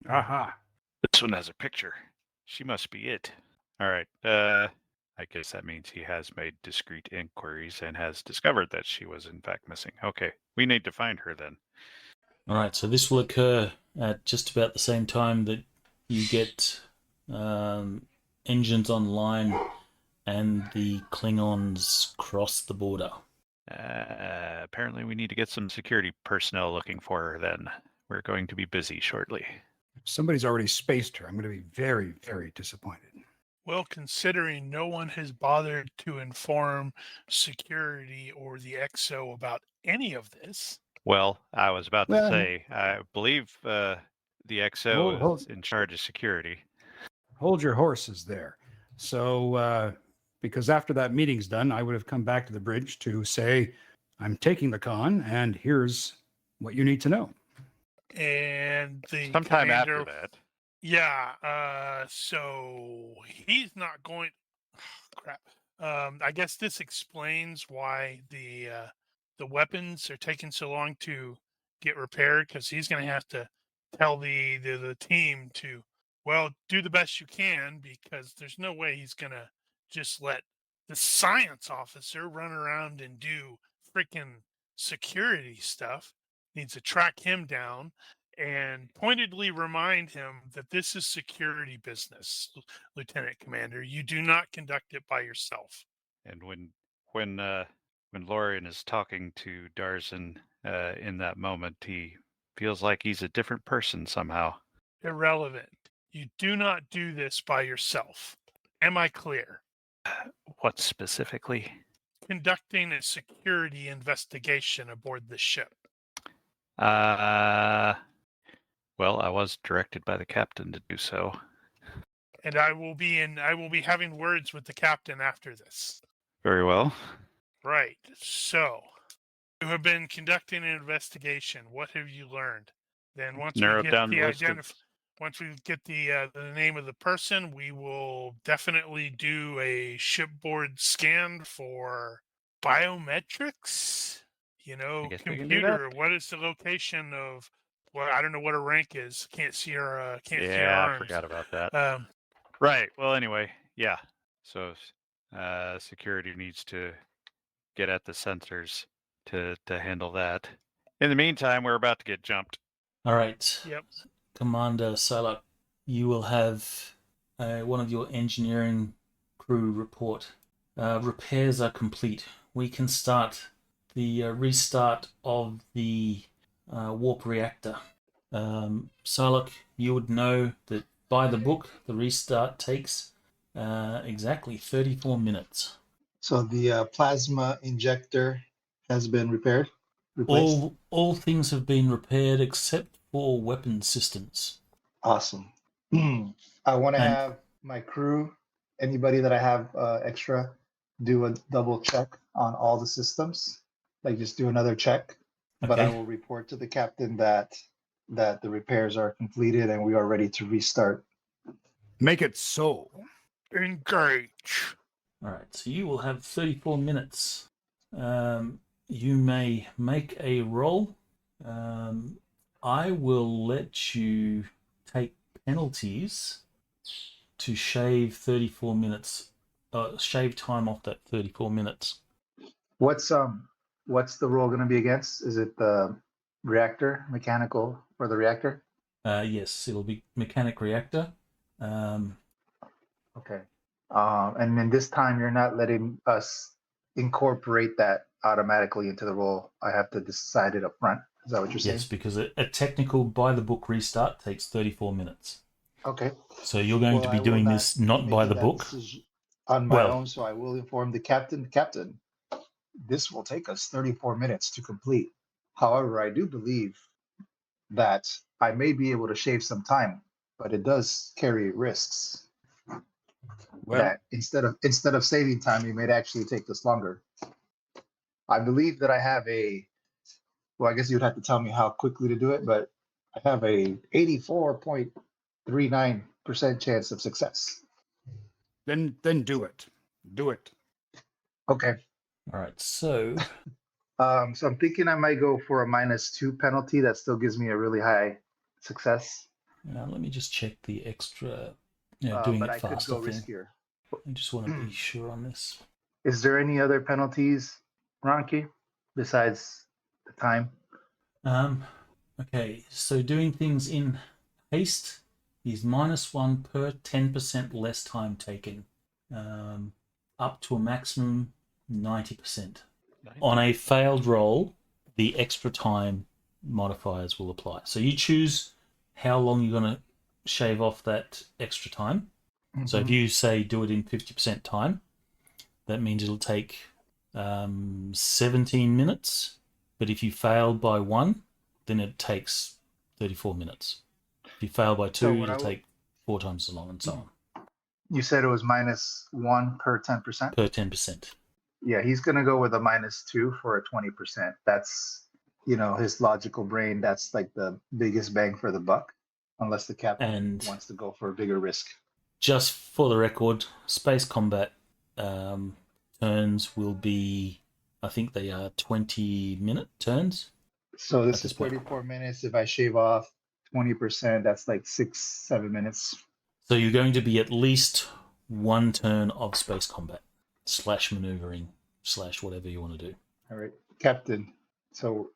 Aha. This one has a picture. She must be it. All right. I guess that means he has made discreet inquiries and has discovered that she was in fact missing. Okay, we need to find her then. All right, so this will occur at just about the same time that you get engines online and the Klingons cross the border. Apparently we need to get some security personnel looking for her then. We're going to be busy shortly. If somebody's already spaced her, I'm going to be very, very disappointed. Well, considering no one has bothered to inform security or the XO about any of this. Well, I was about to Well, say, I believe the XO is in charge of security. Hold your horses there. So, because after that meeting's done, I would have come back to the bridge to say, I'm taking the con, and here's what you need to know. And the Sometime commander, after that. yeah, so he's not going. Oh, crap. I guess this explains why the weapons are taking so long to get repaired, because he's going to have to tell the team to, well, do the best you can, because there's no way he's going to just let the science officer run around and do freaking security stuff. Needs to track him down. and pointedly remind him that this is security business, Lieutenant Commander. You do not conduct it by yourself. And when Lorian is talking to Darzan in that moment, he feels like he's a different person somehow. Irrelevant. You do not do this by yourself. Am I clear? What specifically? Conducting a security investigation aboard the ship. Well, I was directed by the captain to do so. And I will be having words with the captain after this. Very well. Right. So, you have been conducting an investigation. What have you learned? Then once Narrowed we get down the list of... once we get the name of the person, we will definitely do a shipboard scan for biometrics. I guess we can do computer. What is the location of? Well, I don't know what her rank is. Can't see her. Can't see her Yeah, I arms. forgot about that. Right. Well, anyway, yeah. So, security needs to get at the sensors to handle that. In the meantime, we're about to get jumped. All right. Yep. Commander Salak, you will have one of your engineering crew report. Repairs are complete. We can start the restart of the warp reactor. Salak, you would know that by the book, the restart takes exactly 34 minutes. So the plasma injector has been replaced? All things have been repaired except for weapon systems. Awesome. I want to have my crew, anybody that I have extra, do a double check on all the systems. Like just do another check. But I Okay. will report to the captain that the repairs are completed and we are ready to restart. Make it so. Engage. All right, so you will have 34 minutes. You may make a roll. I will let you take penalties to shave 34 minutes, shave time off that 34 minutes. What's the roll going to be against? Is it the reactor, mechanical for the reactor? Yes, it'll be mechanic reactor. Okay. And then this time you're not letting us incorporate that automatically into the roll. I have to decide it up front. Is that what you're saying? Yes, because a technical by the book restart takes 34 minutes. Okay. So you're going to be doing this not by the book. On my own, so I will inform the captain. Captain, this will take us 34 minutes to complete. However, I do believe that I may be able to shave some time, but it does carry risks. Well, That instead of saving time, it may actually take us longer. I believe that I have well, I guess you'd have to tell me how quickly to do it, but I have a 84.39% chance of success. then do it. Do it. Okay. All right, so So I'm thinking I might go for a -2 penalty. That still gives me a really high success. now let me just check the extra, doing but it I could faster go thing. riskier. I just want to be sure on this. Is there any other penalties, Ronki, besides the time? Okay, so doing things in haste is -1 per 10% less time taken, up to a maximum 90%. On a failed roll, the extra time modifiers will apply. So you choose how long you're going to shave off that extra time. So if you say do it in 50% time, that means it'll take 17 minutes. But if you fail by 1, then it takes 34 minutes. If you fail by 2, it'll take 4 times as long, and so on. You said it was -1 per 10%? Per 10%. Yeah, he's going to go with a -2 for a 20%. That's, his logical brain, that's like the biggest bang for the buck, unless the captain wants to go for a bigger risk. Just for the record, space combat turns will be, I think they are 20-minute turns. So this is 34 minutes. If I shave off 20%, that's like 6-7 minutes. So you're going to be at least 1 turn of space combat / maneuvering / whatever you want to do. All right, Captain. So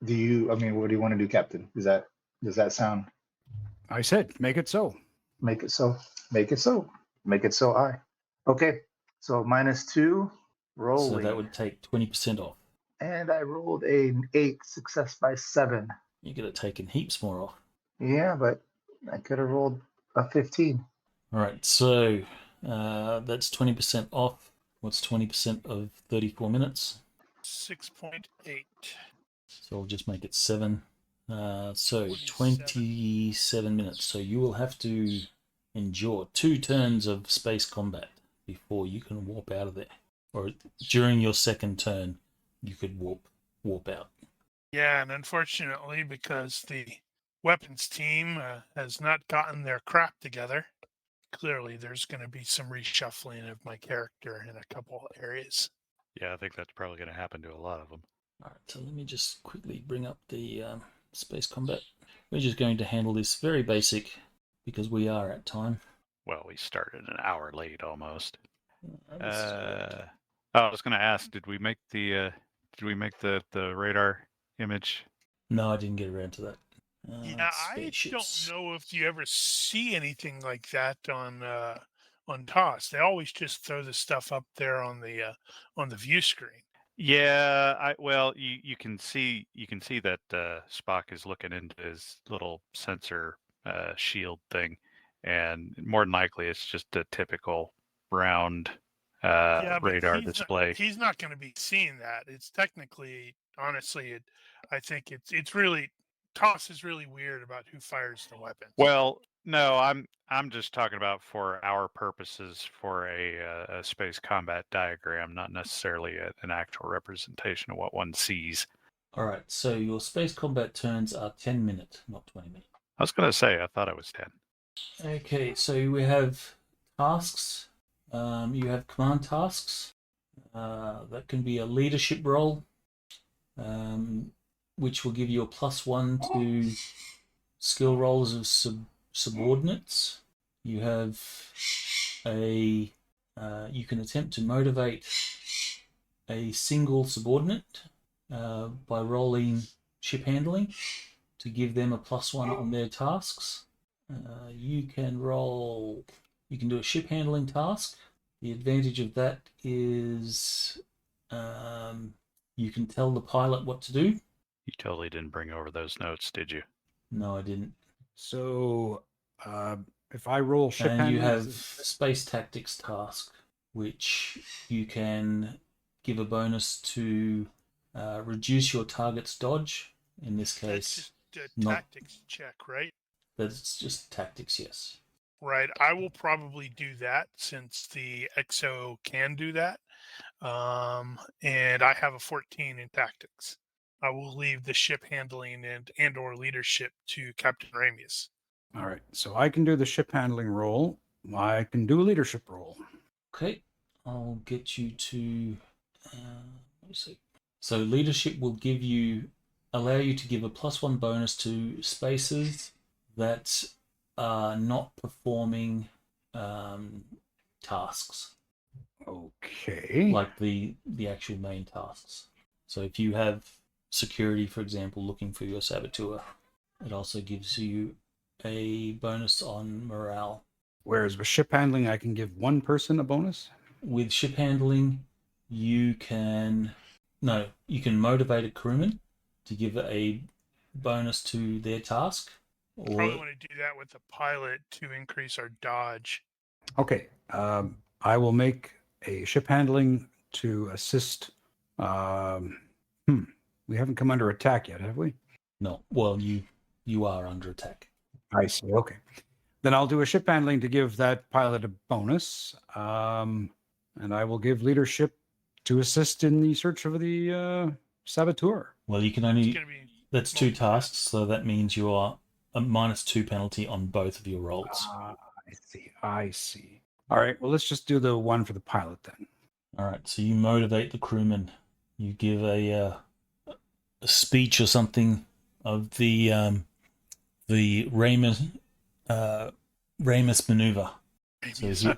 Do you? I mean, what do you want to do, Captain? Does that sound? I said, make it so. Make it so. Make it so. Make it so. Okay. So -2 rolling. So that would take 20% off. And I rolled an 8, success by 7. You could have taken heaps more off. Yeah, but I could have rolled a 15. All right, so that's 20% off. What's 20% of 34 minutes? 6.8. So I'll just make it 7. So 27. 27 minutes. So you will have to endure 2 turns of space combat before you can warp out of there. Or during your second turn, you could warp out. Yeah, and unfortunately, because the weapons team has not gotten their crap together, clearly there's going to be some reshuffling of my character in a couple areas. Yeah, I think that's probably going to happen to a lot of them. All right, so let me just quickly bring up the space combat. We're just going to handle this very basic because we are at time. Well, we started an hour late almost. This is great. I was going to ask, did we make the radar image? No, I didn't get around to that. Yeah, I Spaceships. don't know if you ever see anything like that on TOS. They always just throw the stuff up there on the view screen. Yeah, you can see that Spock is looking into his little sensor shield thing, and more than likely it's just a typical round radar display. He's not going to be seeing that. It's technically, honestly, I think it's really TOS is really weird about who fires the weapons. Well, no, I'm just talking about for our purposes for a space combat diagram, not necessarily an actual representation of what one sees. All right, so your space combat turns are 10 minutes, not 20 minutes. I was going to say, I thought it was 10. Okay, so we have tasks. You have command tasks. That can be a leadership role, which will give you a +1 to skill rolls of subordinates. You have you can attempt to motivate a single subordinate by rolling ship handling to give them a +1 on their tasks. You can do a ship handling task. The advantage of that is you can tell the pilot what to do. You totally didn't bring over those notes, did you? No, I didn't. So, if I roll ship And you handling, have space tactics task, which you can give a bonus to reduce your target's dodge. In this case, that's just a tactics check, right? That's just tactics, yes. Right. I will probably do that since the XO can do that. And I have a 14 in tactics. I will leave the ship handling and or leadership to Captain Ramius. all right. So I can do the ship handling roll. I can do a leadership roll. Okay, I'll get you to. Let me see. So leadership will allow you to give a +1 bonus to spaces that are not performing tasks. Okay. Like the actual main tasks. So if you have security, for example, looking for your saboteur, it also gives you a bonus on morale. Whereas with ship handling, I can give one person a bonus. With ship handling, you can motivate a crewman to give a bonus to their task. Or Probably want to do that with the pilot to increase our dodge. Okay. I will make a ship handling to assist. We haven't come under attack yet, have we? no, well, you are under attack. I see. Okay. Then I'll do a ship handling to give that pilot a bonus. And I will give leadership to assist in the search of the saboteur. Well, you can It's only. going to be That's 2 tasks, so that means you are a -2 penalty on both of your rolls. I see. All right. Well, let's just do the one for the pilot then. All right, so you motivate the crewman. You give a speech or something of the Ramus maneuver. So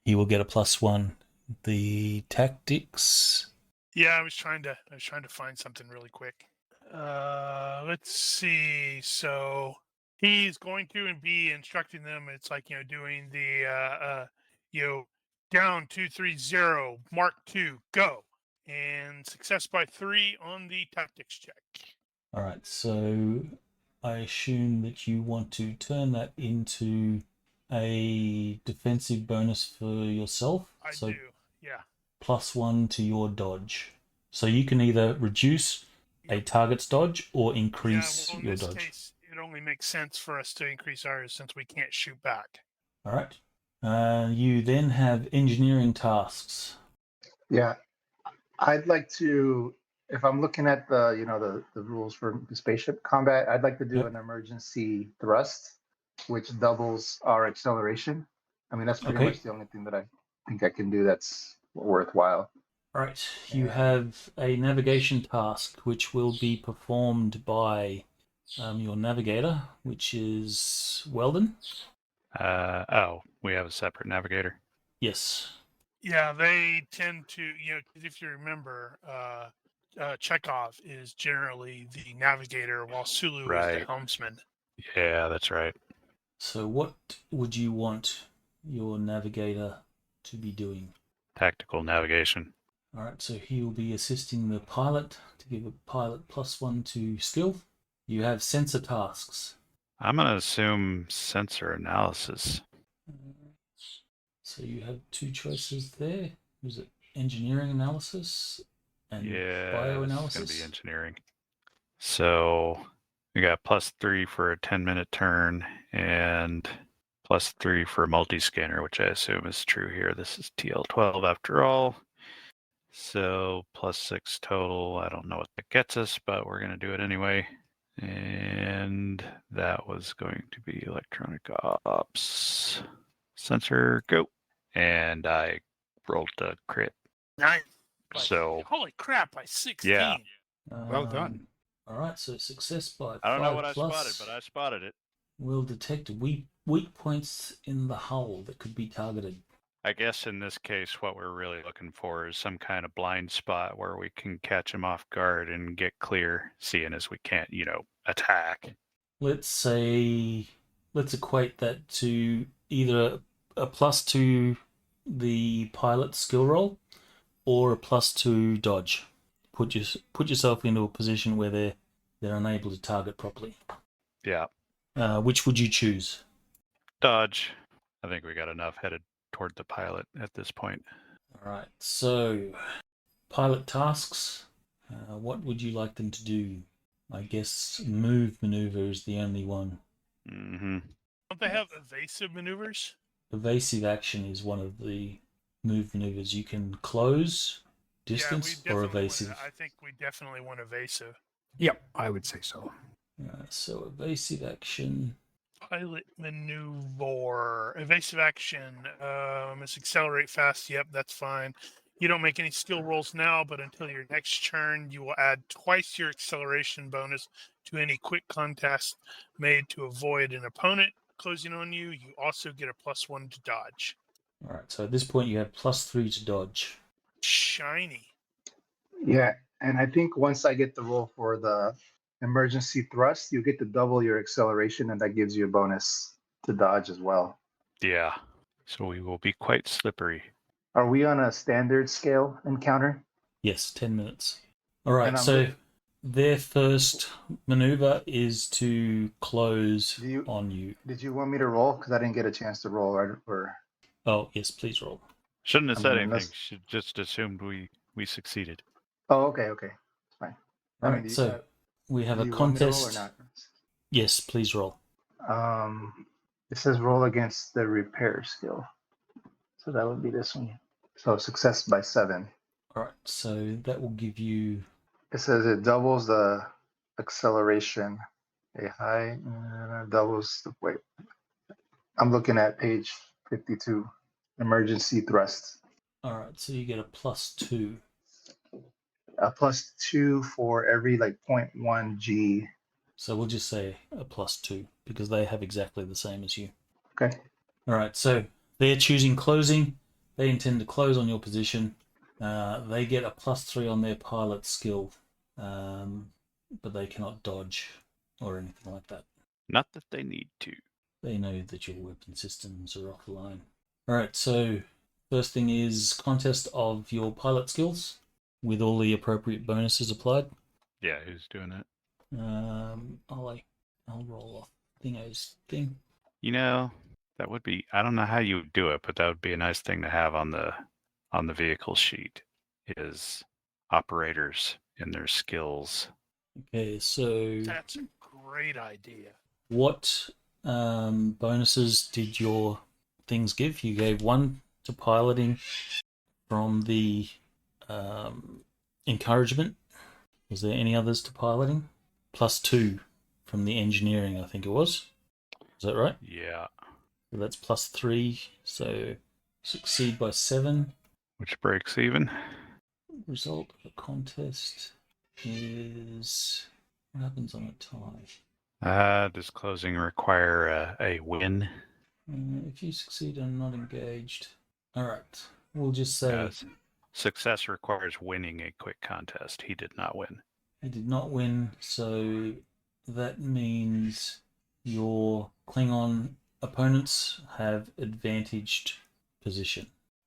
he will get a +1. The tactics. Yeah, I was trying to find something really quick. Let's see. So he's going to be instructing them. It's like, doing the, down 230, mark 2, go. And success by 3 on the tactics check. All right, so I assume that you want to turn that into a defensive bonus for yourself. I So do, yeah. +1 to your dodge. So you can either reduce a target's dodge or increase in your this dodge. case, it only makes sense for us to increase ours since we can't shoot back. All right. You then have engineering tasks. Yeah, I'd like to, if I'm looking at the, the rules for the spaceship combat, I'd like to do Yep. an emergency thrust, which doubles our acceleration. I mean, that's pretty Okay. much the only thing that I think I can do that's worthwhile. All right. You Yeah. have a navigation task which will be performed by your navigator, which is Weldon. We have a separate navigator. Yes. Yeah, they tend to, 'cause if you remember, Chekhov is generally the navigator while Sulu is the Right. helmsman. Yeah, that's right. So what would you want your navigator to be doing? Tactical navigation. All right, so he will be assisting the pilot to give a pilot +1 to skill. You have sensor tasks. I'm going to assume sensor analysis. So you have 2 choices there. Was it engineering analysis and Yeah, bioanalysis? it's going to be engineering. So we got +3 for a 10-minute turn and +3 for a multi-scanner, which I assume is true here. This is TL12 after all. So +6 total. I don't know what that gets us, but we're going to do it anyway. And that was going to be electronic ops. Sensor, go. And I rolled a crit. Nice. So, holy crap, by 16. Yeah. Well done. All right, so success by 5 I don't know what I plus spotted, but I spotted it. will detect weak points in the hull that could be targeted. I guess in this case, what we're really looking for is some kind of blind spot where we can catch him off guard and get clear, seeing as we can't, attack. Let's equate that to either a +2 the pilot skill roll or a +2 dodge. Put yourself into a position where they're unable to target properly. Yeah. Which would you choose? Dodge. I think we got enough headed toward the pilot at this point. All right, so pilot tasks. What would you like them to do? I guess move maneuver is the only one. Mm-hmm. Don't they have evasive maneuvers? Evasive action is one of the move maneuvers. You can close, distance, or evasive. I think we definitely want evasive. Yep, I would say so. So evasive action. Pilot maneuver. Evasive action. Must accelerate fast. Yep, that's fine. You don't make any skill rolls now, but until your next turn, you will add twice your acceleration bonus to any quick contest made to avoid an opponent closing on you. You also get a +1 to dodge. All right, so at this point you have +3 to dodge. Shiny. Yeah, and I think once I get the roll for the emergency thrust, you get to double your acceleration, and that gives you a bonus to dodge as well. Yeah. So we will be quite slippery. Are we on a standard scale encounter? Yes, 10 minutes. All right, And I'm so look- their first maneuver is to close Do you- on you. Did you want me to roll? Because I didn't get a chance to roll. Or Oh, yes, please roll. Shouldn't have I said mean, anything. unless- Should just assumed we succeeded. oh, okay, it's fine. All I right, mean, so we have do a you want me to roll or contest. not? Yes, please roll. It says roll against the repair skill, so that would be this one. So success by 7. All right, so that will give you. It says it doubles the acceleration. A high doubles the wait. I'm looking at page 52. Emergency thrust. All right, so you get a +2. A +2 for every 0.1 G. So we'll just say a +2 because they have exactly the same as you. Okay. All right, so they're choosing closing. They intend to close on your position. They get a +3 on their pilot skill. but they cannot dodge or anything like that. Not that they need to. They know that your weapon systems are offline. Alright, so first thing is contest of your pilot skills with all the appropriate bonuses applied. Yeah, who's doing it? I'll roll off Thingo's thing. You know, that would be. I don't know how you would do it, but that would be a nice thing to have on the vehicle sheet. Is operators and their skills. Okay, so That's a great idea. what bonuses did your things give? You gave one to piloting from the encouragement. Was there any others to piloting? +2 from the engineering, I think it was. Is that right? Yeah. So that's +3. So succeed by 7. Which breaks even. Result of a contest is what happens on a tie? Does closing require a win? If you succeed and not engaged. Alright. We'll just say Success requires winning a quick contest. He did not win. he did not win, so that means your Klingon opponents have advantaged position.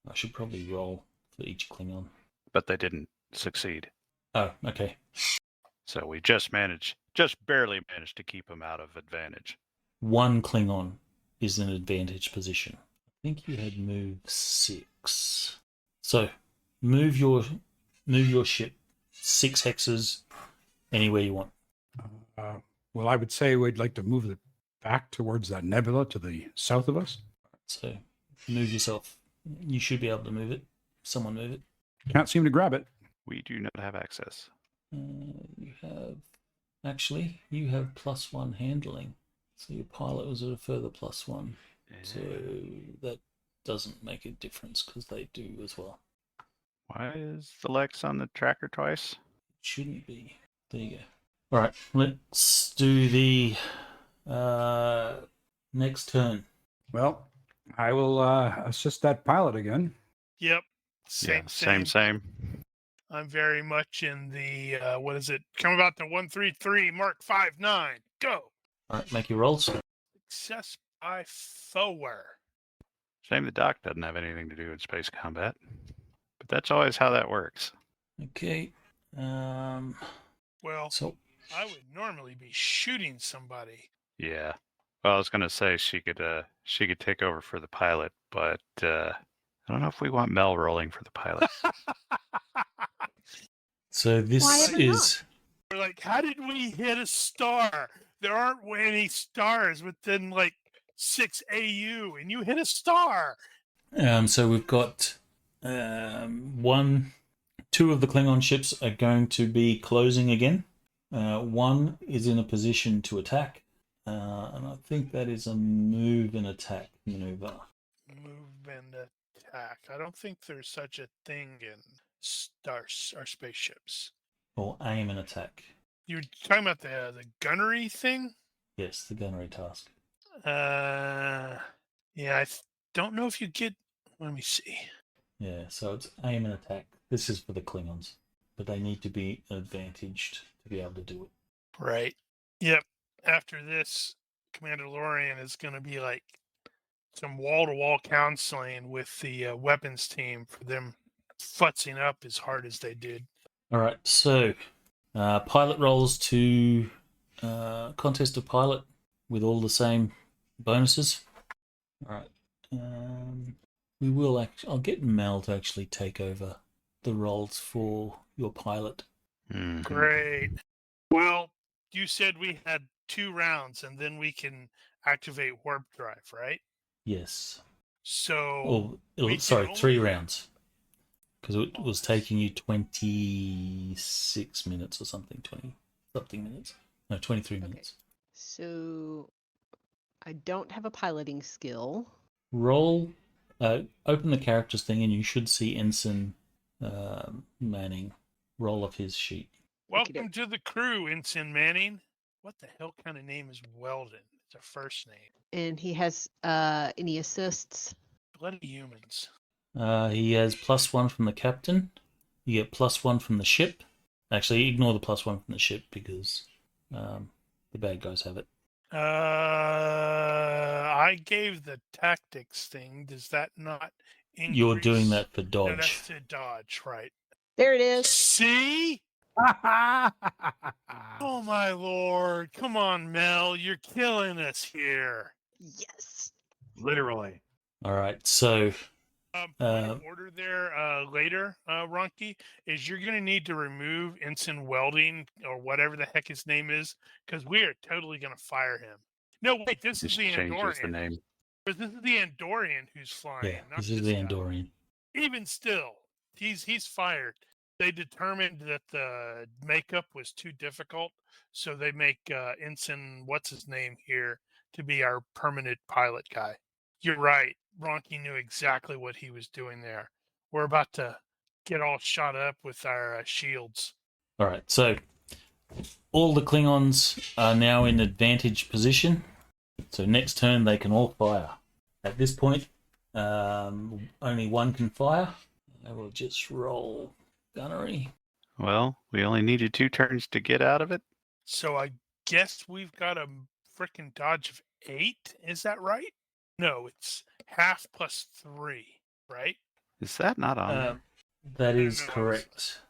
I should probably roll for each Klingon. But they didn't succeed. Oh, okay. So we just barely managed to keep him out of advantage. One Klingon is in advantage position. I think you had move 6. So move your ship 6 hexes anywhere you want. Well, I would say we'd like to move it back towards that nebula to the south of us. So move yourself. You should be able to move it. Someone move it. Can't seem to grab it. We do not have access. You have +1 handling. So your pilot was at a further +1. So that doesn't make a difference because they do as well. Why is the Lex on the tracker twice? It shouldn't be. There you go. All right, let's do the next turn. Well, I will assist that pilot again. Yep. Same. I'm very much in the what is it? Come about the 133 Mark 59. Go. All right, make your rolls. Success by 4. Shame the doc doesn't have anything to do with space combat. But that's always how that works. Okay. Well, So I would normally be shooting somebody. Yeah. Well, I was gonna say she could take over for the pilot, but I don't know if we want Mel rolling for the pilot. So this Why ever is We're like, how did we hit a star? There aren't any stars within like 6 AU, and you hit a star. so we've got 2 of the Klingon ships are going to be closing again. One is in a position to attack, and I think that is a move and attack maneuver. Move and attack. I don't think there's such a thing in our spaceships. Or aim and attack. You're talking about the gunnery thing? Yes, the gunnery task. Yeah, I don't know if you get. Let me see. Yeah, so it's aim and attack. This is for the Klingons, but they need to be advantaged to be able to do it. Right. Yep. After this, Commander Lorian is going to be like some wall-to-wall counseling with the weapons team for them futzing up as hard as they did. All right, so pilot rolls to contest of pilot with all the same bonuses. All right. We will I'll get Mel to actually take over the roles for your pilot. Mhm. Great. Well, you said we had 2 rounds, and then we can activate warp drive, right? Yes. So, Oh, we sorry, can 3 only- rounds. Because it was taking you 26 minutes or something, 20-something minutes. No, 23 minutes. So I don't have a piloting skill. Roll, open the characters thing and you should see Ensign Manning roll off his sheet. welcome to the crew, Ensign Manning. What the hell kind of name is Weldon? It's a first name. And he has any assists. Bloody humans. He has +1 from the captain. You get +1 from the ship. Actually, ignore the +1 from the ship because the bad guys have it. I gave the tactics thing. Does that not increase? You're doing that for No, dodge. that's to dodge, right? There it is. See? Oh my lord! Come on, Mel, you're killing us here. Yes. Literally. All right, so Point of order there later, Ronky, is you're going to need to remove Ensign Welding or whatever the heck his name is, because we are totally going to fire him. No, wait, this is Just the changes the Andorian. name. But this is the Andorian who's flying. yeah, not this is the guy. Andorian. Even still, he's fired. They determined that the makeup was too difficult, so they make Ensign what's his name here to be our permanent pilot guy. You're right. Ronky knew exactly what he was doing there. We're about to get all shot up with our shields. All right, so all the Klingons are now in advantage position. So next turn they can all fire. At this point, only one can fire. I will just roll gunnery. Well, we only needed 2 turns to get out of it. So I guess we've got a freaking dodge of 8. Is that right? No, it's half plus 3, right? Is that not on? That is No, correct.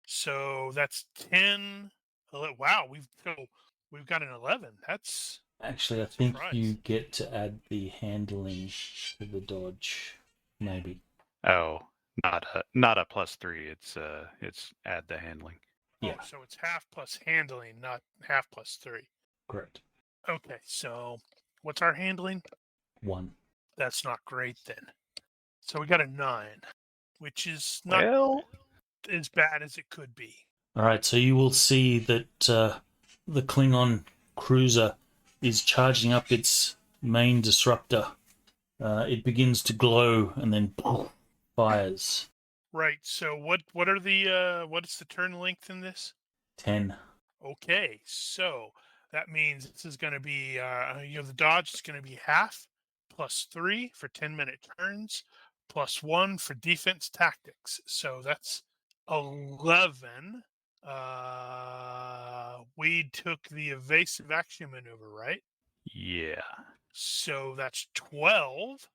So that's 10. Wow, we've got an 11. That's Actually, I think surprise. you get to add the handling to the dodge. Maybe. Oh, not a +3. It's add the handling. Yeah. Oh, so it's half plus handling, not half plus 3. Correct. Okay, so what's our handling? 1. That's not great then. So we got a 9, which is not Well, as bad as it could be. All right, so you will see that the Klingon cruiser is charging up its main disruptor. It begins to glow and then fires. Right. So what are what is the turn length in this? 10. Okay, so that means this is going to be the dodge is going to be half plus 3 for 10-minute turns plus 1 for defense tactics. So that's 11. We took the evasive action maneuver, right? yeah. So that's 12.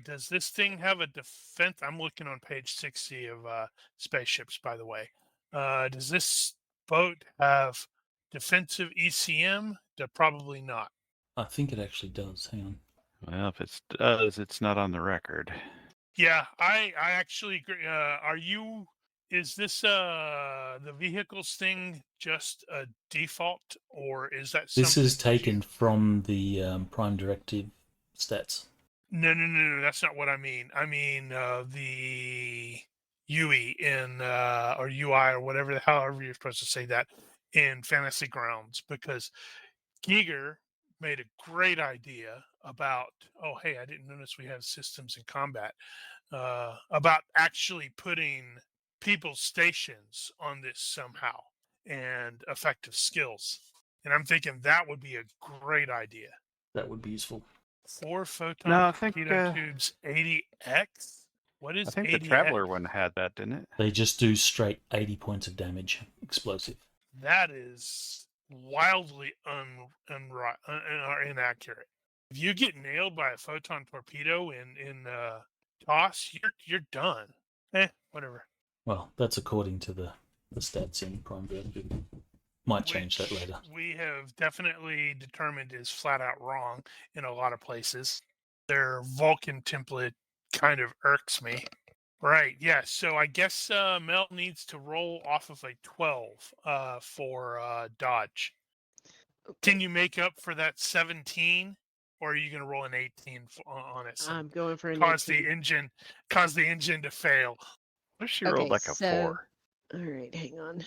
Does this thing have a defense? I'm looking on page 60 of spaceships, by the way. Does this boat have defensive ECM? Probably not. I think it actually does. Hang on. Well, if it does, it's not on the record. Yeah, I actually agree. Is this the vehicles thing just a default, or is that This something is taken from the Prime Directive stats. No, that's not what I mean. I mean the UE in or UI or whatever, however you're supposed to say that in Fantasy Grounds, because Giger made a great idea about, oh, hey, I didn't notice we have systems in combat, about actually putting people's stations on this somehow and effective skills. And I'm thinking that would be a great idea. That would be useful. 4 photon No, I think torpedo tubes, 80x. What is I think 80x? the Traveler one had that, didn't it? They just do straight 80 points of damage, explosive. That is wildly inaccurate. If you get nailed by a photon torpedo in toss, you're done. Whatever. Well, that's according to the stats in Prime Directive. Might change that later. We have definitely determined is flat out wrong in a lot of places. Their Vulcan template kind of irks me. Right, yeah. So I guess Mel needs to roll off of a 12 for dodge. Can you make up for that 17, or are you going to roll an 18 on it? I'm going for an cause 18. the engine to fail. What if she rolled like a 4? All right, hang on.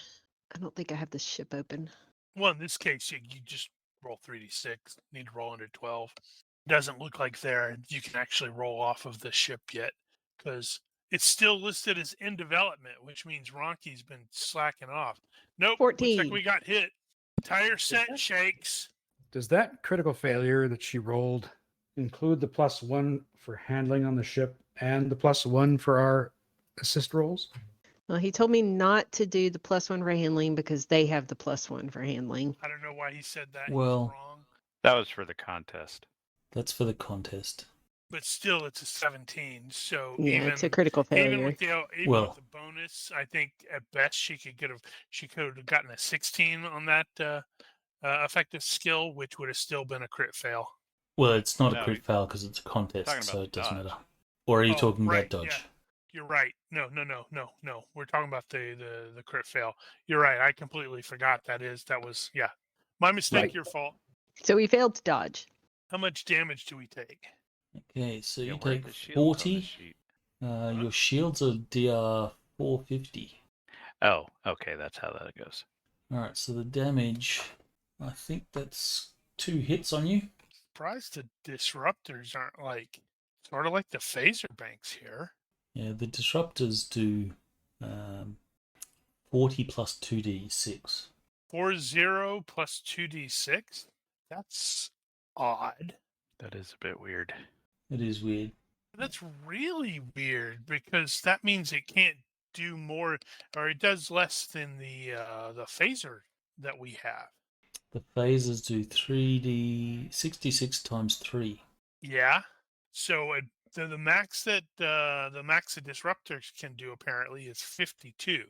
I don't think I have the ship open. Well, in this case, you just roll 3d6. Need to roll under 12. Doesn't look like you can actually roll off of the ship yet, because it's still listed as in development, which means Ronky's been slacking off. Nope. 14. Looks like we got hit. Entire set shakes. Does that critical failure that she rolled include the +1 for handling on the ship and the +1 for our assist rolls? Well, he told me not to do the +1 for handling because they have the +1 for handling. I don't know why he said that. Well- He's wrong. That was for the contest. That's for the contest. But still, it's a 17. So Yeah, even it's a critical even failure. with the Well- with the bonus, I think at best she could have gotten a 16 on that effective skill, which would have still been a crit fail. Well, it's not a No, crit fail because it's a talking contest, about so the it doesn't dodge. matter. Or are you Oh, talking right, about dodge? yeah. You're right. No. We're talking about the crit fail. You're right. I completely forgot that was my mistake. Right. Your fault. So we failed to dodge. How much damage do we take? Okay, so Yeah, you where are take the shields on the 40. sheet? Your shields are DR 450. Oh, okay, that's how that goes. Alright, so the damage, I think that's 2 hits on you. Surprised the disruptors aren't sort of like the phaser banks here. Yeah, the disruptors do 40 plus 2d6. 40 plus 2d6. That's odd. That is a bit weird. It is weird. That's really weird because that means it can't do more, or it does less than the phaser that we have. The phasers do 3d66 times 3. Yeah. So the max that the disruptors can do apparently is 52.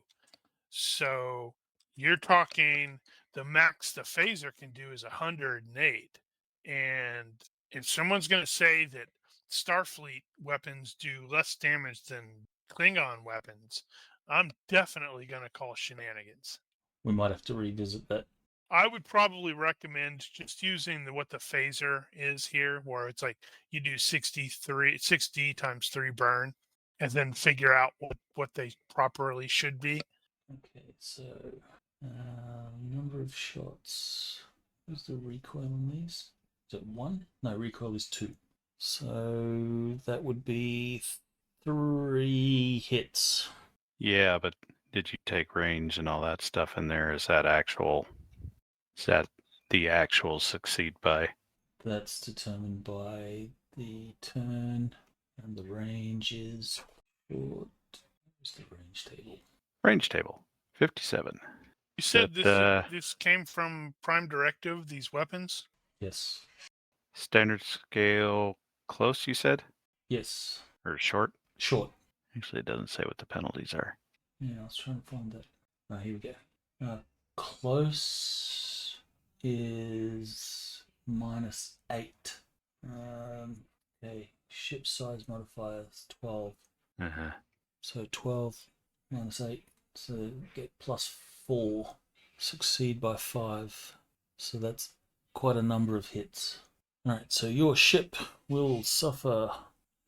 So you're talking the max the phaser can do is 108. And if someone's going to say that Starfleet weapons do less damage than Klingon weapons, I'm definitely going to call shenanigans. We might have to revisit that. I would probably recommend just using what the phaser is here, where it's like you do 60 times 3 burn, and then figure out what they properly should be. Okay, so number of shots. What's the recoil on these? Is it 1? No, recoil is 2. So that would be 3 hits. Yeah, but did you take range and all that stuff in there? Is that the actual succeed by? That's determined by the turn, and the range is short. Where's the range table? Range table, 57. You said That, this came from Prime Directive, these weapons? Yes. Standard scale close, you said? Yes. Or short? Short. Actually, it doesn't say what the penalties are. Yeah, I was trying to find that. Oh, here we go. Close is -8. Okay, ship size modifier is 12. Uh-huh. So 12 minus 8. So get +4. Succeed by 5. So that's quite a number of hits. Alright, so your ship will suffer.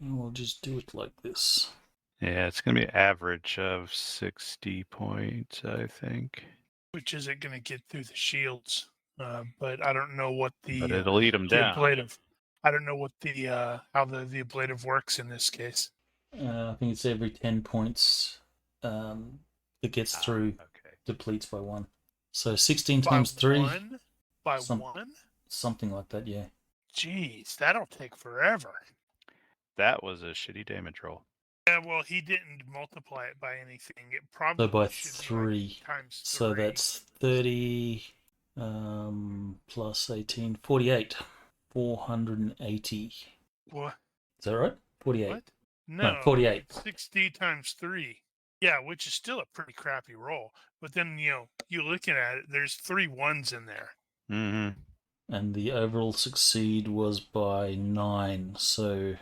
We'll just do it like this. Yeah, it's going to be an average of 60 points, I think. Which isn't going to get through the shields. But I don't know what But it'll eat them the down. ablative. I don't know what how the ablative works in this case. I think it's every 10 points that gets through Okay. depletes by 1. So 16 times 3. 1? By Some- 1? Something like that, yeah. Jeez, that'll take forever. That was a shitty damage roll. Yeah, well, he didn't multiply it by anything. It probably So by should be 3. times 3. So that's 30 plus 18, 48. 480. What? Is that right? 48. What? No, 48. 60 times 3. Yeah, which is still a pretty crappy roll. But then, you looking at it, there's 3 1s in there. Mm-hmm. And the overall succeed was by 9. So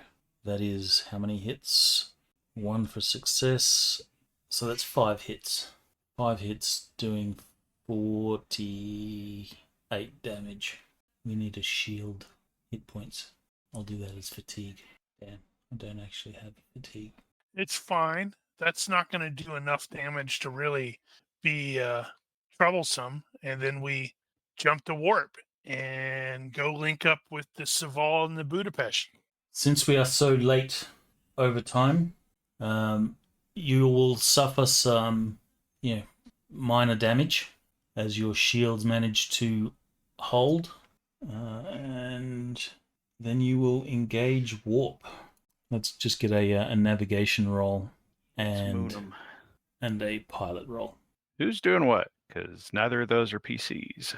that is how many hits? 1 for success. So that's 5 hits. 5 hits doing 48 damage. We need a shield hit points. I'll do that as fatigue. Damn, I don't actually have fatigue. It's fine. That's not going to do enough damage to really be troublesome. And then we jump to warp and go link up with the Saval and the Budapest. Since we are so late over time, you will suffer some, minor damage as your shields manage to hold, and then you will engage warp. Let's just get a navigation roll, Moon and 'em. and a pilot roll. Who's doing what? Because neither of those are PCs.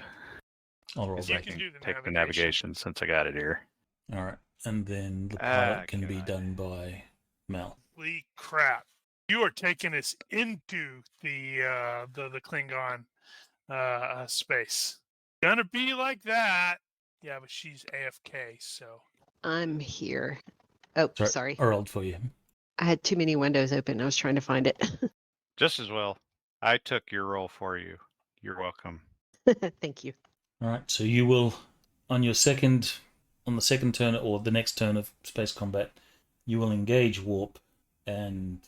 I'll roll Guess You I that. can can do the take the navigation. navigation since I got it here. All right, and then the pilot can be God. done by Mel. Holy crap! You are taking us into the Klingon space. Gonna be like that. Yeah, but she's AFK, so I'm here. Oh, sorry. I rolled for you. I had too many windows open. I was trying to find it. Just as well. I took your roll for you. You're welcome. Thank you. All right, so you will, on the second turn or the next turn of space combat, you will engage warp, and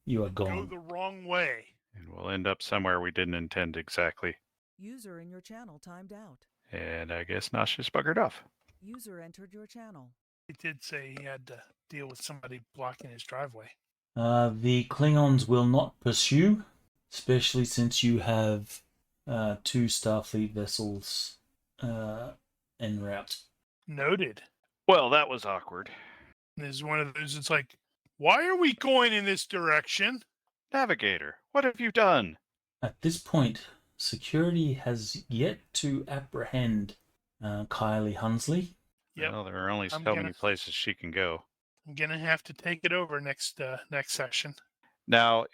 you are go gone. the wrong way. And we'll end up somewhere we didn't intend exactly. User in your channel timed out. And I guess Nosh buggered off. User entered your channel. He did say he had to deal with somebody blocking his driveway. The Klingons will not pursue, especially since you have 2 Starfleet vessels en route. Noted. Well, that was awkward. This is one of those. It's like, why are we going in this direction? Navigator, what have you done? At this point, security has yet to apprehend Kylie Hunsley. Yep. Well, there are only so I'm many gonna- places she can go. I'm gonna have to take it over next session. Now,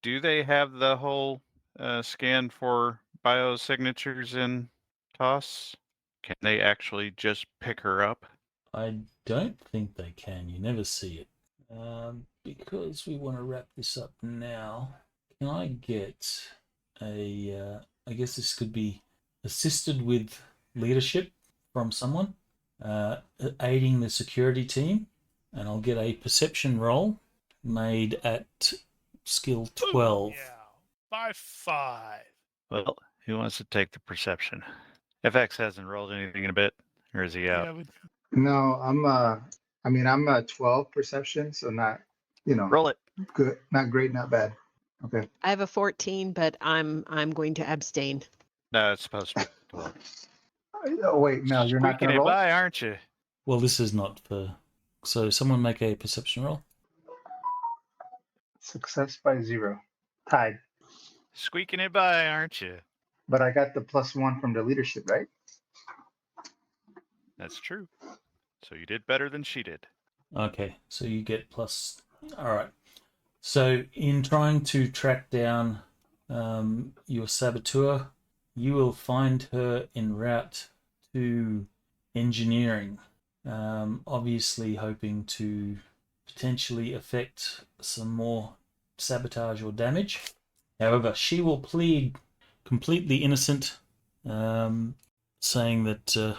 do they have the whole scan for biosignatures in TOS? Can they actually just pick her up? I don't think they can. You never see it. Because we want to wrap this up now, can I get a... I guess this could be assisted with leadership from someone, aiding the security team, and I'll get a perception roll made at skill 12. Yeah. By 5. Well, who wants to take the perception? FX hasn't rolled anything in a bit, or is he out? Yeah, but No, I'm a 12 perception, so not, Roll it. good, not great, not bad. Okay. I have a 14, but I'm going to abstain. No, it's supposed to be 12. Oh wait, Mel, you're not Squeaking gonna it roll? by, aren't you? Well, this is not for... So someone make a perception roll. Success by 0. Tied. Squeaking it by, aren't you? But I got the +1 from the leadership, right? That's true. So you did better than she did. Okay, so you get plus... All right. So in trying to track down your saboteur, you will find her en route to engineering, obviously hoping to potentially affect some more sabotage or damage. However, she will plead completely innocent, saying that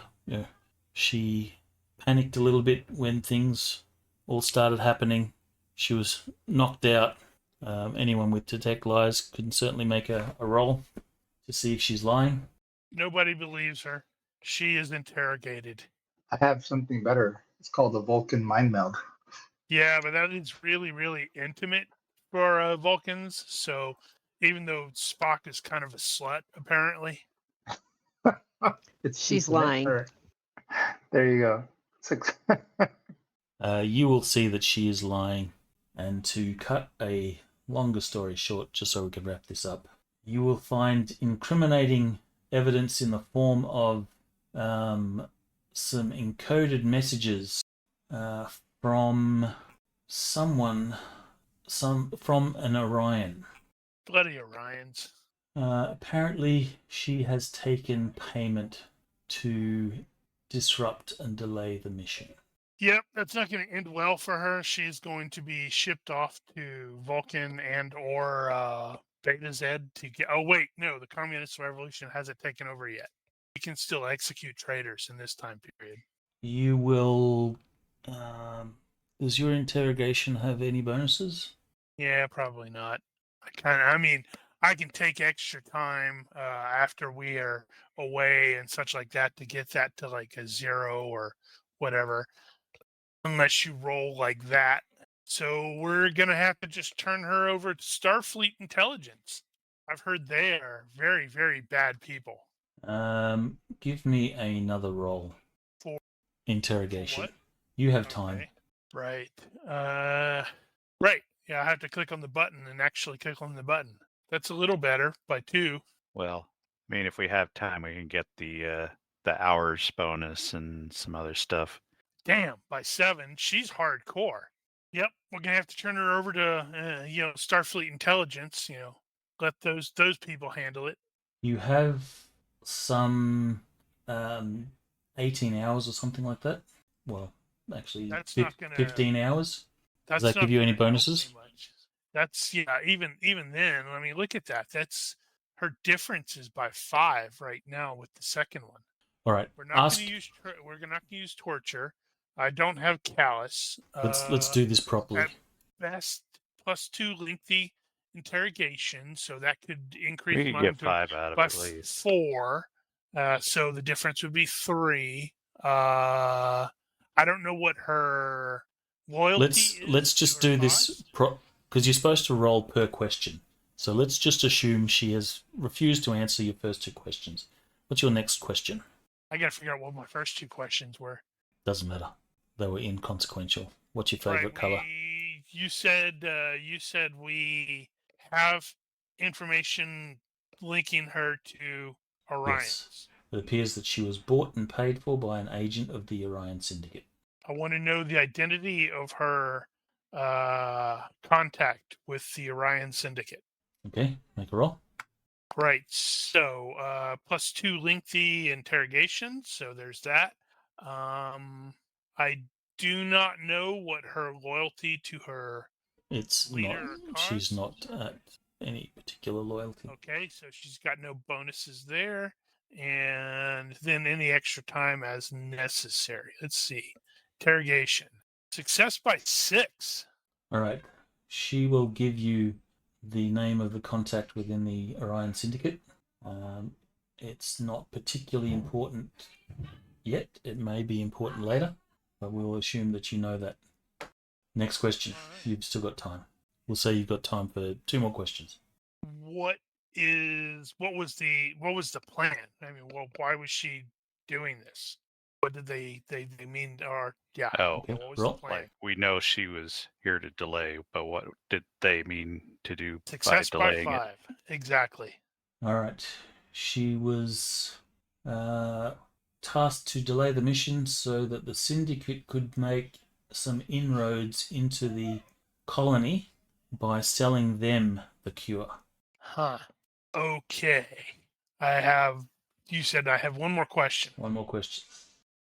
she panicked a little bit when things all started happening. She was knocked out. Anyone with detect lies can certainly make a roll to see if she's lying. nobody believes her. She is interrogated. I have something better. It's called the Vulcan mind meld. Yeah, but that is really, really intimate for Vulcans. So even though Spock is kind of a slut, apparently. She's lying. There you go. You will see that she is lying. And to cut a longer story short, just so we can wrap this up, you will find incriminating evidence in the form of some encoded messages from someone, from an Orion. Bloody Orions. Apparently, she has taken payment to disrupt and delay the mission. Yep, that's not going to end well for her. She's going to be shipped off to Vulcan and or Beta Z to get... Oh, wait, no, the Communist Revolution hasn't taken over yet. You can still execute traitors in this time period. You will... does your interrogation have any bonuses? Yeah, probably not. I can take extra time after we are away and such like that to get that to like a 0 or whatever, unless you roll like that. So we're going to have to just turn her over to Starfleet Intelligence. I've heard they are very, very bad people. Give me another roll. For interrogation. what? You have time. Okay. Right. Right. Yeah, I have to click on the button and actually click on the button. That's a little better by 2. Well, I mean, if we have time, we can get the hours bonus and some other stuff. Damn, by 7. She's hardcore. Yep, we're gonna have to turn her over to Starfleet Intelligence. Let those people handle it. You have some 18 hours or something like that. Well, actually, That's not gonna. 15 hours. That's Does that not give you any gonna help bonuses? me much. That's even then. I mean, look at that. That's her difference is by 5 right now with the second one. All right. We're not going to use torture. I don't have callous. Let's do this properly. At best, +2 lengthy interrogation, so that could increase We could mine get 5 out of by it at least. 4. So the difference would be 3. I don't know what her loyalty is. Let's just do this because you're supposed to roll per question. So let's just assume she has refused to answer your first 2 questions. What's your next question? I got to figure out what my first 2 questions were. Doesn't matter. They were inconsequential. What's your favorite color? You said we have information linking her to Orions. Yes. It appears that she was bought and paid for by an agent of the Orion Syndicate. I want to know the identity of her contact with the Orion Syndicate. Okay, make a roll. Right. So +2 lengthy interrogation. So there's that. I do not know what her loyalty to her It's leader not. or She's cause. not at any particular loyalty. Okay, so she's got no bonuses there. And then any extra time as necessary. Let's see. Interrogation. Success by 6. All right. She will give you the name of the contact within the Orion Syndicate. It's not particularly important yet. It may be important later, but we'll assume that you know that. Next question. Alright. You've still got time. We'll say you've got time for 2 more questions. What was the plan? I mean, well, why was she doing this? What did they mean? Or yeah. Oh, Okay, what was roll. the plan? like we know she was here to delay, but what did they mean to do Success by by delaying 5. Exactly. All right. She was tasked to delay the mission so that the Syndicate could make some inroads into the colony by selling them the cure. Huh. Okay. You said I have one more question. One more question.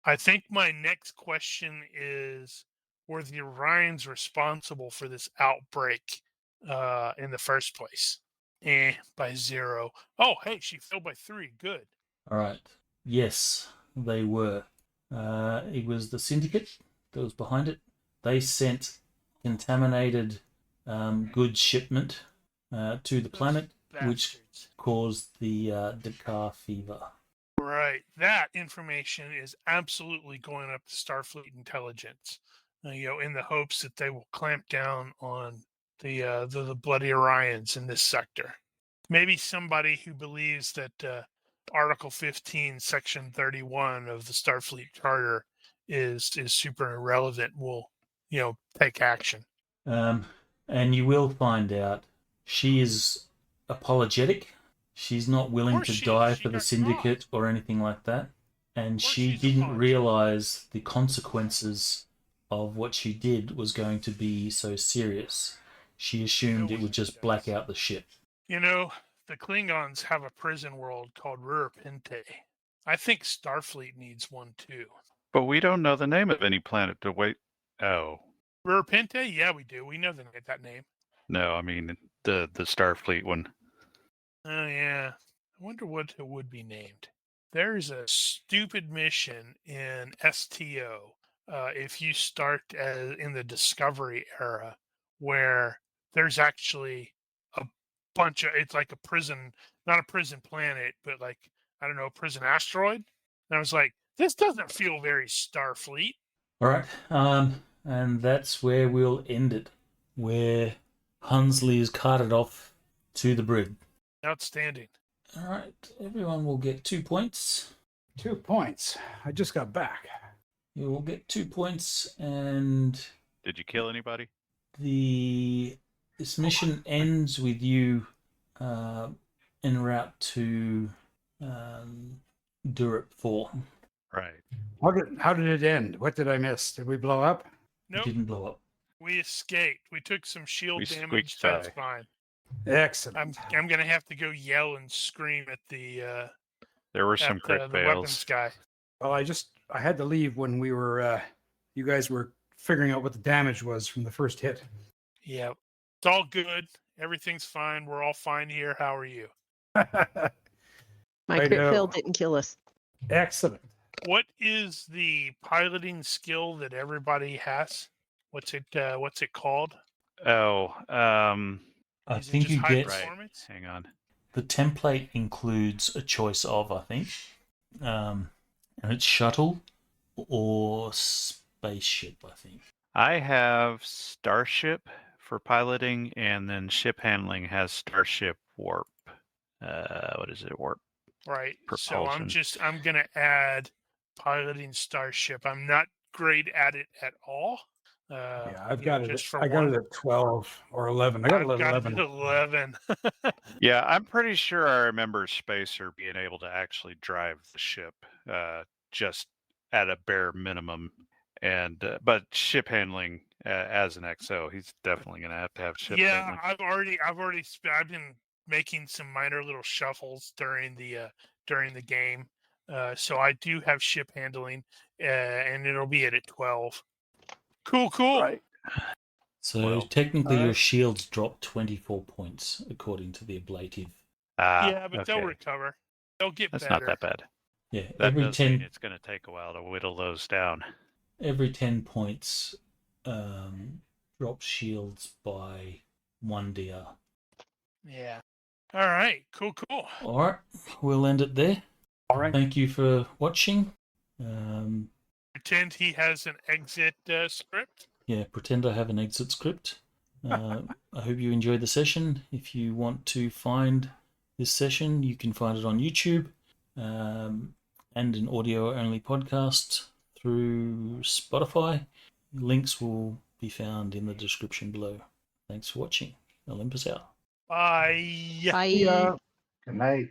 I think my next question is, were the Orions responsible for this outbreak in the first place? By 0. Oh, hey, she failed by 3. Good. All right. Yes, they were. It was the Syndicate that was behind it. They sent contaminated goods shipment to the planet, which Bastards. caused the Dourap fever. Right. That information is absolutely going up to Starfleet Intelligence, in the hopes that they will clamp down on the bloody Orions in this sector. Maybe somebody who believes that Article 15, Section 31 of the Starfleet Charter is super irrelevant will, take action. And you will find out she is apologetic. She's not willing course to she is. die She for the got Syndicate or anything like that. And Of course she she's didn't apologetic. realize the consequences of what she did was going to be so serious. She assumed it would just black out the ship. The Klingons have a prison world called Rurapente. I think Starfleet needs one too. But we don't know the name of any planet to wait. Oh, Rurapente? Yeah, we do. We know that name. no, I mean the Starfleet one. Oh, yeah. I wonder what it would be named. There's a stupid mission in STO if you start in the Discovery era where there's actually a bunch of, it's like a prison, not a prison planet, but like, I don't know, a prison asteroid. And I was like, this doesn't feel very Starfleet. All right. And that's where we'll end it, where Hunsley is carted off to the brig. Outstanding. All right. Everyone will get 2 points. 2 points. I just got back. You will get 2 points, and Did you kill anybody? the This mission ends with you en route to Dourap IV. Right. How did it end? What did I miss? Did we blow up? It Nope, didn't blow up. we escaped. We took some shield We damage. squeaked That's by. fine. Excellent. I'm gonna have to go yell and scream at the There were some crit the weapons fails. guy. Well, I had to leave when we were you guys were figuring out what the damage was from the first hit. Yeah, it's all good. Everything's fine. We're all fine here. How are you? My I crit fail know. didn't kill us. Excellent. What is the piloting skill that everybody has? What's it called? Oh, I Is it think just you high get performance? hang on. the template includes a choice of, I think, and it's shuttle or spaceship, I think. I have Starship for piloting, and then ship handling has Starship warp. What is it? Warp. Right. Propulsion. So I'm gonna add piloting Starship. I'm not great at it at all. Yeah, I've you got know, it. just for I got one. it at 12 or 11. I got it I've at got 11. it at 11. Yeah, I'm pretty sure I remember Spacer being able to actually drive the ship, just at a bare minimum. And but ship handling as an XO, he's definitely going to have ship Yeah, handling. I've been making some minor little shuffles during the game. So I do have ship handling, and it'll be at 12. Cool. Right. So Well, technically, your alright. shields drop 24 points according to the ablative. Yeah, but they'll okay. recover. They'll get That's better. not that bad. Yeah, That every does mean 10 it's going to take a while to whittle those down. every 10 points drops shields by 1 DR. Yeah. All right. Cool. All right, we'll end it there. All right. Thank you for watching. Pretend he has an exit script. Yeah, pretend I have an exit script. I hope you enjoyed the session. If you want to find this session, you can find it on YouTube and an audio-only podcast through Spotify. Links will be found in the description below. Thanks for watching. Olympus out. Bye. Bye. Yeah. Good night.